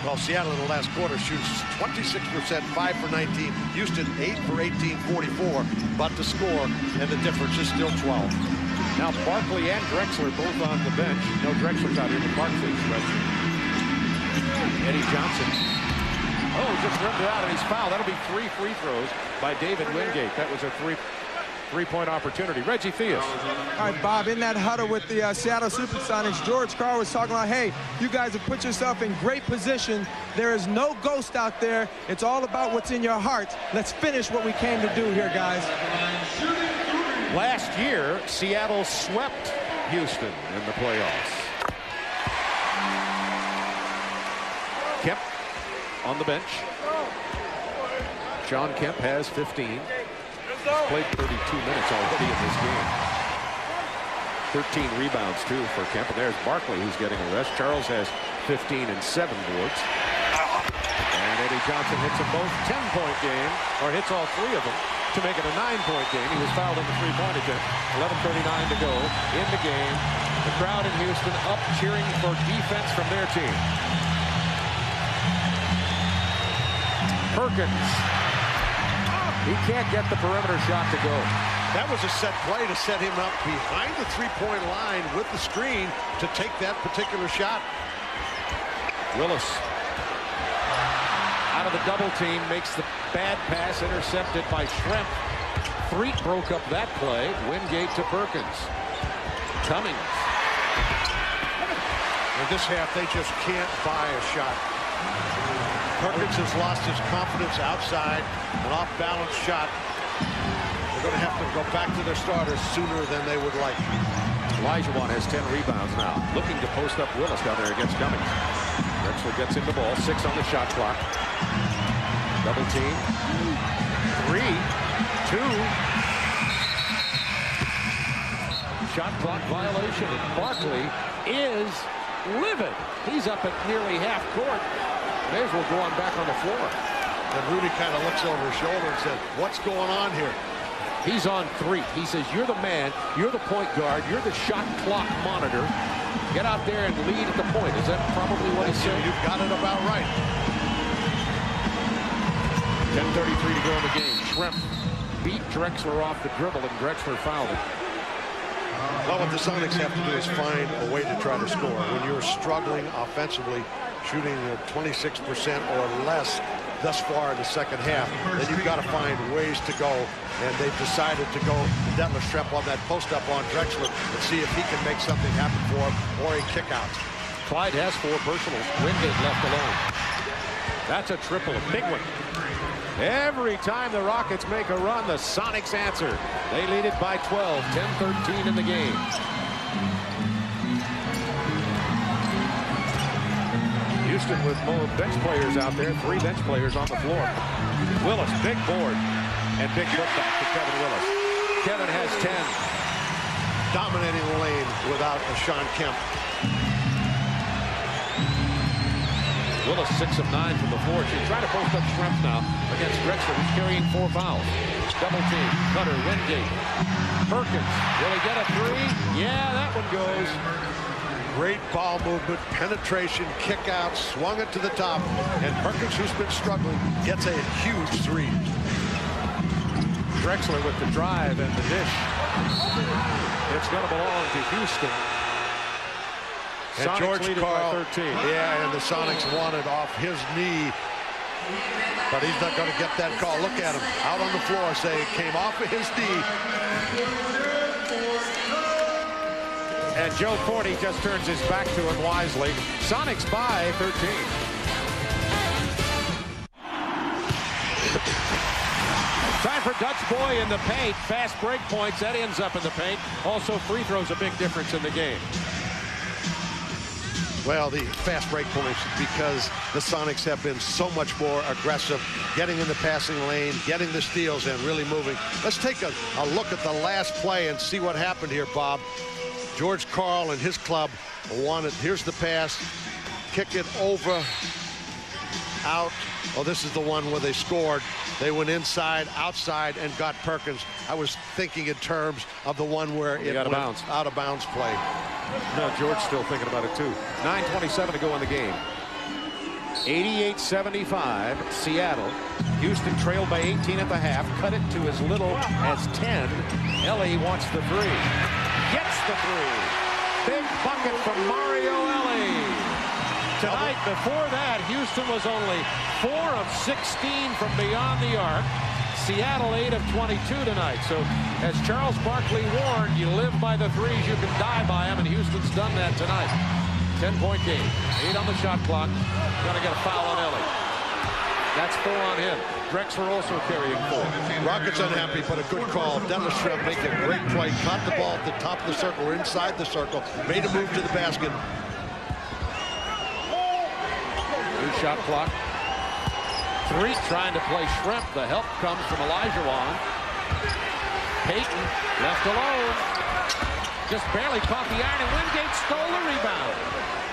Well, Seattle in the last quarter shoots 26%, 5 for 19. Houston 8 for 18, 44. But the score and the difference is still 12. Now Barkley and Drexler both on the bench. No, Drexler's out here, but Barkley's redshirt. Eddie Johnson. Oh, just rimmed it out, and he's fouled. That'll be 3 free throws by David Wingate. That was a three-point opportunity. Reggie Theus. All right, Bob, in that huddle with the Seattle Supersonics, George Karl was talking about, hey, you guys have put yourself in great position. There is no ghost out there. It's all about what's in your heart. Let's finish what we came to do here, guys. Last year, Seattle swept Houston in the playoffs. Kemp on the bench. Sean Kemp has 15. Played 32 minutes already in this game. 13 rebounds, too, for Kemp. And there's Barkley, who's getting a rest. Charles has 15 and 7 boards. And Eddie Johnson hits them both 10-point game, or hits all 3 of them to make it a 9-point game. He was fouled in the three-point attempt. 11:39 to go in the game. The crowd in Houston up cheering for defense from their team. Perkins. He can't get the perimeter shot to go. That was a set play to set him up behind the three-point line with the screen to take that particular shot. Willis out of the double team makes the bad pass, intercepted by Schrempf. Freak broke up that play. Wingate to Perkins. Cummings. In this half, they just can't buy a shot. Perkins has lost his confidence outside. An off-balance shot. They're going to have to go back to their starters sooner than they would like. Olajuwon has 10 rebounds now. Looking to post up Willis down there against Cummings. Drexler gets him the ball. 6 on the shot clock. Double team. 3, 2. Shot clock violation. And Barkley is livid. He's up at nearly half court. May as well go on back on the floor. And Rudy kind of looks over his shoulder and says, what's going on here? He's on 3. He says, you're the man, you're the point guard, you're the shot clock monitor. Get out there and lead at the point. Is that probably what he said? You've got it about right. 10:33 to go in the game. Schrempf beat Drexler off the dribble, and Drexler fouled him. Well, what the Sonics have to do is find a way to try to score. When you're struggling offensively, shooting 26% or less thus far in the second half, then you've got to find ways to go. And they've decided to go Detlef Schrempf on that post-up on Drexler and see if he can make something happen for him or a kick-out. Clyde has 4 personals. Wingate left alone. That's a triple, a big one. Every time the Rockets make a run, the Sonics answer. They lead it by 12, 10-13 in the game. Houston with more bench players out there, 3 bench players on the floor. Willis, big board, and big putback to Kevin Willis. Kevin has 10. Dominating the lane without Sean Kemp. Willis 6 of 9 from the floor. She's trying to post up Schrempf now against Drexler, who's carrying 4 fouls. Double team, Cutter, Wingate. Perkins, will he get a 3? Yeah, that one goes. Great ball movement, penetration, kick out, swung it to the top, and Perkins, who's been struggling, gets a huge 3. Drexler with the drive and the dish. It's going to belong to Houston. And Sonics George Karl, 13. Yeah, and the Sonics wanted off his knee, but he's not going to get that call. Look at him out on the floor, saying it came off of his knee. And Joe Forty just turns his back to him wisely. Sonics by 13. Time for Dutch Boy in the paint. Fast break points. That ends up in the paint. Also, free throws a big difference in the game. Well, the fast break points, because the Sonics have been so much more aggressive, getting in the passing lane, getting the steals, and really moving. Let's take a look at the last play and see what happened here, Bob. George Karl and his club wanted, here's the pass, kick it over, out. Oh, this is the one where they scored. They went inside, outside, and got Perkins. I was thinking in terms of the one where it went out of bounds play. No, George's still thinking about it, too. 9:27 to go in the game. 88-75, Seattle. Houston trailed by 18 at the half. Cut it to as little as 10. Ellie wants the 3. Gets the 3. Big bucket from Mario Ellie. Tonight, before that, Houston was only 4 of 16 from beyond the arc. Seattle 8 of 22 tonight. So, as Charles Barkley warned, you live by the 3s, you can die by them, and Houston's done that tonight. 10-point game. 8 on the shot clock. Gonna get a foul on Ellie. That's 4 on him. Drexler also carrying 4. Rockets unhappy, but a good call. Detlef Schrempf making a great play. Caught the ball at the top of the circle, or inside the circle. Made a move to the basket. New shot clock. 3 trying to play Schrempf. The help comes from Olajuwon. Payton left alone. Just barely caught the iron, and Wingate stole the rebound.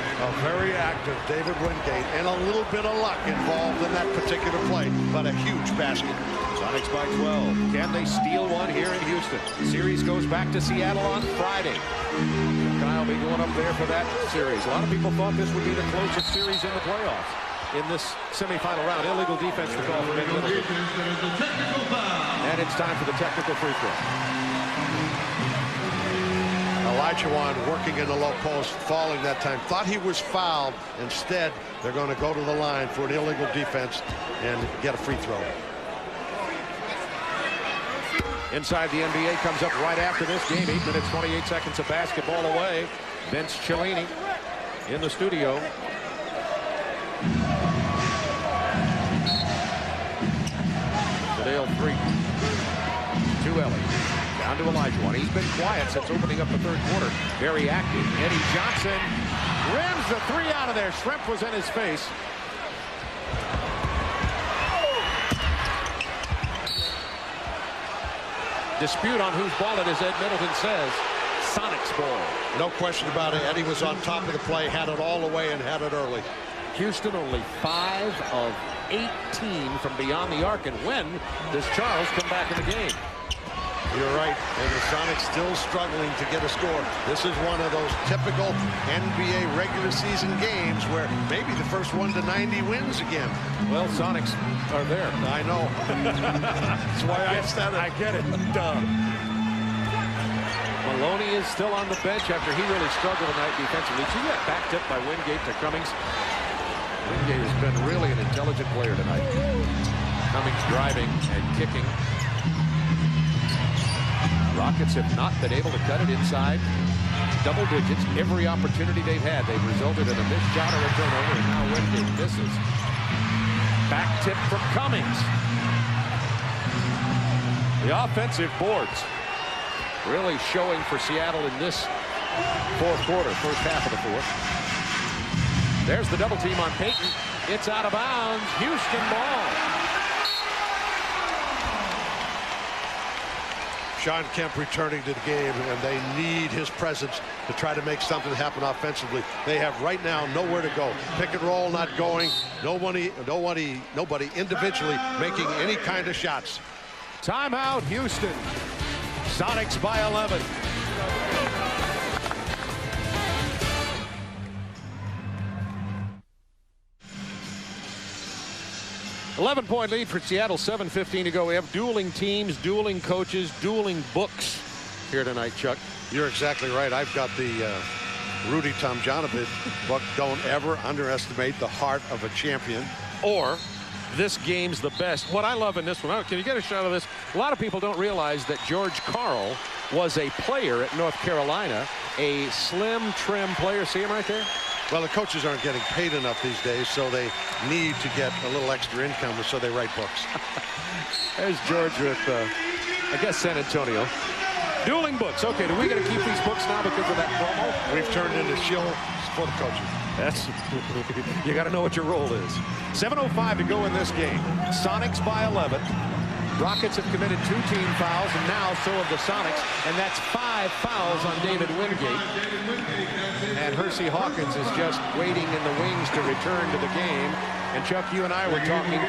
A very active David Wingate, and a little bit of luck involved in that particular play, but a huge basket. Sonics by 12. Can they steal one here in Houston? The series goes back to Seattle on Friday. Kyle will be going up there for that series. A lot of people thought this would be the closest series in the playoffs. In this semifinal round, illegal defense to call for Middleton. And it's time for the technical free throw. Olajuwon working in the low post, falling that time. Thought he was fouled. Instead, they're going to go to the line for an illegal defense and get a free throw. Inside the NBA comes up right after this game. 8 minutes, 28 seconds of basketball away. Vince Cellini in the studio. Dale 3 to Ellie. Down to Olajuwon. He's been quiet since opening up the third quarter. Very active. Eddie Johnson rims the 3 out of there. Schrempf was in his face. Dispute on whose ball it is. Ed Middleton says Sonics ball. No question about it. Eddie was on top of the play, had it all the way, and had it early. Houston only 5 of 18 from beyond the arc. And when does Charles come back in the game? You're right, and the Sonics still struggling to get a score. This is one of those typical NBA regular season games where maybe the first one to 90 wins again. Well, Sonics are there. I know. That's why I said it. I get it. Duh. Maloney is still on the bench after he really struggled tonight defensively. She got back tipped by Wingate to Cummings. Wingate has been really an intelligent player tonight. Cummings driving and kicking. Rockets have not been able to cut it inside double digits. Every opportunity they've had, they've resulted in a missed shot or a turnover, and now Wingate misses. Back tip from Cummings. The offensive boards really showing for Seattle in this fourth quarter, first half of the fourth. There's the double team on Payton. It's out of bounds. Houston ball. Sean Kemp returning to the game, and they need his presence to try to make something happen offensively. They have right now nowhere to go. Pick and roll not going. Nobody individually making any kind of shots. Timeout, Houston. Sonics by 11. $11-point lead for Seattle, 7:15 to go. We have dueling teams, dueling coaches, dueling books here tonight, Chuck. You're exactly right. I've got the Rudy Tomjanovich book, Don't Ever Underestimate the Heart of a Champion. Or This Game's the Best. What I love in this one, can you get a shot of this? A lot of people don't realize that George Karl was a player at North Carolina, a slim, trim player. See him right there? Well, the coaches aren't getting paid enough these days, so they need to get a little extra income, so they write books. There's George with, I guess, San Antonio. Dueling books. Okay, do we got to keep these books now because of that promo? We've turned into shills for the coaches. That's you got to know what your role is. 7:05 to go in this game. Sonics by 11. Rockets have committed 2 team fouls, and now so have the Sonics, and that's 5 fouls on David Wingate. And Hersey Hawkins is just waiting in the wings to return to the game. And Chuck, you and I were talking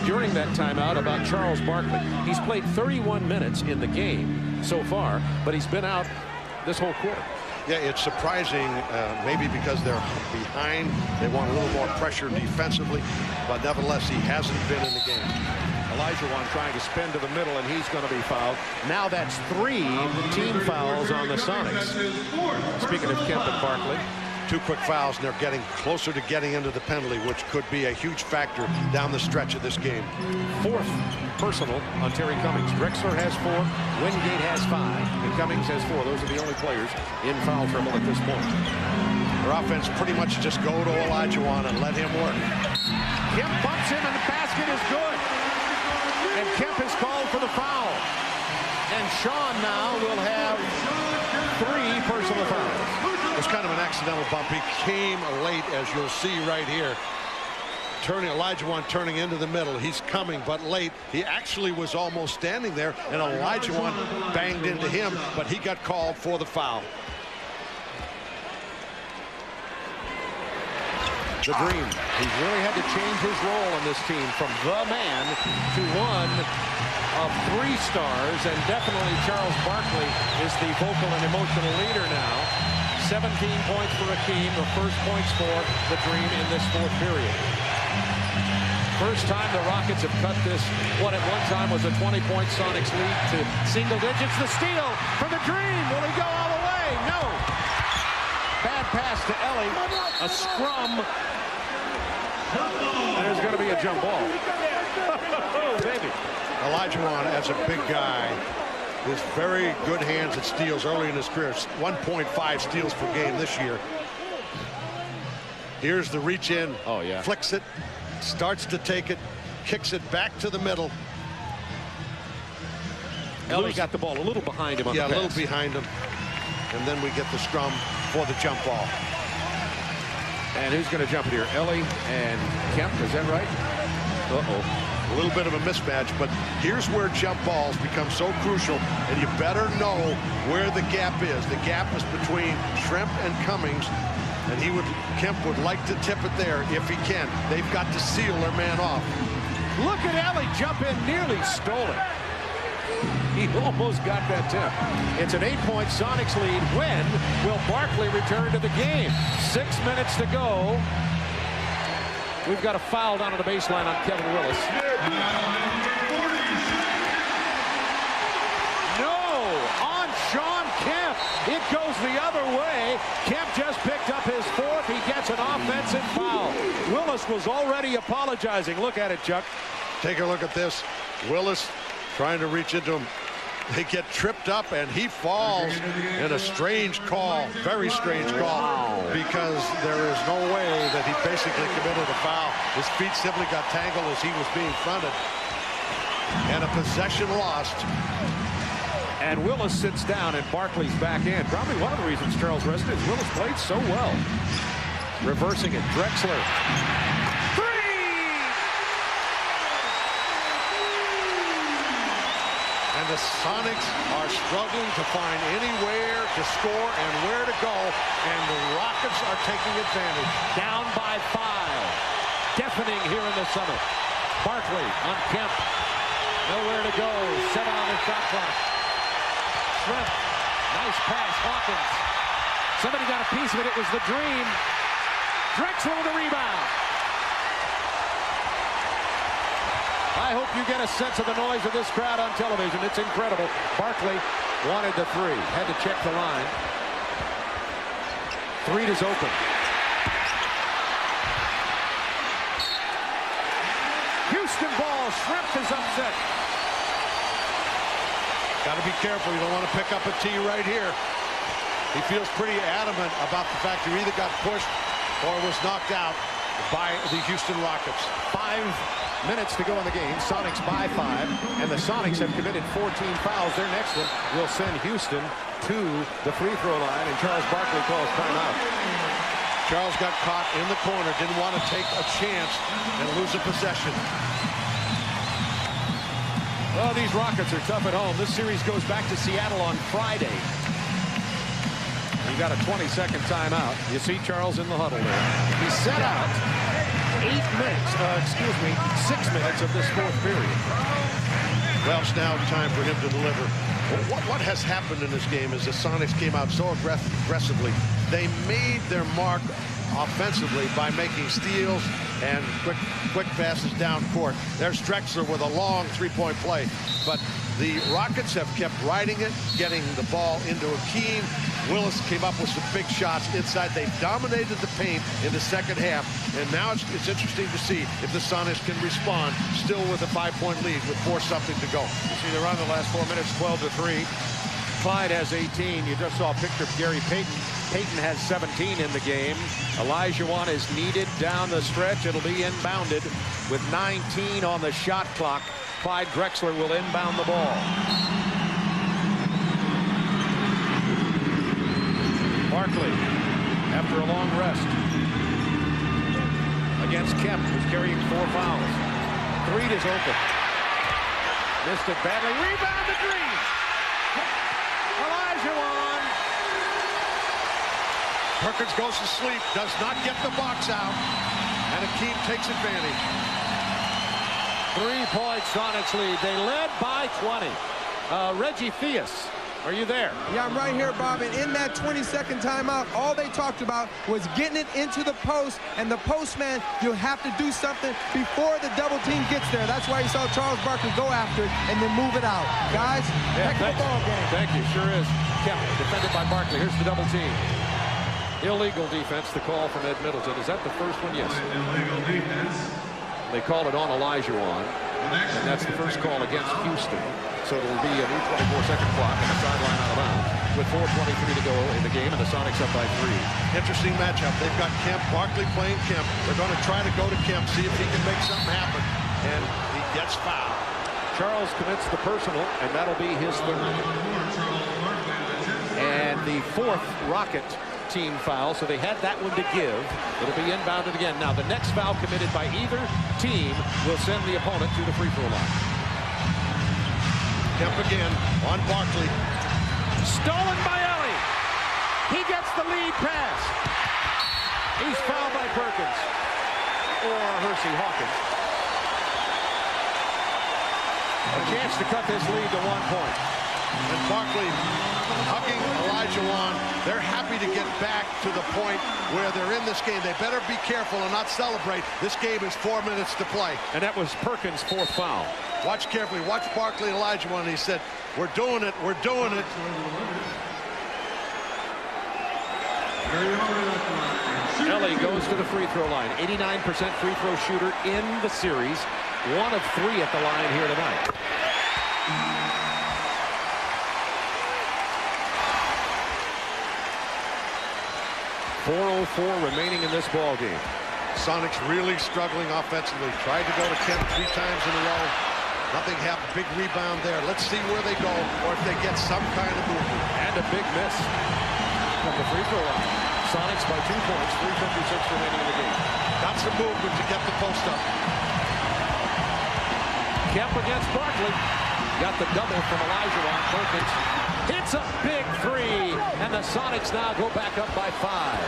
during that timeout about Charles Barkley. He's played 31 minutes in the game so far, but he's been out this whole quarter. Yeah, it's surprising, maybe because they're behind. They want a little more pressure defensively, but nevertheless, he hasn't been in the game. Olajuwon trying to spin to the middle, and he's going to be fouled. Now that's 3 team fouls on the Sonics. Speaking of Kemp and Barkley. 2 quick fouls, and they're getting closer to getting into the penalty, which could be a huge factor down the stretch of this game. 4th personal on Terry Cummings. Drexler has 4, Wingate has 5, and Cummings has 4. Those are the only players in foul trouble at this point. Their offense pretty much just go to Olajuwon and let him work. Kemp bumps him, and the basket is good. And Kemp is called for the foul. And Sean now will have 3 personal fouls. It was kind of an accidental bump. He came late, as you'll see right here. Olajuwon turning into the middle. He's coming, but late. He actually was almost standing there, and Olajuwon banged into him, but he got called for the foul. The Dream. He's really had to change his role in this team from the man to one of 3 stars, and definitely Charles Barkley is the vocal and emotional leader now. 17 points for Akeem, the first points for the Dream in this 4th period. First time the Rockets have cut this, what at one time was a 20-point Sonics lead, to single digits. The steal from the Dream. Will he go all the way? No. Bad pass to Ellie. A scrum. There's going to be a jump ball. Oh, baby. Olajuwon, as a big guy, is very good hands at steals early in his career. 1.5 steals per game this year. Here's the reach in. Oh, yeah. Flicks it. Starts to take it. Kicks it back to the middle. Ellie got the ball a little behind him on the pass. Yeah, a little behind him. And then we get the scrum for the jump ball. And who's going to jump it here? Ellie and Kemp, is that right? A little bit of a mismatch, but here's where jump balls become so crucial, and you better know where the gap is. The gap is between Shrimp and Cummings, and Kemp would like to tip it there if he can. They've got to seal their man off. Look at Ellie jump in, nearly stole it. He almost got that tip. It's an 8-point Sonics lead. When will Barkley return to the game? 6 minutes to go. We've got a foul down on the baseline on Kevin Willis. No, on Sean Kemp. It goes the other way. Kemp just picked up his 4th. He gets an offensive foul. Willis was already apologizing. Look at it, Chuck. Take a look at this. Willis trying to reach into him. They get tripped up, and he falls in a strange call, very strange call, because there is no way that he basically committed a foul. His feet simply got tangled as he was being fronted. And a possession lost. And Willis sits down, and Barkley's back in. Probably one of the reasons Charles rested is Willis played so well. Reversing it, Drexler. And the Sonics are struggling to find anywhere to score and where to go, and the Rockets are taking advantage. Down by 5. Deafening here in the Summit. Barkley on Kemp. Nowhere to go. Set on the shot clock. Shrimp. Nice pass. Hawkins. Somebody got a piece of it. It was the Dream. Drexler with the rebound. I hope you get a sense of the noise of this crowd on television. It's incredible. Barkley wanted the 3. Had to check the line. 3 is open. Houston ball. Shrimp is upset. Got to be careful. You don't want to pick up a tee right here. He feels pretty adamant about the fact he either got pushed or was knocked out by the Houston Rockets. 5 minutes to go in the game. Sonics by 5, and the Sonics have committed 14 fouls. Their next one will send Houston to the free throw line, and Charles Barkley calls timeout. Charles got caught in the corner, didn't want to take a chance and lose a possession. Well, these Rockets are tough at home. This series goes back to Seattle on Friday. You got a 20-second timeout. You see Charles in the huddle there. He set out 6 minutes of this 4th period. Well, it's now time for him to deliver. What has happened in this game is the Sonics came out so aggressively. They made their mark offensively by making steals and quick passes down court. There's Drexler with a long 3-point play. But the Rockets have kept riding it, getting the ball into Akeem. Willis came up with some big shots inside. They dominated the paint in the second half. And now it's interesting to see if the Sonics can respond, still with a 5-point lead with 4-something to go. You see the run the last 4 minutes, 12-3. Clyde has 18. You just saw a picture of Gary Payton. Payton has 17 in the game. Olajuwon is needed down the stretch. It'll be inbounded with 19 on the shot clock. Clyde Drexler will inbound the ball. Barkley, after a long rest. against Kemp, who's carrying 4 fouls. Threed is open. Missed it badly. Rebound to Green. Olajuwon. Perkins goes to sleep, does not get the box out, and Akeem takes advantage. 3-point Sonics lead. They led by 20. Reggie Theus, are you there? Yeah, I'm right here, Bob. And in that 20-second timeout, all they talked about was getting it into the post. And the postman, you'll have to do something before the double team gets there. That's why you saw Charles Barkley go after it and then move it out. Guys, heck of a ball game. Thank you, sure is. Kemp, defended by Barkley. Here's the double team. Illegal defense, the call from Ed Middleton. Is that the first one? Yes. Illegal defense. They call it on Olajuwon, and that's the first call against Houston. So it'll be a new 24-second clock and a sideline out of bounds with 4:23 to go in the game, and the Sonics up by 3. Interesting matchup. They've got Kemp, Barkley playing Kemp. They're going to try to go to Kemp, see if he can make something happen, and he gets fouled. Charles commits the personal, and that'll be his 3rd. And the 4th Rocket team foul, so they had that one to give. It'll be inbounded again. Now, the next foul committed by either team will send the opponent to the free throw line. Kemp again on Barkley. Stolen by Ellie. He gets the lead pass. He's fouled by Perkins. Or Hersey Hawkins. A chance to cut this lead to 1 point. And Barkley hugging Olajuwon. They're happy to get back to the point where they're in this game. They better be careful and not celebrate. This game is 4 minutes to play. And that was Perkins' 4th foul. Watch carefully. Watch Barkley and Olajuwon. He said, we're doing it. We're doing it. Ellie goes to the free throw line. 89% free throw shooter in the series. 1 of 3 at the line here tonight. 4:04 remaining in this ball game. Sonics really struggling offensively. Tried to go to Kemp 3 times in a row. Nothing happened. Big rebound there. Let's see where they go or if they get some kind of movement. And a big miss from the free throw line. Sonics by 2 points. 3:56 remaining in the game. Got some movement to get the post up. Kemp against Barkley. Got the double from Olajuwon. Perkins hits a big 3, and the Sonics now go back up by 5.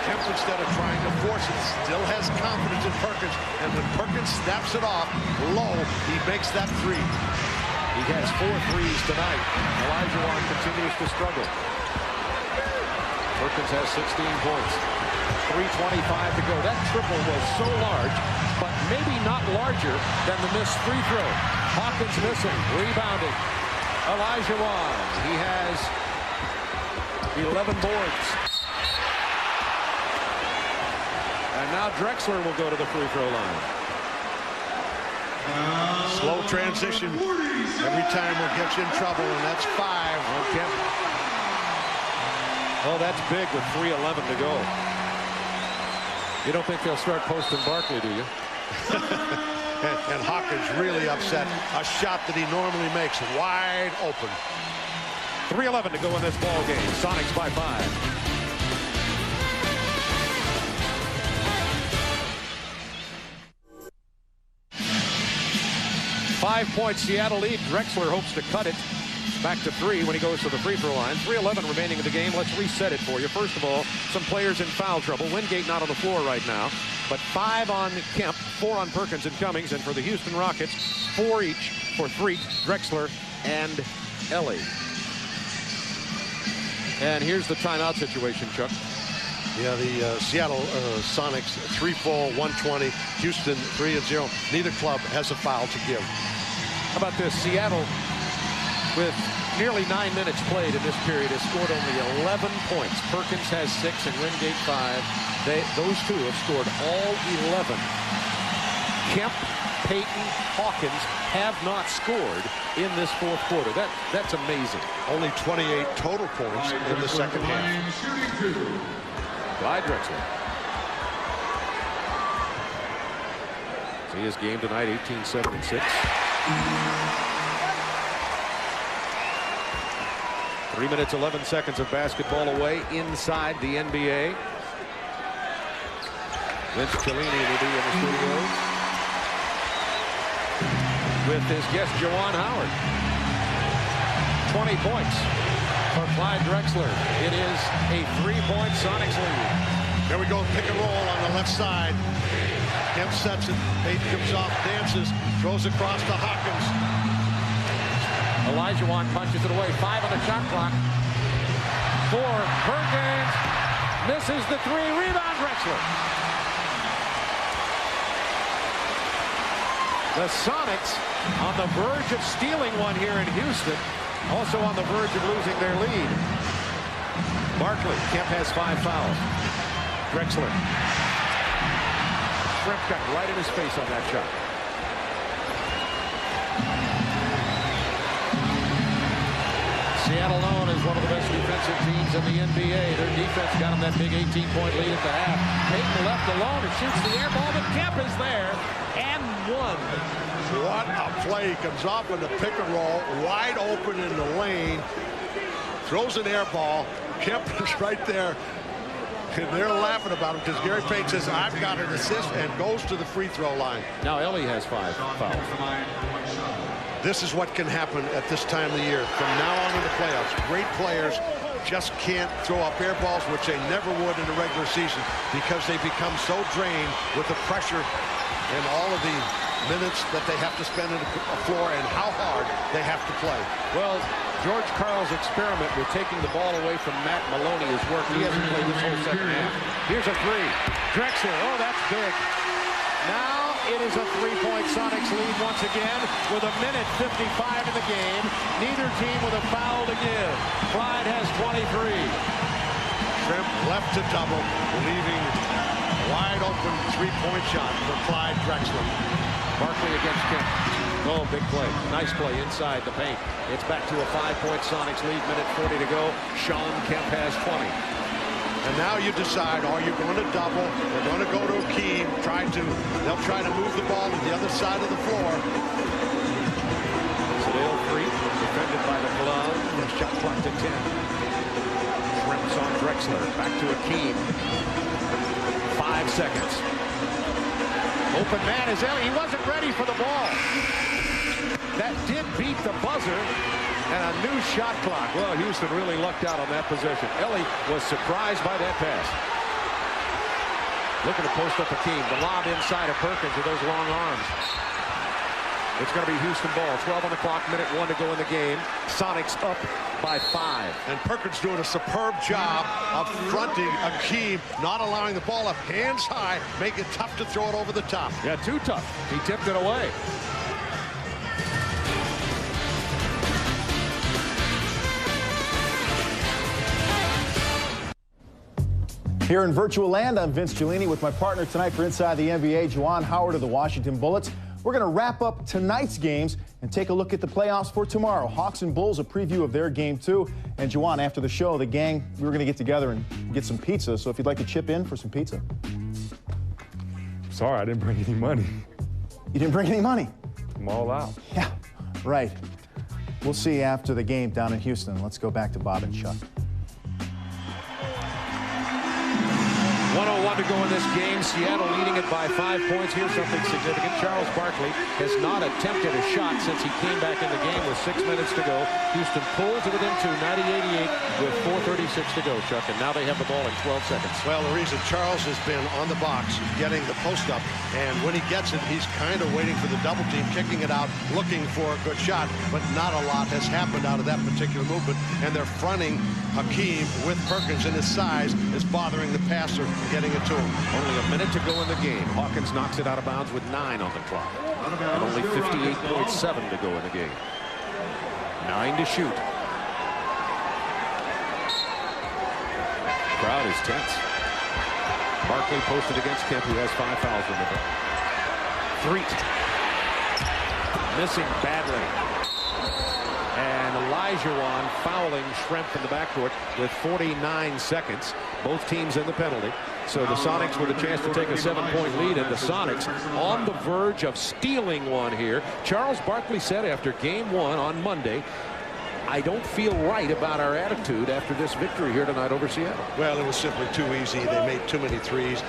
Kemp, instead of trying to force it, still has confidence in Perkins. And when Perkins snaps it off low, he makes that 3. He has 4 threes tonight. Olajuwon continues to struggle. Perkins has 16 points. 3:25 to go. That triple was so large, but maybe not larger than the missed free throw. Hawkins missing, rebounding. Olajuwon, he has 11 boards. And now Drexler will go to the free throw line. Slow transition. Every time will get you in trouble, and that's 5. Okay. Oh, that's big with 3:11 to go. You don't think they'll start posting Barkley, do you? and Hawkins really upset. A shot that he normally makes wide open. 3:11 to go in this ball game. Sonics by 5. Five-point Seattle lead. Drexler hopes to cut it back to 3 when he goes to the free throw line. 3:11 remaining in the game. Let's reset it for you. First of all, some players in foul trouble. Wingate not on the floor right now, but 5 on Kemp, 4 on Perkins and Cummings, and for the Houston Rockets, 4 each for Threet, Drexler, and Ellie. And here's the timeout situation, Chuck. Yeah, the Seattle Sonics 3 full, 120. Houston 3-0. Neither club has a foul to give. How about this? Seattle, with nearly 9 minutes played in this period, has scored only 11 points. Perkins has 6 and Wingate 5. Those two have scored all 11. Kemp, Payton, Hawkins have not scored in this 4th quarter. That's amazing. Only 28 total points in the second half. By Drexler. See his game tonight, 18-76. 3 minutes, 11 seconds of basketball away inside the NBA. Vince Cellini will be in the studio with his guest, Juwan Howard. 20 points for Clyde Drexler. It is a 3-point Sonics lead. There we go, pick and roll on the left side. Kemp sets it, Payton comes off, dances, throws across to Hawkins. Olajuwon punches it away. 5 on the shot clock. 4, Perkins misses the 3, rebound Drexler. The Sonics on the verge of stealing one here in Houston. Also on the verge of losing their lead. Barkley, Kemp has 5 fouls. Drexler. Shrimp got right in his face on that shot. Seattle known as one of the best defensive teams in the NBA. Their defense got them that big 18-point lead at the half. Payton left alone and shoots the air ball, but Kemp is there and one. What a play. Comes off in the pick and roll, wide open in the lane. Throws an air ball. Kemp is right there. And they're laughing about him because Gary Payton says, I've got an assist, and goes to the free throw line. Now Ellie has 5 fouls. This is what can happen at this time of the year. From now on in the playoffs, great players just can't throw up air balls, which they never would in the regular season, because they become so drained with the pressure and all of the minutes that they have to spend on the floor and how hard they have to play. Well, George Karl's experiment with taking the ball away from Matt Maloney has worked. He hasn't played this whole second half. Here's a 3. Drexler, oh, that's big. Now it is a 3-point Sonics lead once again with 1:55 in the game. Neither team with a foul to give. Clyde has 23. Shrimp left to double, leaving a wide open 3-point shot for Clyde Drexler. Barkley against Kemp. Oh, big play. Nice play inside the paint. It's back to a 5-point Sonics lead. 1:40 to go. Sean Kemp has 20. And now you decide, are you going to double? They're going to go to Akeem. They'll try to move the ball to the other side of the floor. Sadale Freet defended by the glove. The shot clock to 10. Shrimps on Drexler. Back to Akeem. 5 seconds. Open man is Ellie. He wasn't ready for the ball. That did beat the buzzer. And a new shot clock. Well, Houston really lucked out on that possession. Ellie was surprised by that pass. Looking to post up Akeem. The lob inside of Perkins with those long arms. It's going to be Houston ball. 12 on the clock, 1:01 to go in the game. Sonics up by 5. And Perkins doing a superb job of fronting Akeem, not allowing the ball up hands high, make it tough to throw it over the top. Yeah, too tough. He tipped it away. Here in virtual land, I'm Vince Cellini with my partner tonight for Inside the NBA, Juwan Howard of the Washington Bullets. We're going to wrap up tonight's games and take a look at the playoffs for tomorrow. Hawks and Bulls, a preview of their game 2. And Juwan, after the show, the gang, we were going to get together and get some pizza. So if you'd like to chip in for some pizza. Sorry, I didn't bring any money. You didn't bring any money? I'm all out. Yeah, right. We'll see you after the game down in Houston. Let's go back to Bob and Chuck. 1:01 to go in this game. Seattle leading it by 5 points. Here's something significant. Charles Barkley has not attempted a shot since he came back in the game with 6 minutes to go. Houston pulls it within 2, 90-88 with 4:36 to go, Chuck. And now they have the ball in 12 seconds. Well, the reason Charles has been on the box, getting the post up, and when he gets it, he's kind of waiting for the double team, kicking it out, looking for a good shot, but not a lot has happened out of that particular movement, and they're fronting Akeem with Perkins, and his size is bothering the passer, getting it to him. Only a minute to go in the game. Hawkins knocks it out of bounds with 9 on the clock. And only 58.7 to go in the game. 9 to shoot. Crowd is tense. Barkley posted against Kemp, who has 5 fouls in the game. Freet. Missing badly. And Olajuwon fouling Shrimp in the backcourt with 49 seconds. Both teams in the penalty. So the Sonics with a chance to take a 7-point lead, and the Sonics on the verge of stealing one here. Charles Barkley said after game 1 on Monday, I don't feel right about our attitude after this victory here tonight over Seattle. Well, it was simply too easy. They made too many threes.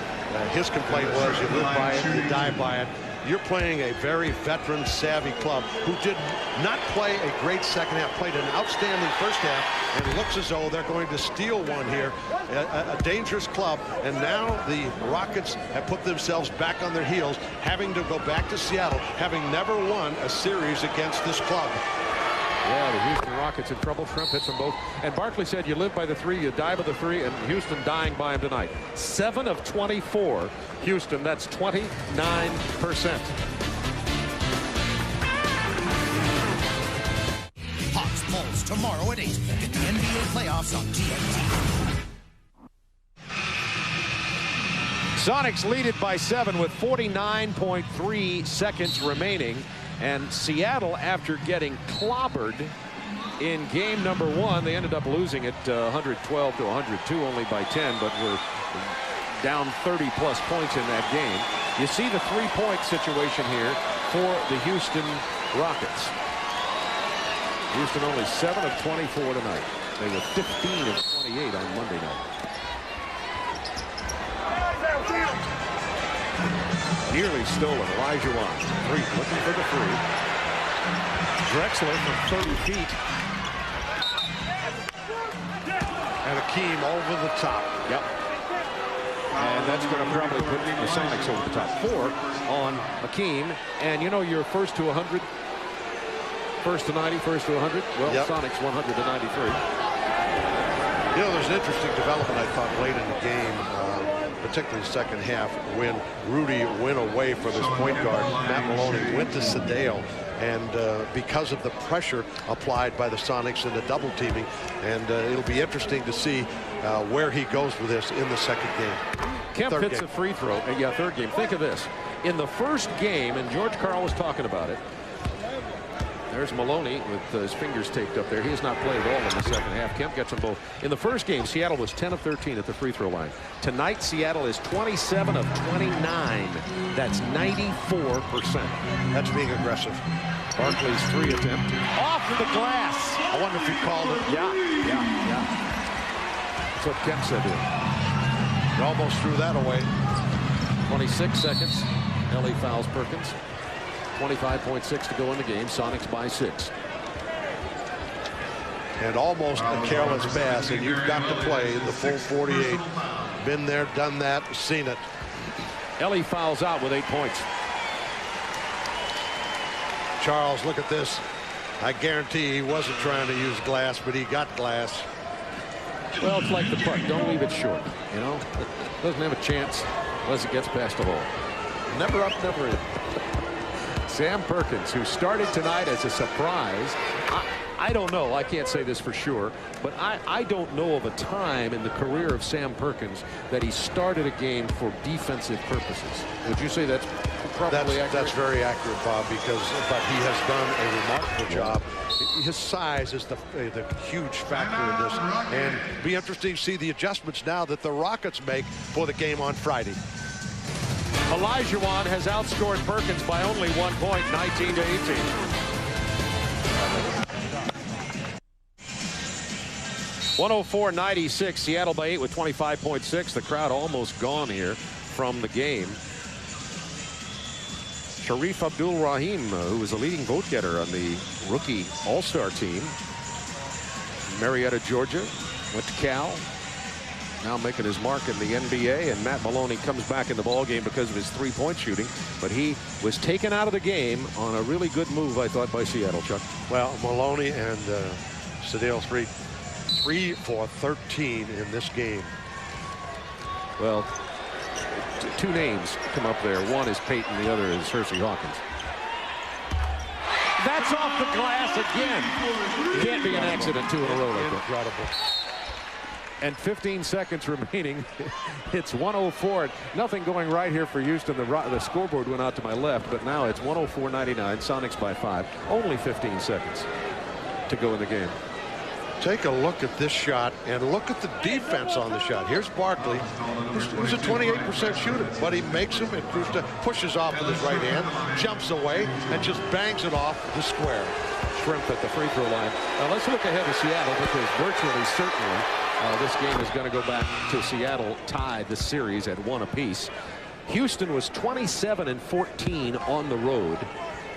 His complaint was you live by it, you die by it. You're playing a very veteran, savvy club who did not play a great second half, played an outstanding first half, and it looks as though they're going to steal one here. A dangerous club, and now the Rockets have put themselves back on their heels, having to go back to Seattle, having never won a series against this club. Yeah, the Houston Rockets in trouble. Trump hits them both. And Barkley said you live by the three, you die by the three, and Houston dying by him tonight. 7 of 24. Houston, that's 29%. Hawks Bulls tomorrow at 8. Get the NBA playoffs on TNT. Sonics lead it by 7 with 49.3 seconds remaining. And Seattle, after getting clobbered in game number 1, they ended up losing it 112 to 102, only by 10, but were down 30-plus points in that game. You see the three-point situation here for the Houston Rockets. Houston only 7 of 24 tonight. They were 15 of 28 on Monday night. Nearly stolen. Olajuwon. Looking for the three. Drexler from 30 feet. And Akeem over the top. Yep. And that's going to probably put the Sonics over the top. 4 on Akeem. And you know, you're first to 100. First to 90, first to 100. Well, yep. Sonics 100 to 93. You know, there's an interesting development, I thought, late in the game. Particularly second half, when Rudy went away from his point guard. Matt Maloney went to Sedale, and because of the pressure applied by the Sonics and the double teaming, and it'll be interesting to see where he goes with this in the second game. Kemp hits a free throw. Yeah, third game. Think of this. In the first game, and George Karl was talking about it, there's Maloney with his fingers taped up there. He has not played at all in the second half. Kemp gets them both. In the first game, Seattle was 10 of 13 at the free throw line. Tonight, Seattle is 27 of 29. That's 94%. That's being aggressive. Barkley's 3 attempt. Off the glass. I wonder if he called it. Yeah. That's what Kemp said to him. He almost threw that away. 26 seconds. Ellie fouls Perkins. 25.6 to go in the game. Sonics by 6. And almost a careless pass, and you've got to play the full 48. Been there, done that, seen it. Ellie fouls out with 8 points. Charles, look at this. I guarantee he wasn't trying to use glass, but he got glass. Well, it's like the puck. Don't leave it short. You know, it doesn't have a chance unless it gets past the hole. Never up, never in. Sam Perkins, who started tonight as a surprise. I don't know. I can't say this for sure, but I don't know of a time in the career of Sam Perkins that he started a game for defensive purposes. Would you say that's probably accurate? That's very accurate, Bob, but he has done a remarkable job. His size is the huge factor in this, and be interesting to see the adjustments now that the Rockets make for the game on Friday. Olajuwon has outscored Perkins by only 1 point, 19 to 18. (104-96). Seattle by 8 with 25.6. The crowd almost gone here from the game. Sharif Abdul-Rahim, who was a leading vote getter on the rookie All-Star team. Marietta, Georgia, went to Cal. Now making his mark in the NBA, and Matt Maloney comes back in the ballgame because of his three-point shooting, but he was taken out of the game on a really good move, I thought, by Seattle, Chuck. Well, Maloney and Sedale 3 for 13 in this game. Well, two names come up there. One is Peyton, the other is Hersey Hawkins. That's off the glass again. Can't be an accident, 2 in a row like that. Incredible. And 15 seconds remaining. It's 104. Nothing going right here for Houston. The scoreboard went out to my left, but now it's 104-99. Sonics by 5. Only 15 seconds to go in the game. Take a look at this shot and look at the defense on the shot. Here's Barkley, who's a 28% shooter, but he makes him, and pushes off with his right hand, jumps away, and just bangs it off the square. Shrimp at the free throw line. Now let's look ahead to Seattle, because virtually certainly this game is going to go back to Seattle tied the series at 1 apiece. Houston was 27-14 on the road.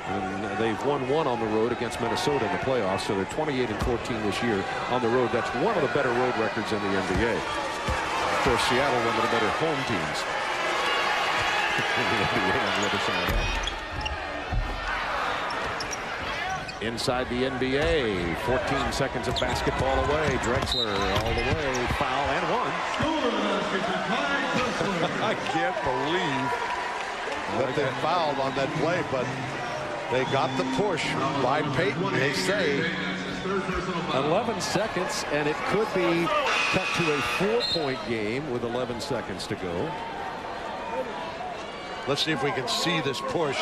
And they've won 1 on the road against Minnesota in the playoffs, so they're 28-14 this year on the road. That's one of the better road records in the NBA. Of course, Seattle, one of the better home teams in the NBA on the other side. Inside the NBA, 14 seconds of basketball away. Drexler all the way, foul and 1. I can't believe that they fouled on that play, but they got the push by Payton, they say. 11 seconds, and it could be cut to a 4-point game with 11 seconds to go. Let's see if we can see this push.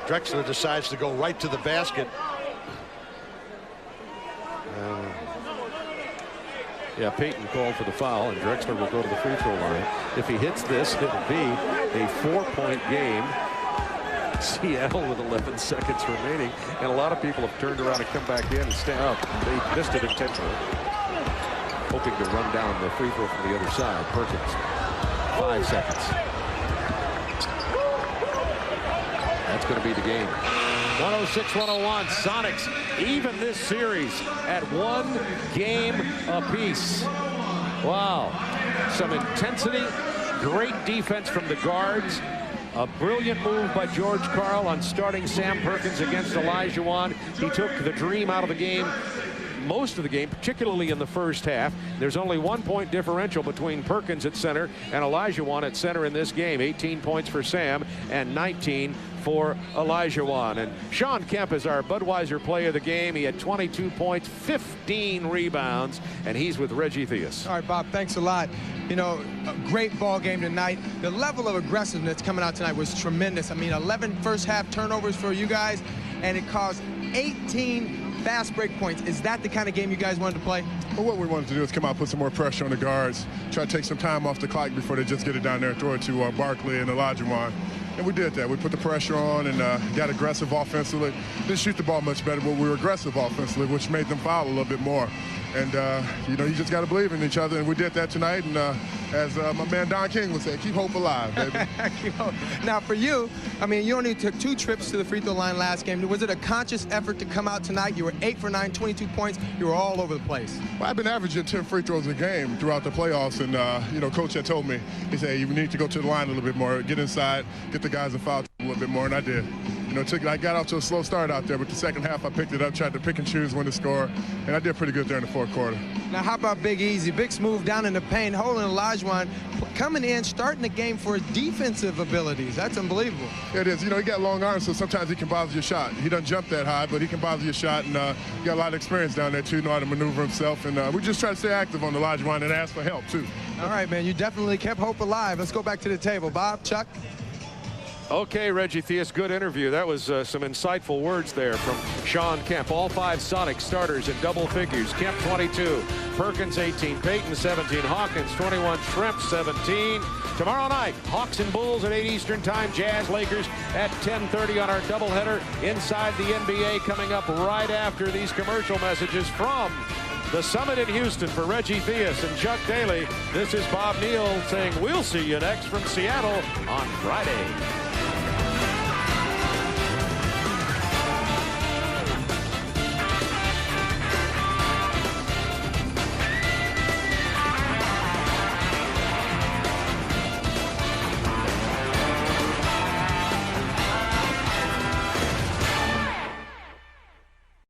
Drexler decides to go right to the basket. Yeah, Payton called for the foul, and Drexler will go to the free throw line. If he hits this, it'll be a 4-point game. Seattle with 11 seconds remaining, and a lot of people have turned around and come back in and stand up. They missed it intentionally, hoping to run down the free throw from the other side. Perkins, 5 seconds. That's going to be the game. 106-101. Sonics even this series at 1 game apiece. Wow. Some intensity, great defense from the guards. A brilliant move by George Karl on starting Sam Perkins against Olajuwon. He took the dream out of the game, most of the game, particularly in the first half. There's only 1-point differential between Perkins at center and Olajuwon at center in this game. 18 points for Sam and 19 for Olajuwon. And Sean Kemp is our Budweiser player of the game. He had 22 points, 15 rebounds, and he's with Reggie Theus. All right, Bob, thanks a lot. You know, a great ball game tonight. The level of aggressiveness coming out tonight was tremendous. I mean, 11 first half turnovers for you guys, and it caused 18 fast break points. Is that the kind of game you guys wanted to play? Well, what we wanted to do is come out, put some more pressure on the guards, try to take some time off the clock before they just get it down there and throw it to Barkley and Olajuwon. And we did that. We put the pressure on and got aggressive offensively. Didn't shoot the ball much better, but we were aggressive offensively, which made them foul a little bit more. And, you know, you just got to believe in each other, and we did that tonight. And as my man Don King would say, keep hope alive, baby. Now, for you, I mean, you only took 2 trips to the free throw line last game. Was it a conscious effort to come out tonight? You were 8 for 9, 22 points. You were all over the place. Well, I've been averaging 10 free throws a game throughout the playoffs. And, you know, Coach had told me, he said, hey, you need to go to the line a little bit more, get inside, get the guys in foul a little bit more, and I did. You know, I got off to a slow start out there, but the second half I picked it up, tried to pick and choose when to score, and I did pretty good there in the fourth quarter. Now, how about Big Easy? Big smooth down in the paint, holding Olajuwon, coming in, starting the game for his defensive abilities. That's unbelievable. It is. You know, he got long arms, so sometimes he can bother your shot. He doesn't jump that high, but he can bother your shot, and he got a lot of experience down there, too, know how to maneuver himself, and we just try to stay active on Olajuwon and ask for help, too. All right, man, you definitely kept hope alive. Let's go back to the table. Bob, Chuck? Okay, Reggie Theus, good interview. That was some insightful words there from Sean Kemp. All 5 Sonic starters in double figures. Kemp 22, Perkins 18, Payton 17, Hawkins 21, Shrimp 17. Tomorrow night, Hawks and Bulls at 8 Eastern Time, Jazz Lakers at 10:30 on our doubleheader. Inside the NBA coming up right after these commercial messages from the Summit in Houston. For Reggie Theus and Chuck Daly, this is Bob Neal saying we'll see you next from Seattle on Friday.